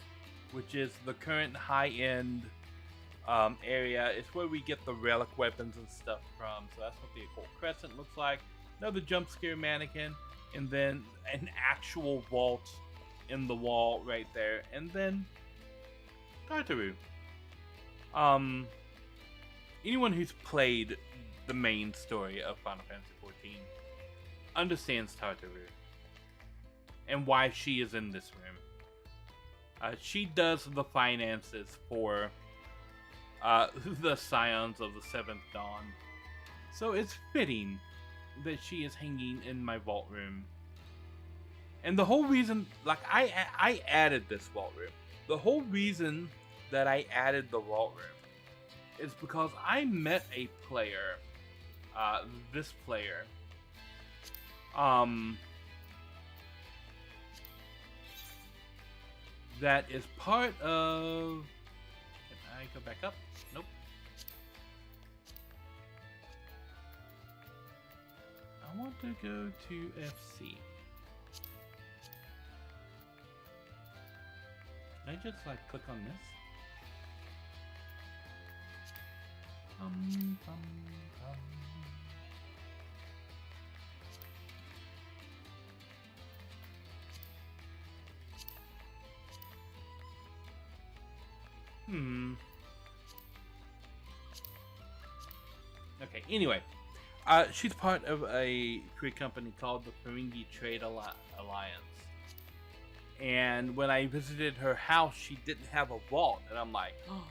which is the current high-end area. It's where we get the relic weapons and stuff from. So that's what the Occult Crescent looks like. Another jump scare mannequin, and then an actual vault in the wall right there, and then Tartaru. Anyone who's played the main story of Final Fantasy XIV understands Tartaru and why she is in this room. She does the finances for the Scions of the Seventh Dawn, so it's fitting that she is hanging in my vault room. And the whole reason, like, I added this vault room. The whole reason that I added the vault room is because I met a player, this player, that is part of, can I go back up? Nope. I want to go to FC. Can I just like click on this? Okay, anyway. She's part of a free company called the Ferengi Trade Alliance. And when I visited her house, she didn't have a vault, and I'm like, oh,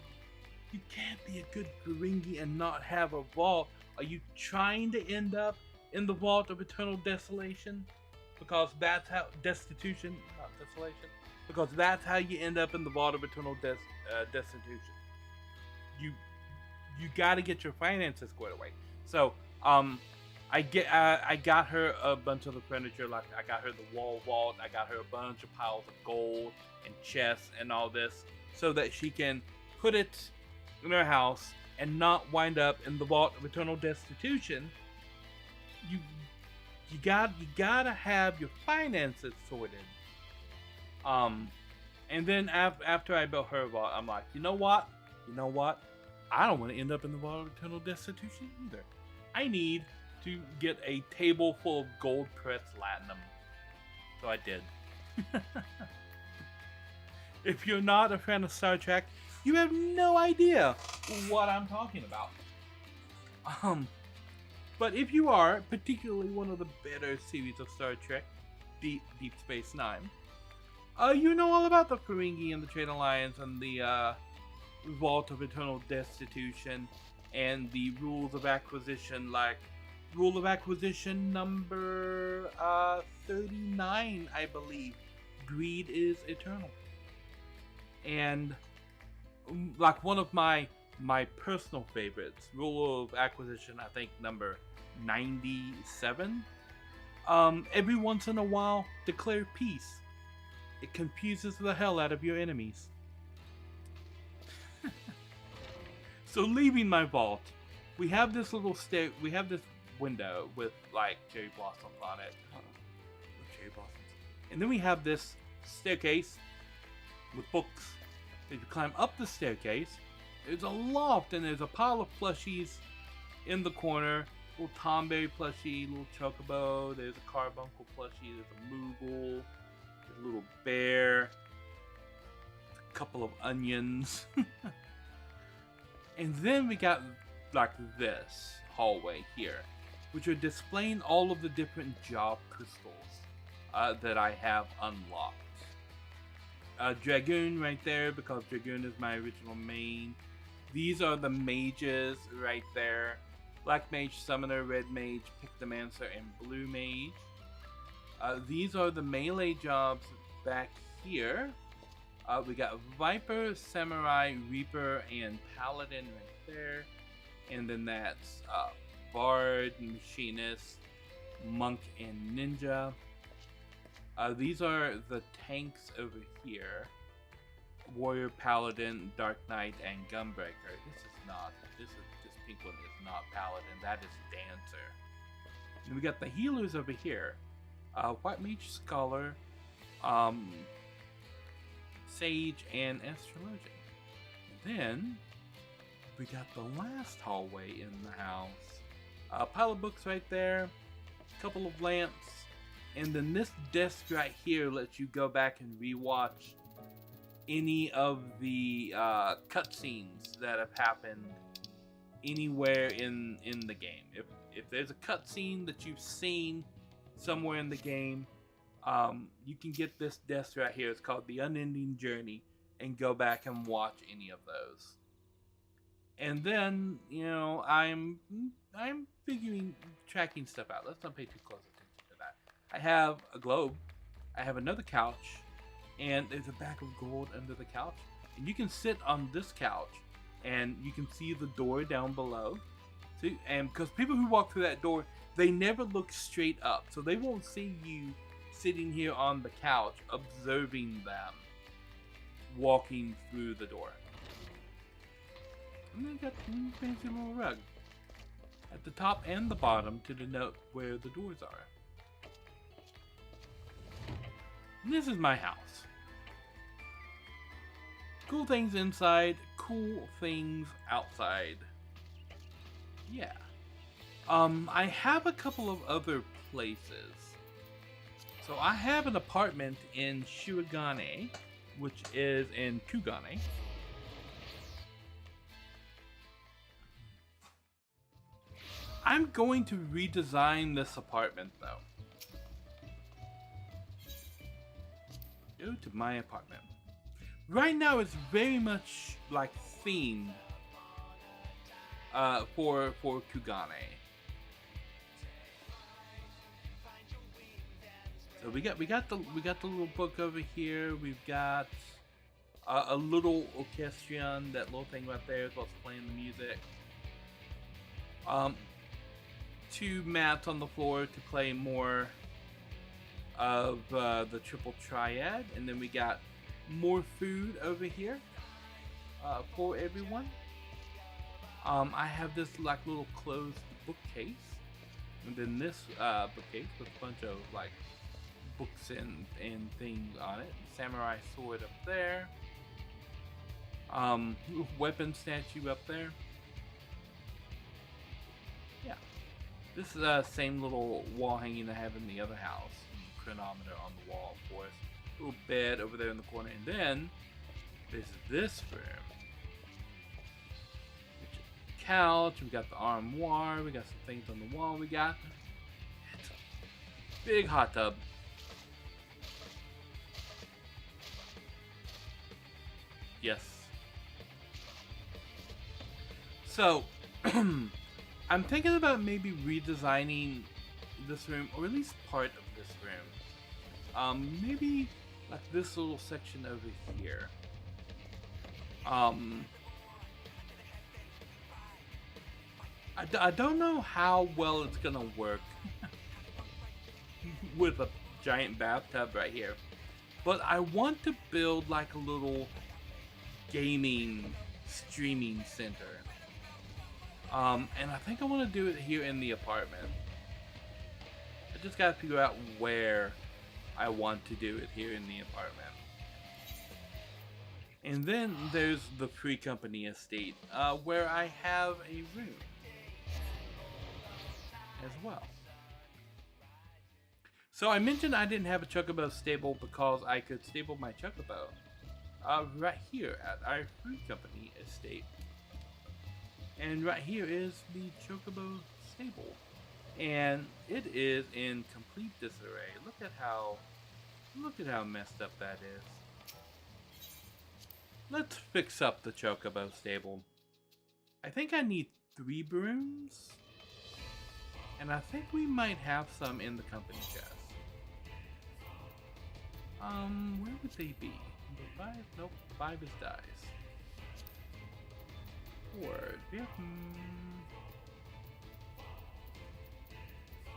you can't be a good Ferengi and not have a vault. Are you trying to end up in the vault of eternal desolation? Because that's how destitution, not desolation. Because that's how you end up in the vault of eternal destitution. You got to get your finances squared away. So I got her a bunch of the furniture. Like I got her the wall vault. I got her a bunch of piles of gold and chests and all this, so that she can put it in her house and not wind up in the vault of eternal destitution. You gotta have your finances sorted. And then after I built her vault, I'm like, you know what? I don't want to end up in the vault of eternal destitution either. I need to get a table full of gold pressed latinum. So I did. If you're not a fan of Star Trek, you have no idea what I'm talking about. But if you are, particularly one of the better series of Star Trek, Deep Space Nine, you know all about the Ferengi and the Trade Alliance and the Vault of Eternal Destitution and the rules of acquisition, like rule of acquisition number 39, I believe. Greed is eternal. And like one of my personal favorites, rule of acquisition, I think number 97. Every once in a while, declare peace. It confuses the hell out of your enemies. So leaving my vault, we have this little we have this window with like cherry blossoms on it. Cherry blossoms. And then we have this staircase with books. If you climb up the staircase, there's a loft and there's a pile of plushies in the corner. Little Tomberry plushie, little Chocobo, there's a Carbuncle plushie, there's a Moogle, there's a little bear, a couple of onions. And then we got like this hallway here, which are displaying all of the different job crystals that I have unlocked. Dragoon right there, because Dragoon is my original main. These are the mages right there. Black Mage, Summoner, Red Mage, Pictomancer, and Blue Mage. These are the melee jobs back here. We got Viper, Samurai, Reaper, and Paladin right there. And then that's Bard, Machinist, Monk, and Ninja. These are the tanks over here. Warrior, Paladin, Dark Knight, and Gunbreaker. This pink one is not Paladin, that is Dancer. And we got the healers over here. White Mage, Scholar, Sage, and Astrologian. And then we got the last hallway in the house. A pile of books right there, a couple of lamps, and then this desk right here lets you go back and rewatch any of the cutscenes that have happened anywhere in the game. If there's a cutscene that you've seen somewhere in the game, you can get this desk right here. It's called The Unending Journey, and go back and watch any of those. And then, you know, I'm figuring tracking stuff out. Let's not pay too close attention to that. I have a globe. I have another couch, and there's a bag of gold under the couch. And you can sit on this couch, and you can see the door down below. See, and because people who walk through that door, they never look straight up, so they won't see you sitting here on the couch observing them walking through the door. And then got a fancy little rug at the top and the bottom to denote where the doors are. And this is my house. Cool things inside, cool things outside. Yeah. I have a couple of other places. So I have an apartment in Shirogane, which is in Kugane. I'm going to redesign this apartment though. Go to my apartment. Right now it's very much like themed for Kugane. So we got the little book over here. We've got a little orchestrion, that little thing right there is what's playing the music. 2 mats on the floor to play more of the triple triad, and then we got more food over here for everyone. I have this like little closed bookcase, and then this bookcase with a bunch of like books and things on it. Samurai sword up there. Weapon statue up there. Yeah. This is the same little wall hanging I have in the other house. Chronometer on the wall, of course. Little bed over there in the corner. And then there's this room. Couch. We got the armoire. We got some things on the wall. We got it's a big hot tub. Yes. So, I'm thinking about maybe redesigning this room, or at least part of this room. Maybe like this little section over here. I don't know how well it's gonna work with a giant bathtub right here, but I want to build like a little gaming streaming center. And I think I want to do it here in the apartment. I just gotta figure out where I want to do it here in the apartment. And then there's the Free Company estate, where I have a room as well. So I mentioned I didn't have a Chocobo stable because I could stable my Chocobo right here at our Free Company estate. And right here is the Chocobo stable. And it is in complete disarray. Look at how messed up that is. Let's fix up the Chocobo stable. I think I need 3 brooms. And I think we might have some in the company chest. Where would they be? Number 5? Nope, 5 is dies. 4.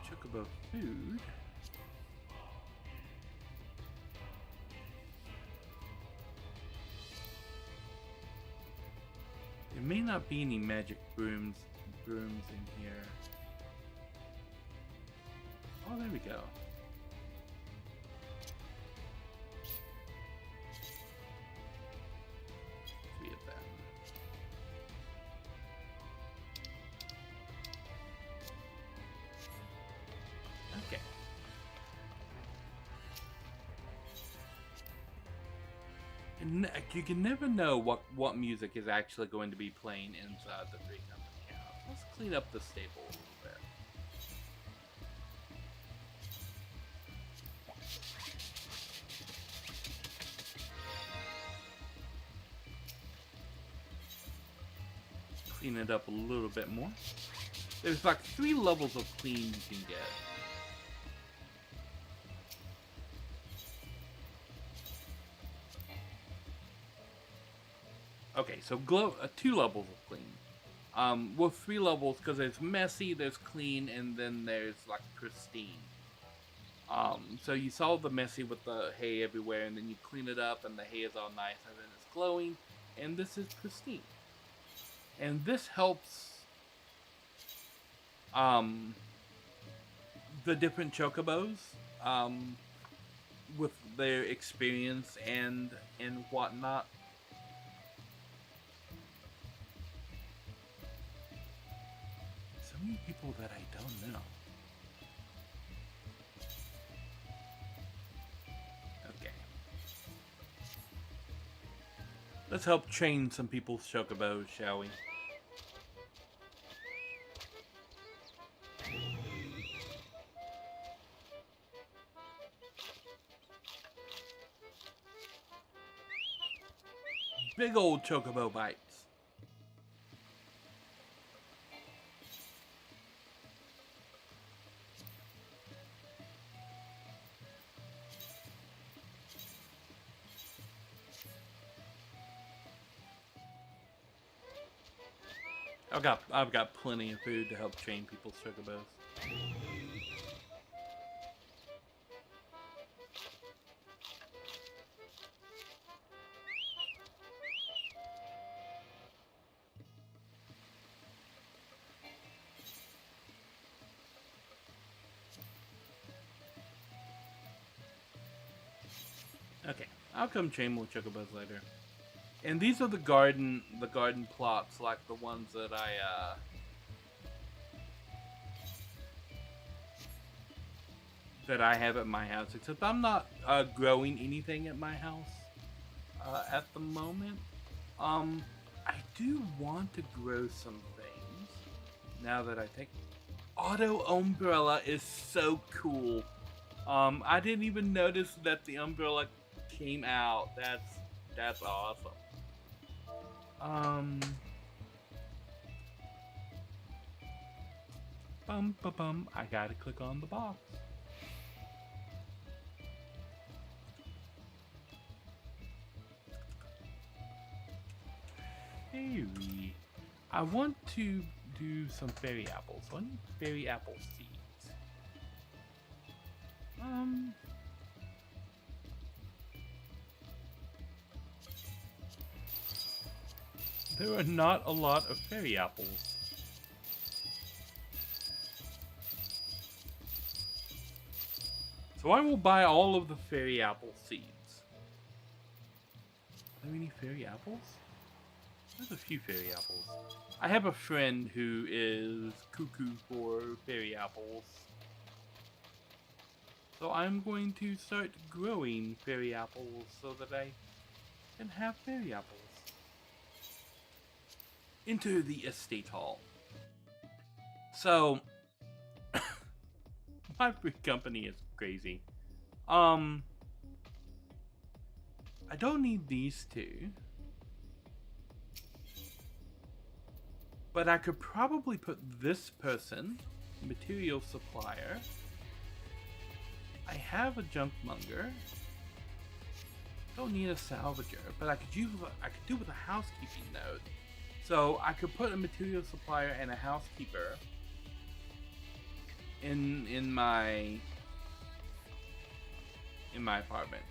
Chocobo food. There may not be any magic brooms in here. Oh, there we go. 3 of them. Okay. And you can never know what music is actually going to be playing inside the Free Company house. Let's clean up the stable a little bit. Clean it up a little bit more. There's like 3 levels of clean you can get. Okay, so 2 levels of clean. Well, 3 levels because there's messy, there's clean, and then there's like pristine. So you saw the messy with the hay everywhere, and then you clean it up, and the hay is all nice, and then it's glowing, and this is pristine. And this helps the different chocobos with their experience and whatnot. So many people that I don't know. Okay. Let's help train some people's chocobos, shall we? Big old chocobo bites. I've got plenty of food to help train people's chocobos. Okay, I'll come train more chocobos later. And these are the garden plots, like the ones that I have at my house. Except I'm not growing anything at my house at the moment. I do want to grow some things. Now that I think auto umbrella is so cool. I didn't even notice that the umbrella came out. That's awesome. I gotta click on the box. Fairy. I want to do some fairy apples. I need fairy apple seeds. There are not a lot of fairy apples. So I will buy all of the fairy apple seeds. Are there any fairy apples? There's a few fairy apples. I have a friend who is cuckoo for fairy apples. So I'm going to start growing fairy apples so that I can have fairy apples. Enter the estate hall. So, my free company is crazy. I don't need these two. But I could probably put this person, material supplier. I have a junk monger. Don't need a salvager, but I could do with a housekeeping node. So I could put a material supplier and a housekeeper in my apartment.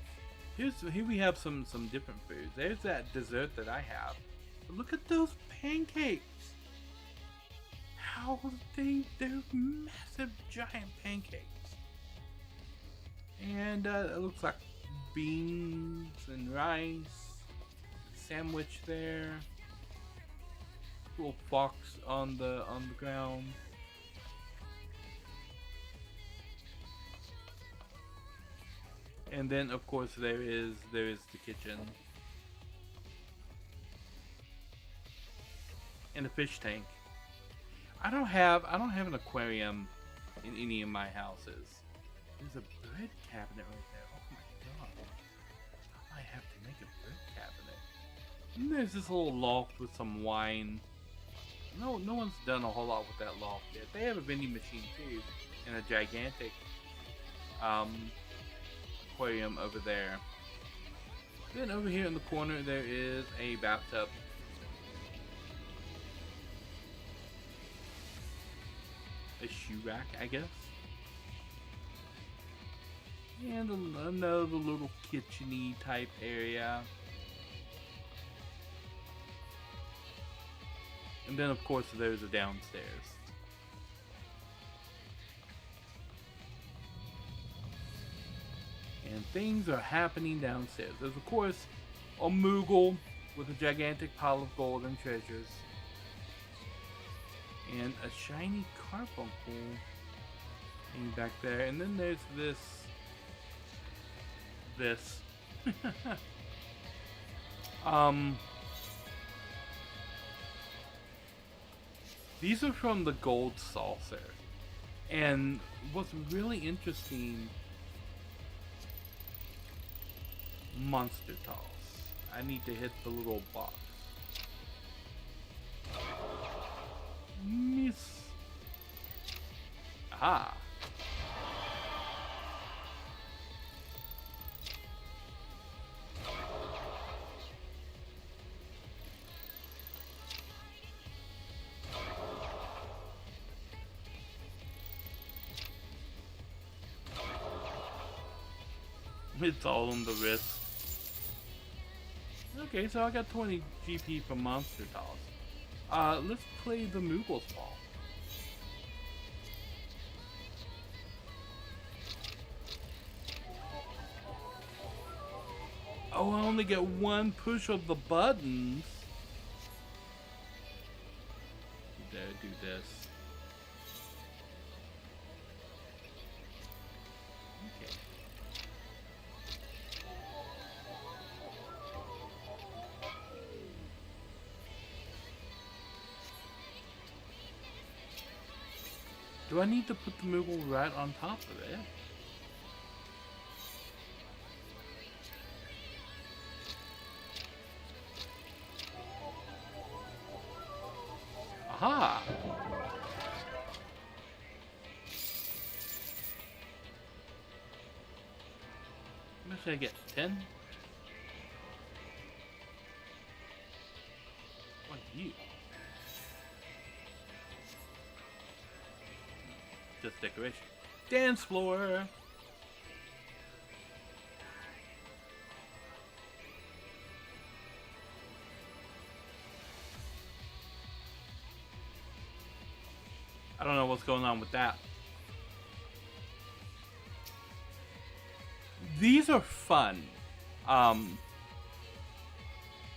Here we have some different foods. There's that dessert that I have. But look at those pancakes. They're massive giant pancakes. And it looks like beans and rice. Sandwich there. Little fox on the ground. And then of course there is the kitchen. And a fish tank. I don't have an aquarium in any of my houses. There's a bread cabinet right there. Oh my god. I might have to make a bread cabinet. And there's this little loft with some wine. No one's done a whole lot with that loft yet. They have a vending machine too, and a gigantic aquarium over there. Then over here in the corner there is a bathtub. A shoe rack, I guess. And another little kitchen-y type area. And then of course there's a downstairs. And things are happening downstairs. There's of course a Moogle with a gigantic pile of gold and treasures. And a shiny carbuncle hanging back there. And then there's this. These are from the gold saucer. And what's really interesting, monster toss. I need to hit the little box. Miss. Aha. It's all on the wrist. Okay, so I got 20 GP for monster toss. Let's play the Moogle's Ball. Oh, I only get one push of the buttons. Do this. Okay. Do I need to put the Moogle right on top of it? Aha! How much did I get? 10? What are you? Just decoration. Dance floor! I don't know what's going on with that. These are fun.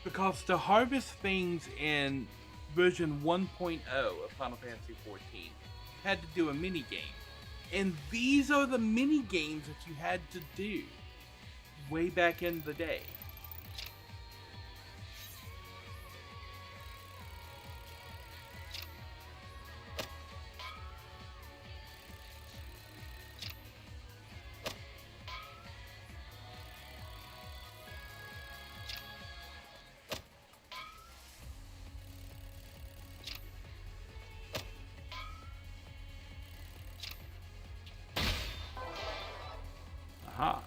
Because to harvest things in version 1.0 of Final Fantasy XIV, you had to do a mini game. And these are the mini games that you had to do way back in the day. Aha.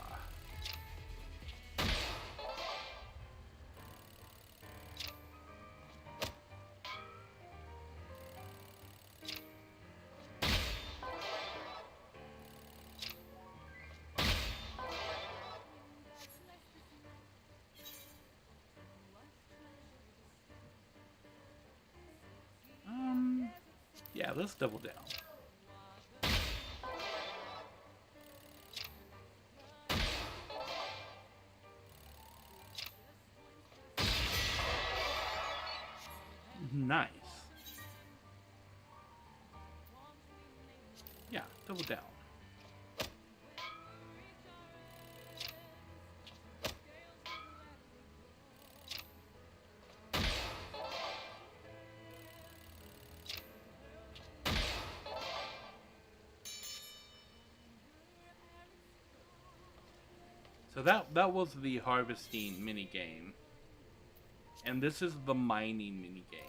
Yeah, let's double down. Nice. Yeah, double down. So that was the harvesting mini game. And this is the mining mini game.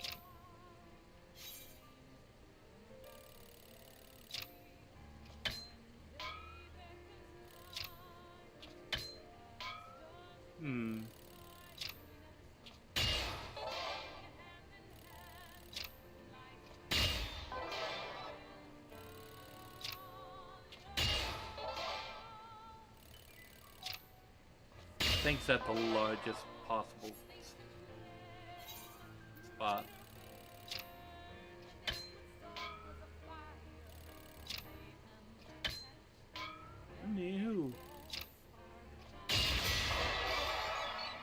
Thinks at the largest possible spot. No.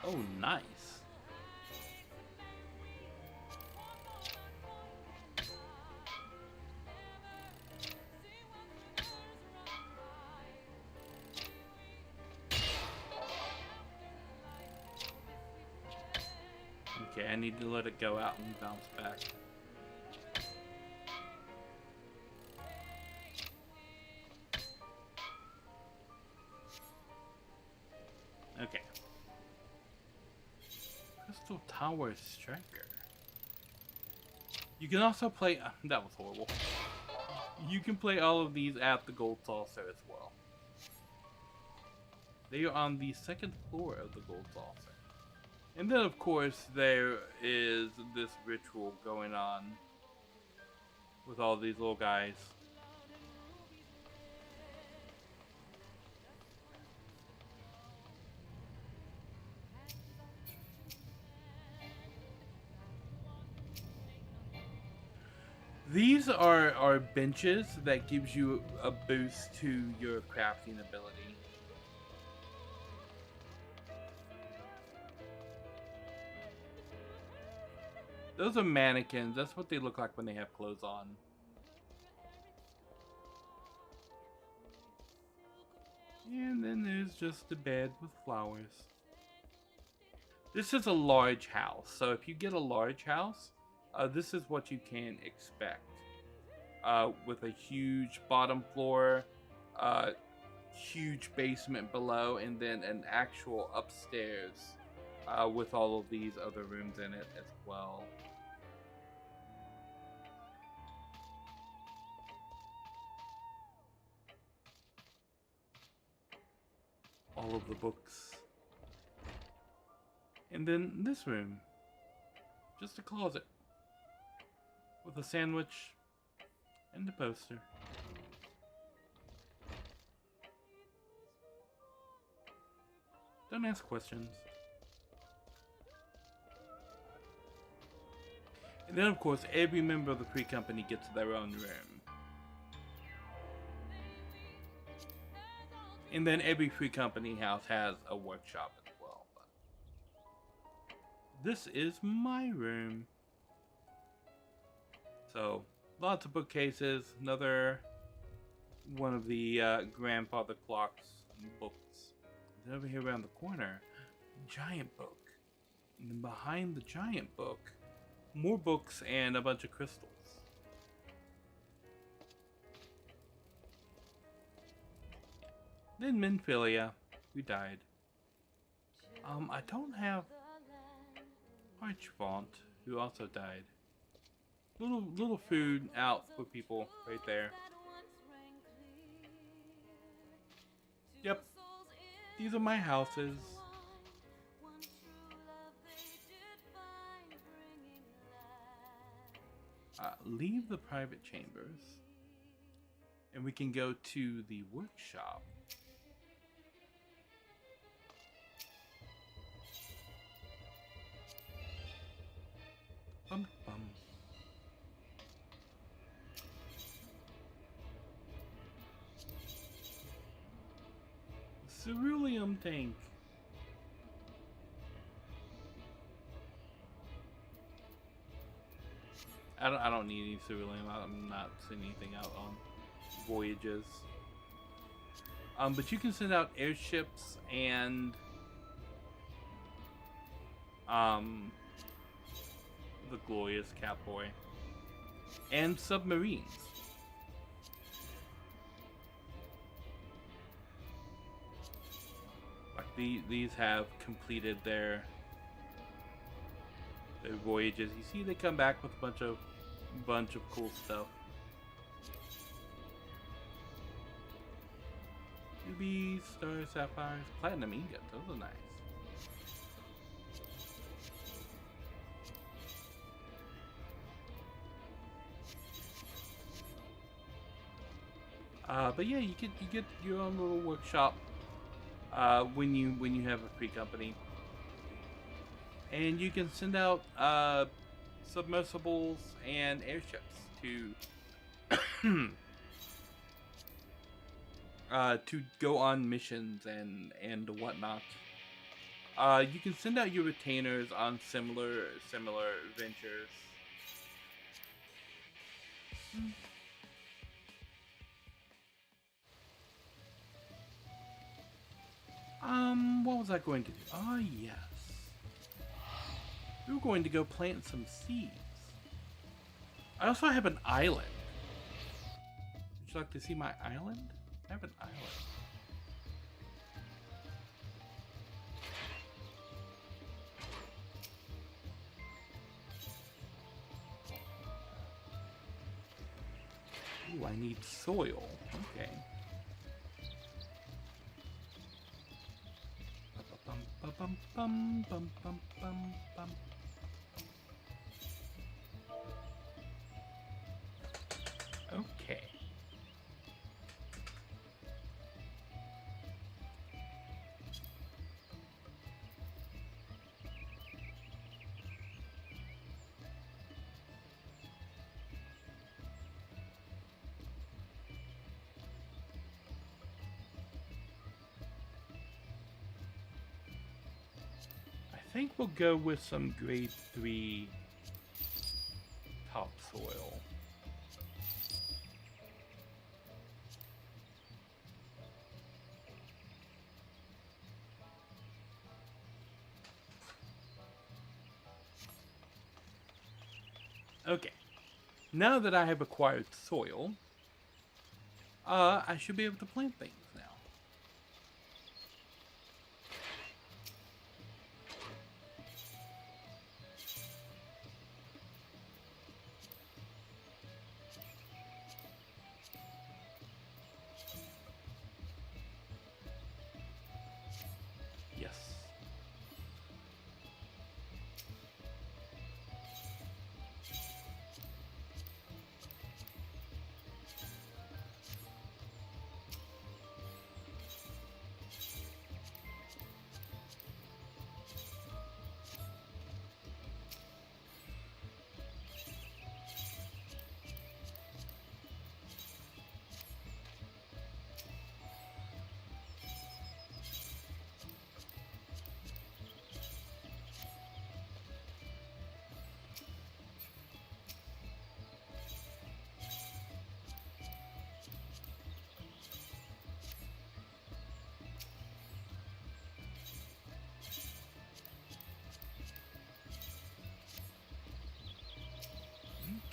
Oh, nice. Okay, I need to let it go out and bounce back. Okay. Power Striker. You can also play... that was horrible. You can play all of these at the Gold Saucer as well. They are on the second floor of the Gold Saucer. And then, of course, there is this ritual going on with all these little guys. These are benches that gives you a boost to your crafting ability. Those are mannequins. That's what they look like when they have clothes on. And then there's just a bed with flowers. This is a large house. So if you get a large house, this is what you can expect. With a huge bottom floor, huge basement below, and then an actual upstairs with all of these other rooms in it as well. All of the books. And then this room, just a closet with a sandwich and a poster. Don't ask questions. And then, of course, every member of the Free Company gets their own room. And then every Free Company house has a workshop as well. But this is my room. So, lots of bookcases. Another one of the grandfather clocks books. And over here around the corner, giant book. And then behind the giant book, more books and a bunch of crystals. Then Minfilia, who died. I don't have Archfont, who also died. Little food out for people right there. Yep, these are my houses. Leave the private chambers, and we can go to the workshop. Bum, bum. Ceruleum tank. I don't need any ceruleum. I'm not sending anything out on voyages. But you can send out airships and the glorious Catboy and submarines. Like these have completed their voyages. You see, they come back with a bunch of cool stuff. Rubies, stars, sapphires, platinum ingots. Those are nice. But yeah, you get your own little workshop when you have a Free Company, and you can send out submersibles and airships to to go on missions and whatnot. You can send out your retainers on similar ventures. What was I going to do? Oh, yes. We were going to go plant some seeds. I also have an island. Would you like to see my island? I have an island. Ooh, I need soil. Okay. Okay. I think we'll go with some grade 3 topsoil. Okay, now that I have acquired soil, I should be able to plant things now. Yes.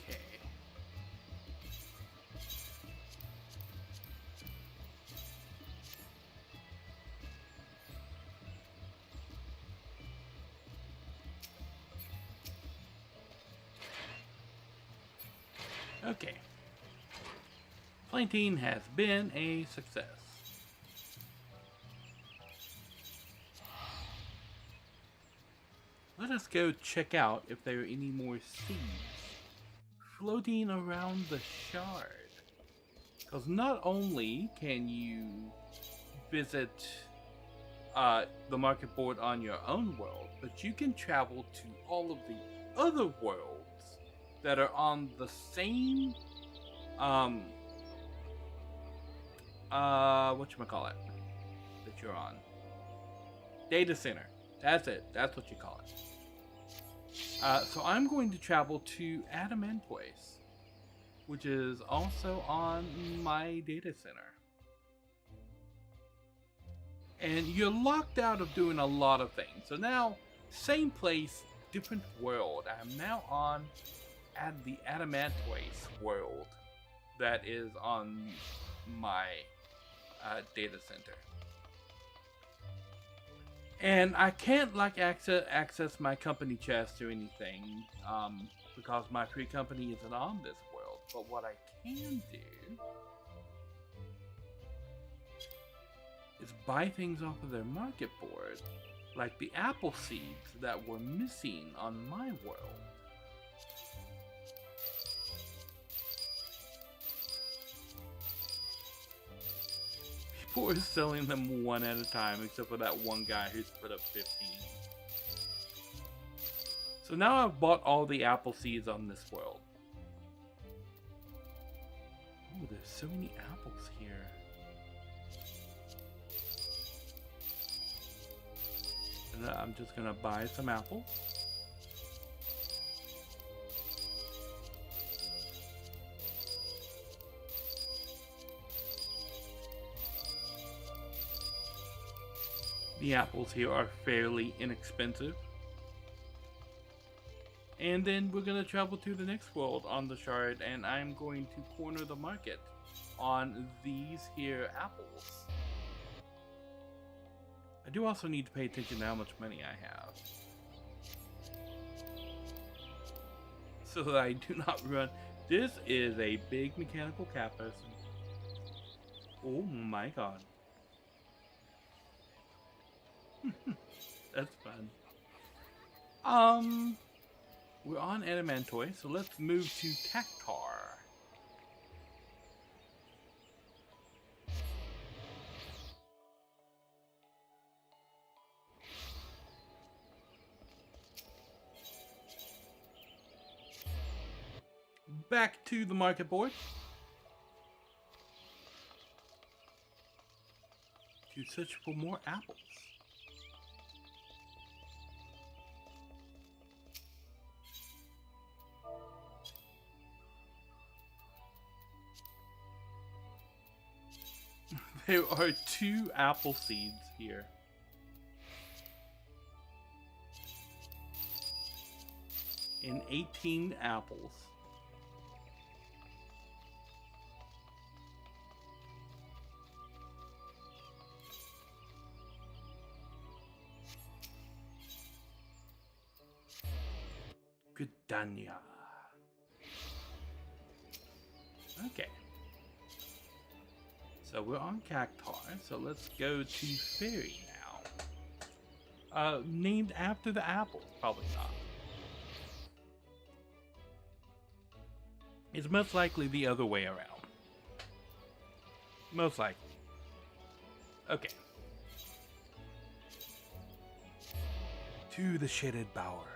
Okay. Okay. Planting has been a success. Let us go check out if there are any more seeds floating around the shard. Because not only can you visit the market board on your own world, but you can travel to all of the other worlds that are on the same whatchamacallit that you're on. Data center. That's it. That's what you call it. So I'm going to travel to Adamantoise, which is also on my data center. And you're locked out of doing a lot of things. So now, same place, different world. I'm now on the Adamantoise world that is on my data center. And I can't like access my company chest or anything because my free company isn't on this world. But what I can do is buy things off of their market board, like the apple seeds that were missing on my world. People are selling them one at a time, except for that one guy who's put up 15. So now I've bought all the apple seeds on this world. Oh, there's so many apples here. And I'm just gonna buy some apples. The apples here are fairly inexpensive. And then we're going to travel to the next world on the shard, and I'm going to corner the market on these here apples. I do also need to pay attention to how much money I have, so that I do not run This is a big mechanical cat person. Oh my god. That's fun. We're on Adamantoi, so let's move to Cactar. Back to the market board. To search for more apples. There are 2 apple seeds here. And 18 apples. Gudanya. Okay. So we're on Cactar, so let's go to Fairy now. Named after the apple? Probably not. It's most likely the other way around. Most likely. Okay. To the Shaded Bower.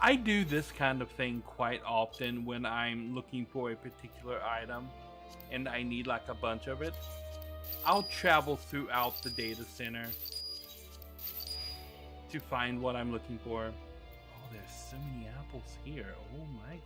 I do this kind of thing quite often when I'm looking for a particular item and I need like a bunch of it. I'll travel throughout the data center to find what I'm looking for. Oh, there's so many apples here. Oh my gosh.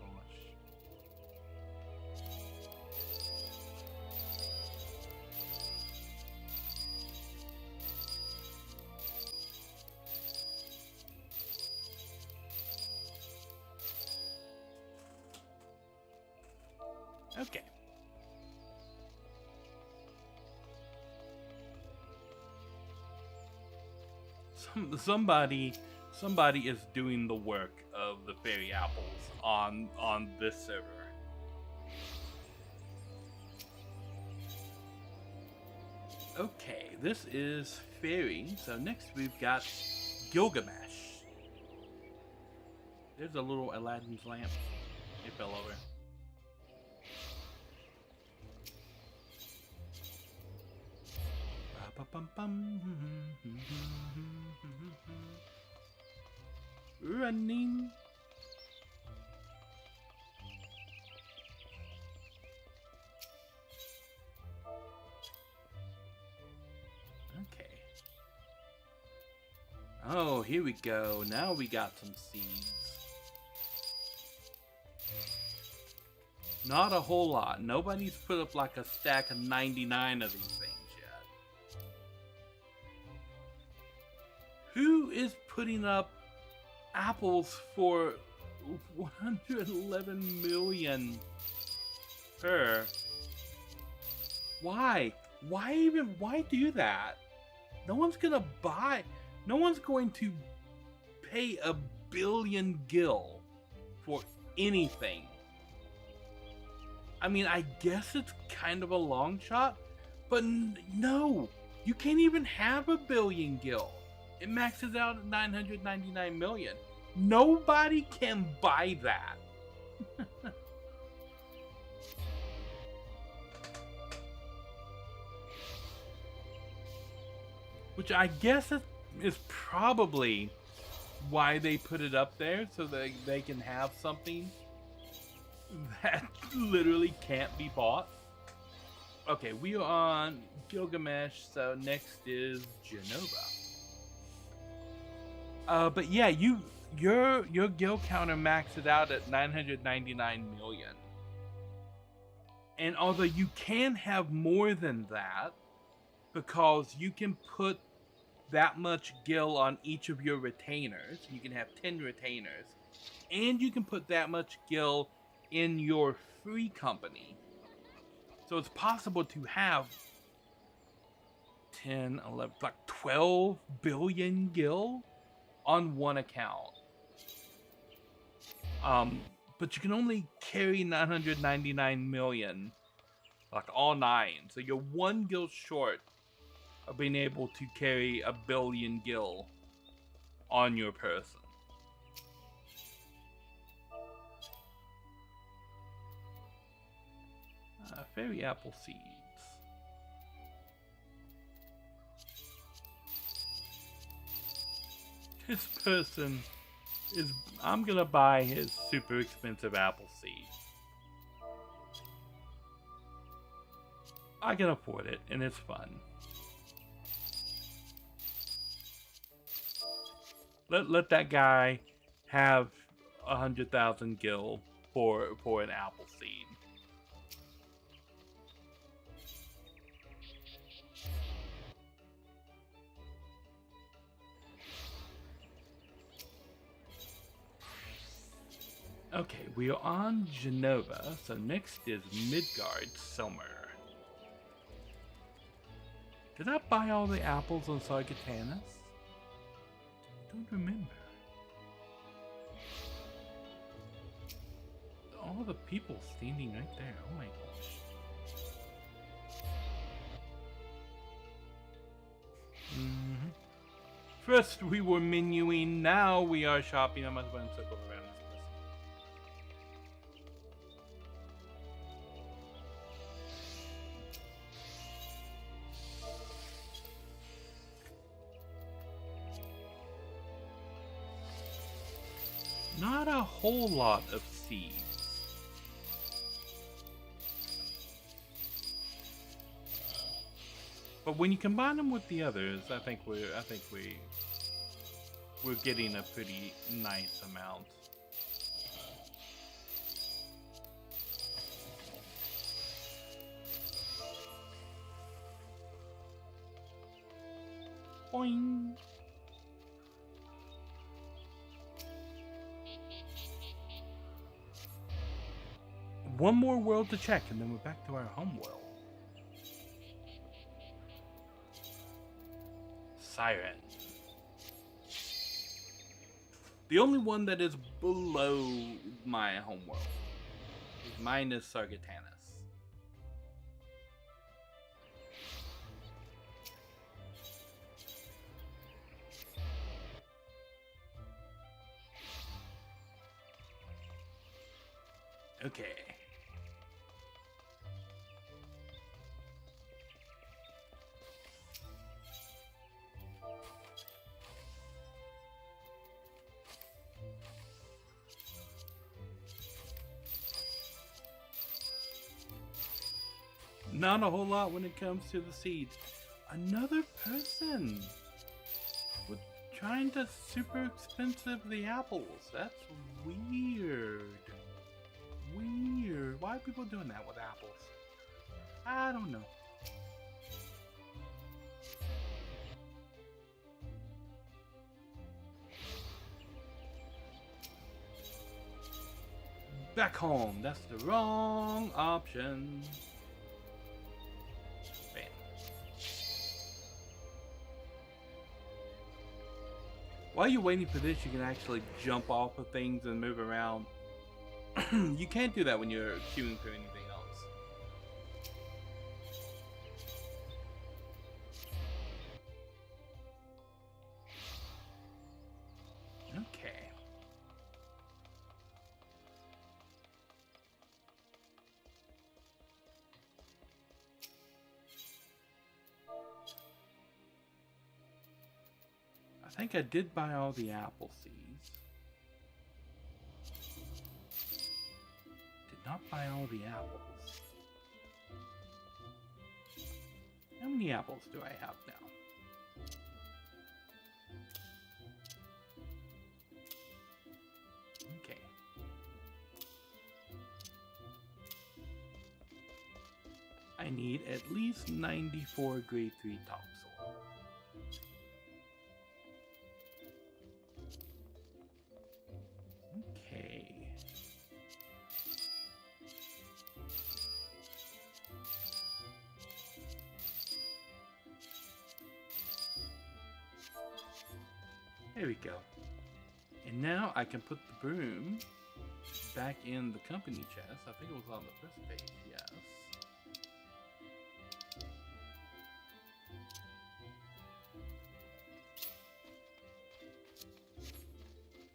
Okay. Somebody is doing the work of the fairy apples on this server. Okay, this is fairy. So next we've got Gilgamesh. There's a little Aladdin's lamp. It fell over. Running. Okay. Oh, here we go. Now we got some seeds. Not a whole lot. Nobody's put up like a stack of 99 of these things. Who is putting up apples for 111 million per? Why? Why do that? No one's going to pay a billion gil for anything. I mean, I guess it's kind of a long shot, but no, you can't even have a billion gil. It maxes out at 999 million. Nobody can buy that. Which I guess is probably why they put it up there, so that they can have something that literally can't be bought. Okay, we are on Gilgamesh, so next is Genova. But yeah, your gil counter maxes out at 999 million. And although you can have more than that, because you can put that much gil on each of your retainers, you can have 10 retainers, and you can put that much gil in your free company. So it's possible to have 10, 11, like 12 billion gil on one account. But you can only carry 999 million, like all 9. So you're 1 gil short of being able to carry a billion gil on your person. Fairy apple seeds. This person is... I'm gonna buy his super expensive apple seed. I can afford it, and it's fun. Let that guy have 100,000 gil for an apple seed. Okay, we are on Genova, so next is Midgard Summer. Did I buy all the apples on Sargatanas? I don't remember. All the people standing right there, oh my gosh. First we were menuing, now we are shopping. I must go and circle around this person. Not a whole lot of seeds. But when you combine them with the others, I think we're getting a pretty nice amount. Boing. One more world to check, and then we're back to our home world. Siren. The only one that is below my homeworld. Mine is Sargatanas. Okay. Not a whole lot when it comes to the seeds. Another person with trying to super expensive the apples. That's weird. Weird. Why are people doing that with apples? I don't know. Back home. That's the wrong option. Bam. While you're waiting for this, you can actually jump off of things and move around. You can't do that when you're queuing for anything else. Okay. I think I did buy all the apple seeds. Not buy all the apples. How many apples do I have now? Okay. I need at least 94 grade 3 topsoil. Okay. There we go. And now I can put the broom back in the company chest. I think it was on the first page, yes.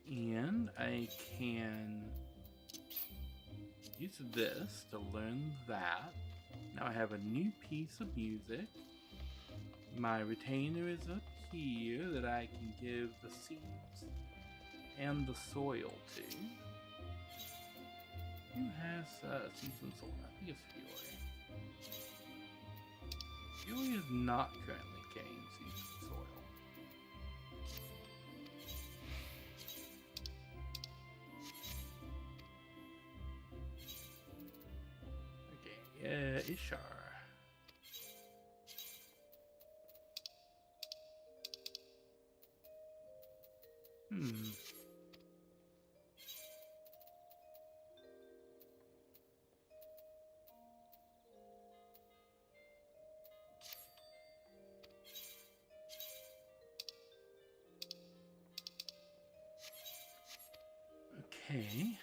And I can use this to learn that. Now I have a new piece of music. My retainer is up here that I can give the seeds and the soil to. Who has seeds and soil? I think it's Fiore. Fiore is not currently carrying seeds and soil. Okay, Ishar. Okay.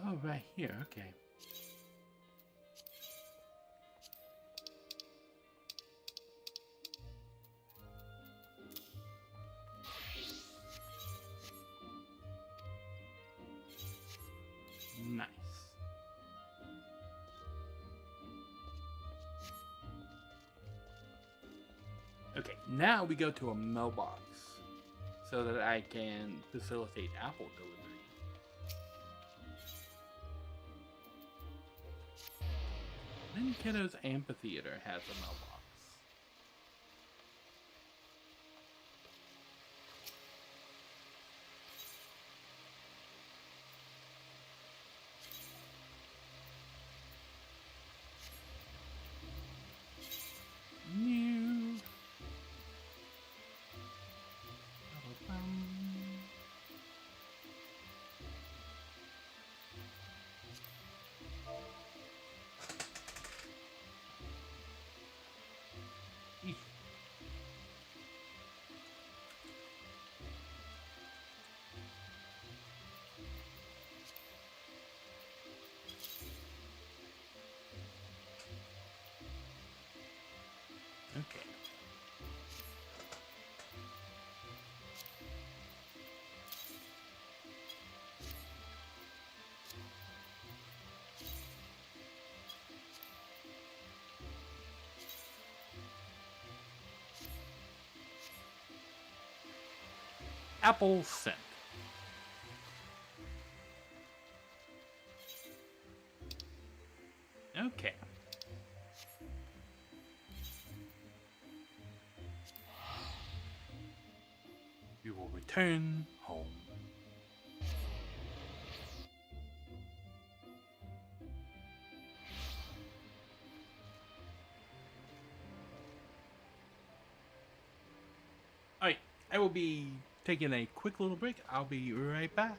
Oh, right here, okay. Nice. Okay, now we go to a mailbox so that I can facilitate apple delivery. Then Kiddo's Amphitheater has a mailbox. New. Okay. Apple sent. Okay. We will return home. Alright, I will be taking a quick little break. I'll be right back.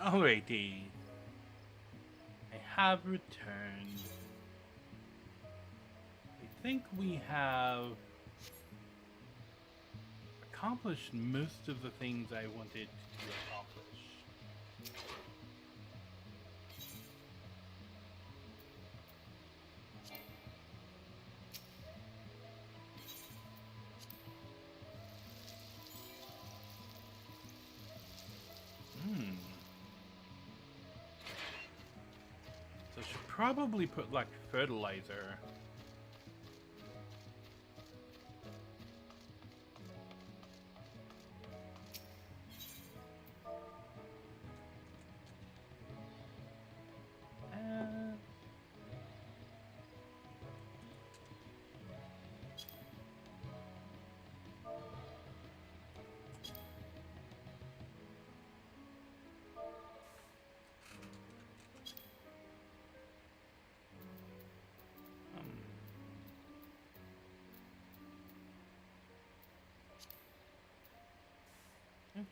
Alrighty. I have returned. I think we have accomplished most of the things I wanted to accomplish. So I should probably put like fertilizer.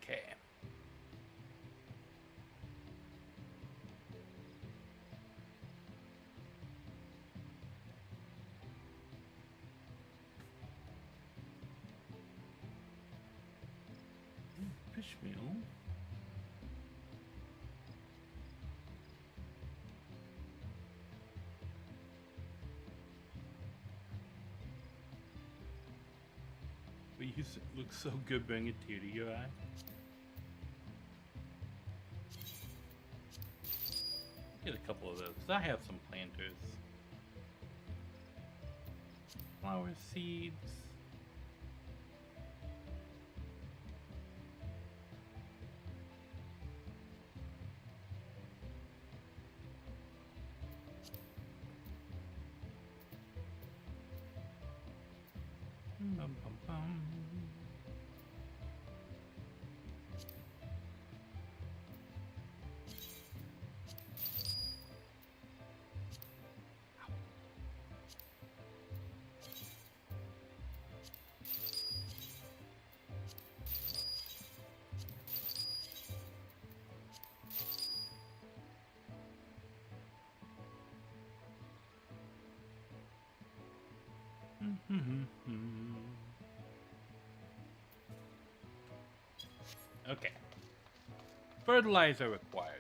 Okay. Fish meal. But you look so good, bring a tear to your eye. Get a couple of those, because I have some planters. Flower seeds. Bum, bum, bum. Okay. Fertilizer required.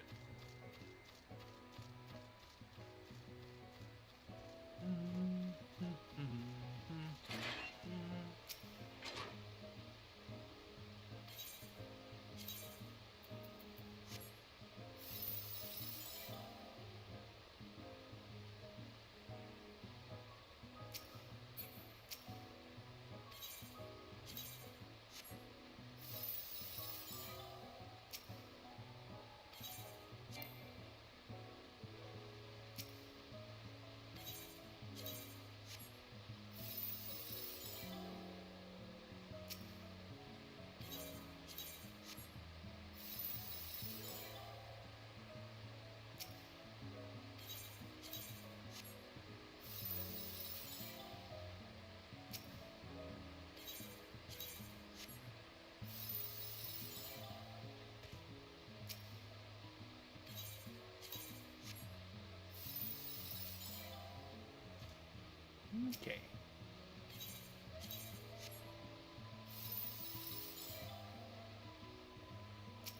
Okay.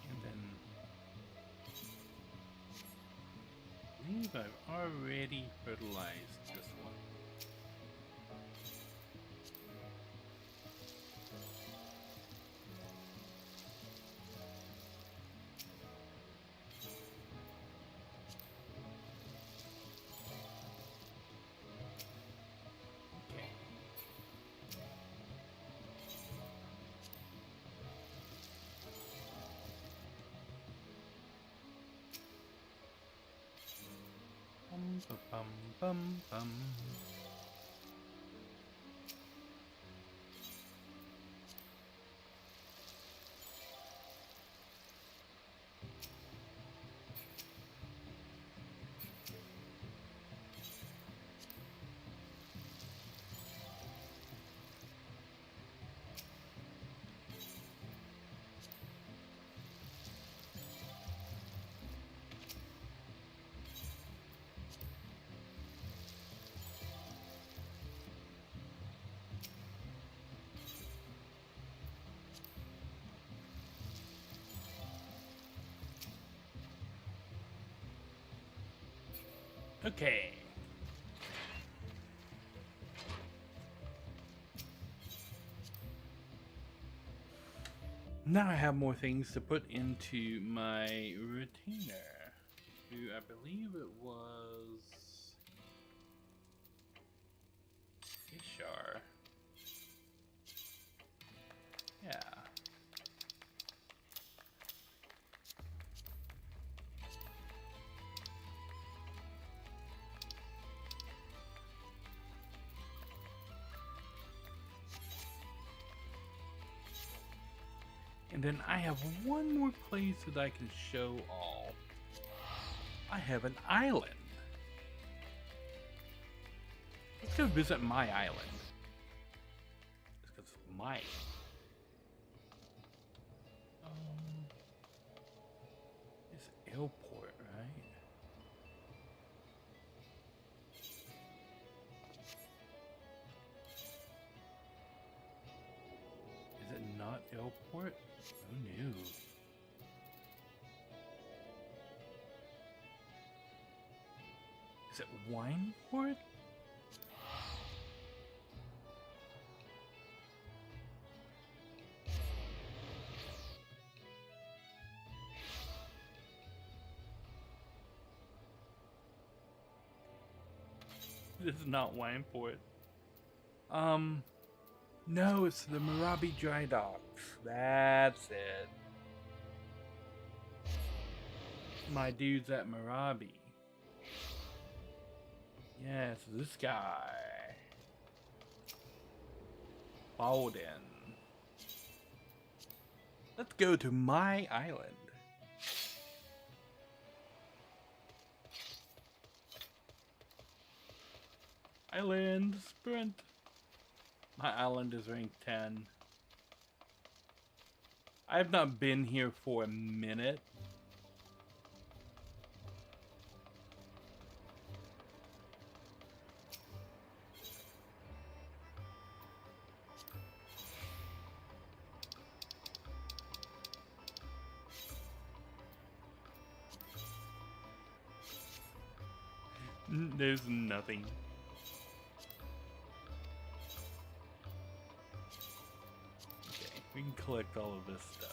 And then I believe I've already fertilized this one. Bum, bum, bum, bum. Okay. Now I have more things to put into my retainer. I believe it was Ishar. Yeah. And then I have one more place that I can show all. I have an island. Let's go visit my island. It's because it's mine. It's airport, right? Is it not airport? Oh no. Is it Wineport? This is not Wineport. No, it's the Marabi Dry Docks. That's it. My dude's at Marabi. Yes, this guy. Bowden. Let's go to my island. Island sprint. My island is rank 10. I have not been here for a minute. There's nothing. Okay, we can collect all of this stuff.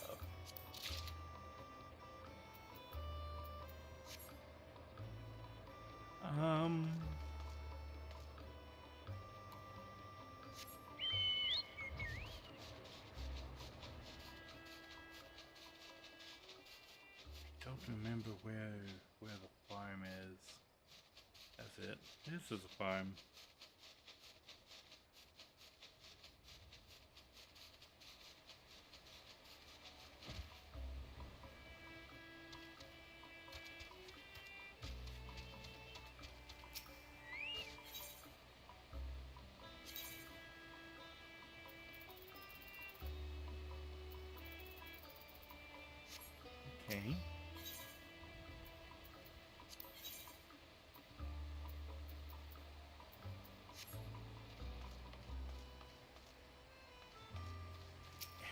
Don't remember where the farm is. That's it. This is a farm. Okay.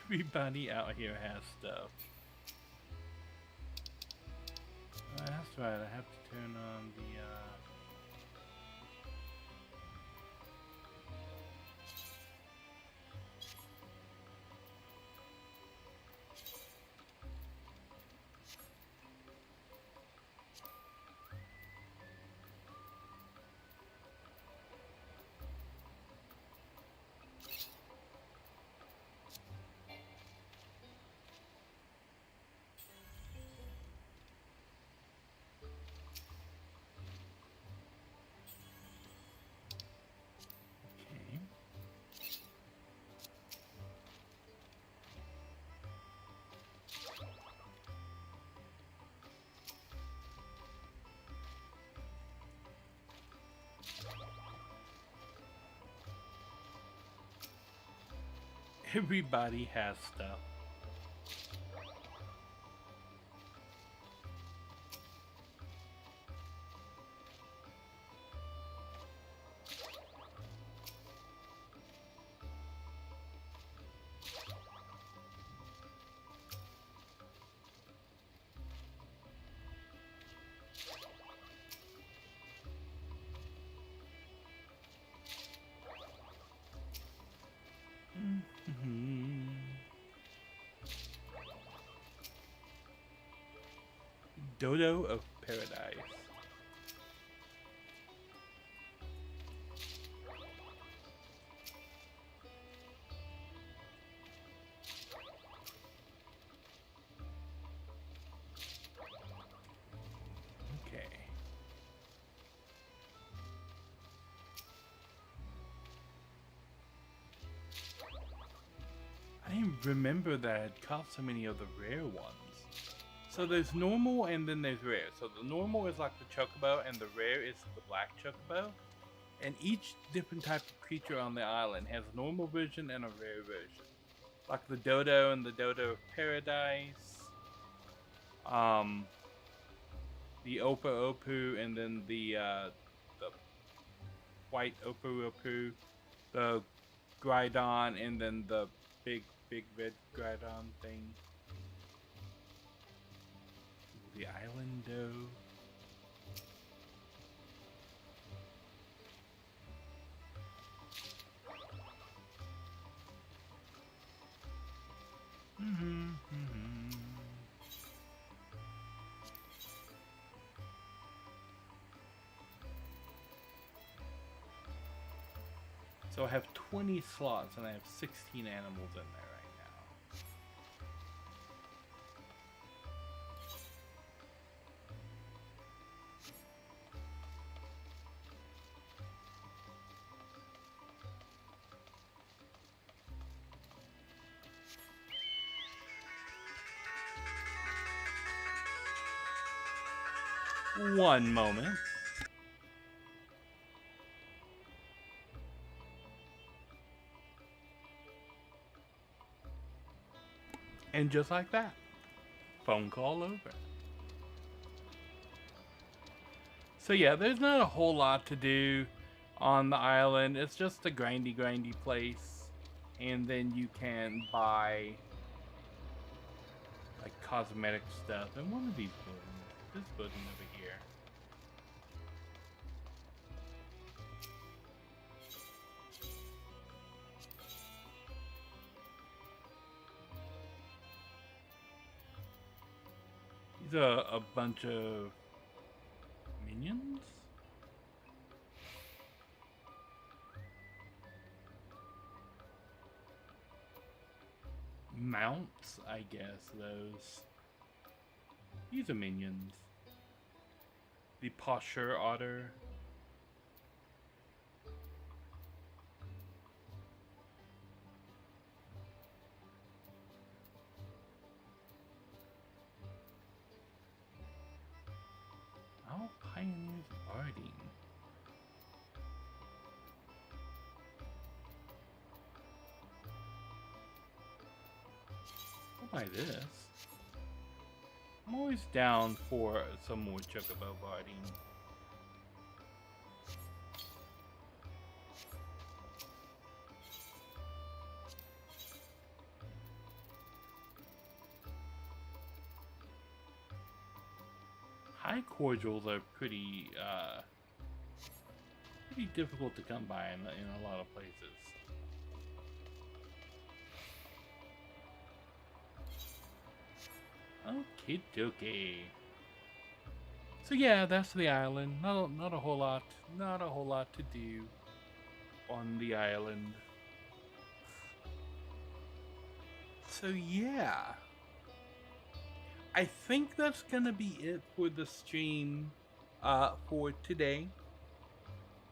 Everybody out here has stuff. That's right, I have to turn on the, okay. Everybody has stuff. Dodo of Paradise. Okay. I didn't remember that I'd caught so many of the rare ones. So there's normal and then there's rare. So the normal is like the chocobo and the rare is the black chocobo. And each different type of creature on the island has a normal version and a rare version. Like the dodo and the dodo of paradise. The opa opu and then the white opa opu. The Grydon and then the big red Grydon thing. The island doe. So I have 20 slots and I have 16 animals in there right now. One moment. And just like that, phone call over. So yeah, there's not a whole lot to do on the island. It's just a grindy place. And then you can buy like cosmetic stuff. And one of these buildings, this building over here. These are a bunch of minions? Mounts, I guess, those. These are minions. The posture otter. Our pioneers barding. I'll buy this. I'm always down for some more chocobo barding. High cordials are pretty difficult to come by in a lot of places. Okie dokie. So yeah, that's the island. Not a whole lot to do on the island. So yeah, I think that's gonna be it for the stream for today.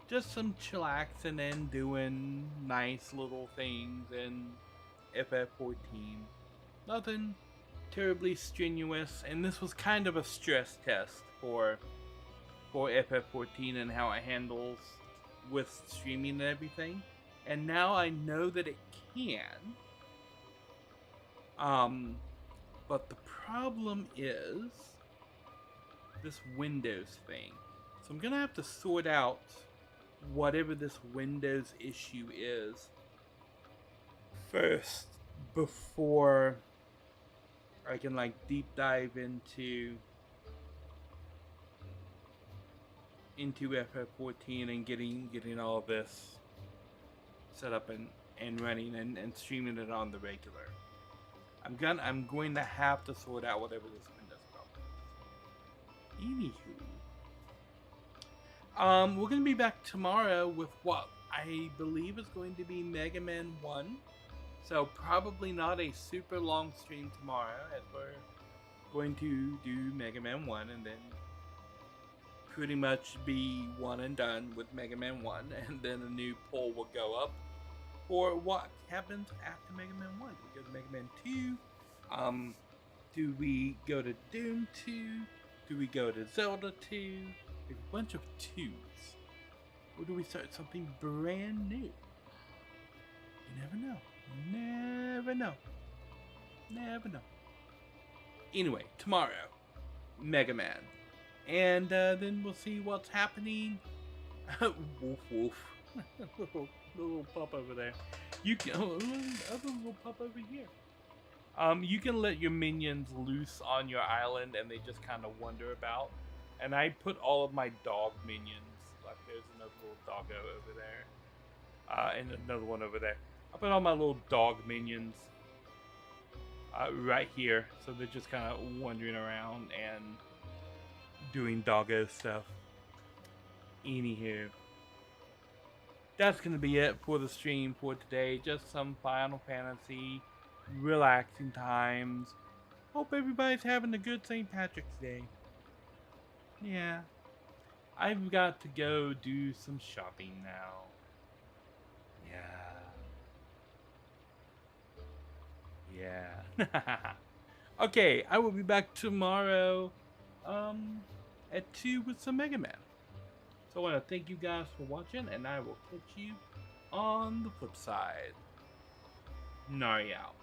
Just some chillaxing and doing nice little things in FF14. Nothing terribly strenuous, and this was kind of a stress test for FF14 and how it handles with streaming and everything. And now I know that it can. But the problem is this Windows thing. So I'm gonna have to sort out whatever this Windows issue is first before I can like deep dive into FF14 and getting all of this set up and running and streaming it on the regular. I'm going to have to sort out whatever this Windows problem is. Anywho, we're gonna be back tomorrow with what I believe is going to be Mega Man 1. So probably not a super long stream tomorrow, as we're going to do Mega Man 1 and then pretty much be one and done with Mega Man 1, and then a new poll will go up for what happens after Mega Man 1. We go to Mega Man 2. Do we go to Doom 2? Do we go to Zelda 2? A bunch of 2s. Or do we start something brand new? You never know. You never know. Never know. Anyway, tomorrow, Mega Man. And then we'll see what's happening. Woof woof. little pup over there. You can other little pup over here. You can let your minions loose on your island and they just kind of wander about. And I put all of my dog minions, like there's another little doggo over there, and another one over there. I put all my little dog minions right here, so they're just kind of wandering around and doing doggo stuff. Anywho, that's gonna be it for the stream for today. Just some Final Fantasy relaxing times. Hope everybody's having a good St. Patrick's Day. Yeah, I've got to go do some shopping now. Yeah. Okay, I will be back tomorrow at 2 with some Mega Man. So I want to thank you guys for watching, and I will catch you on the flip side. Nari out.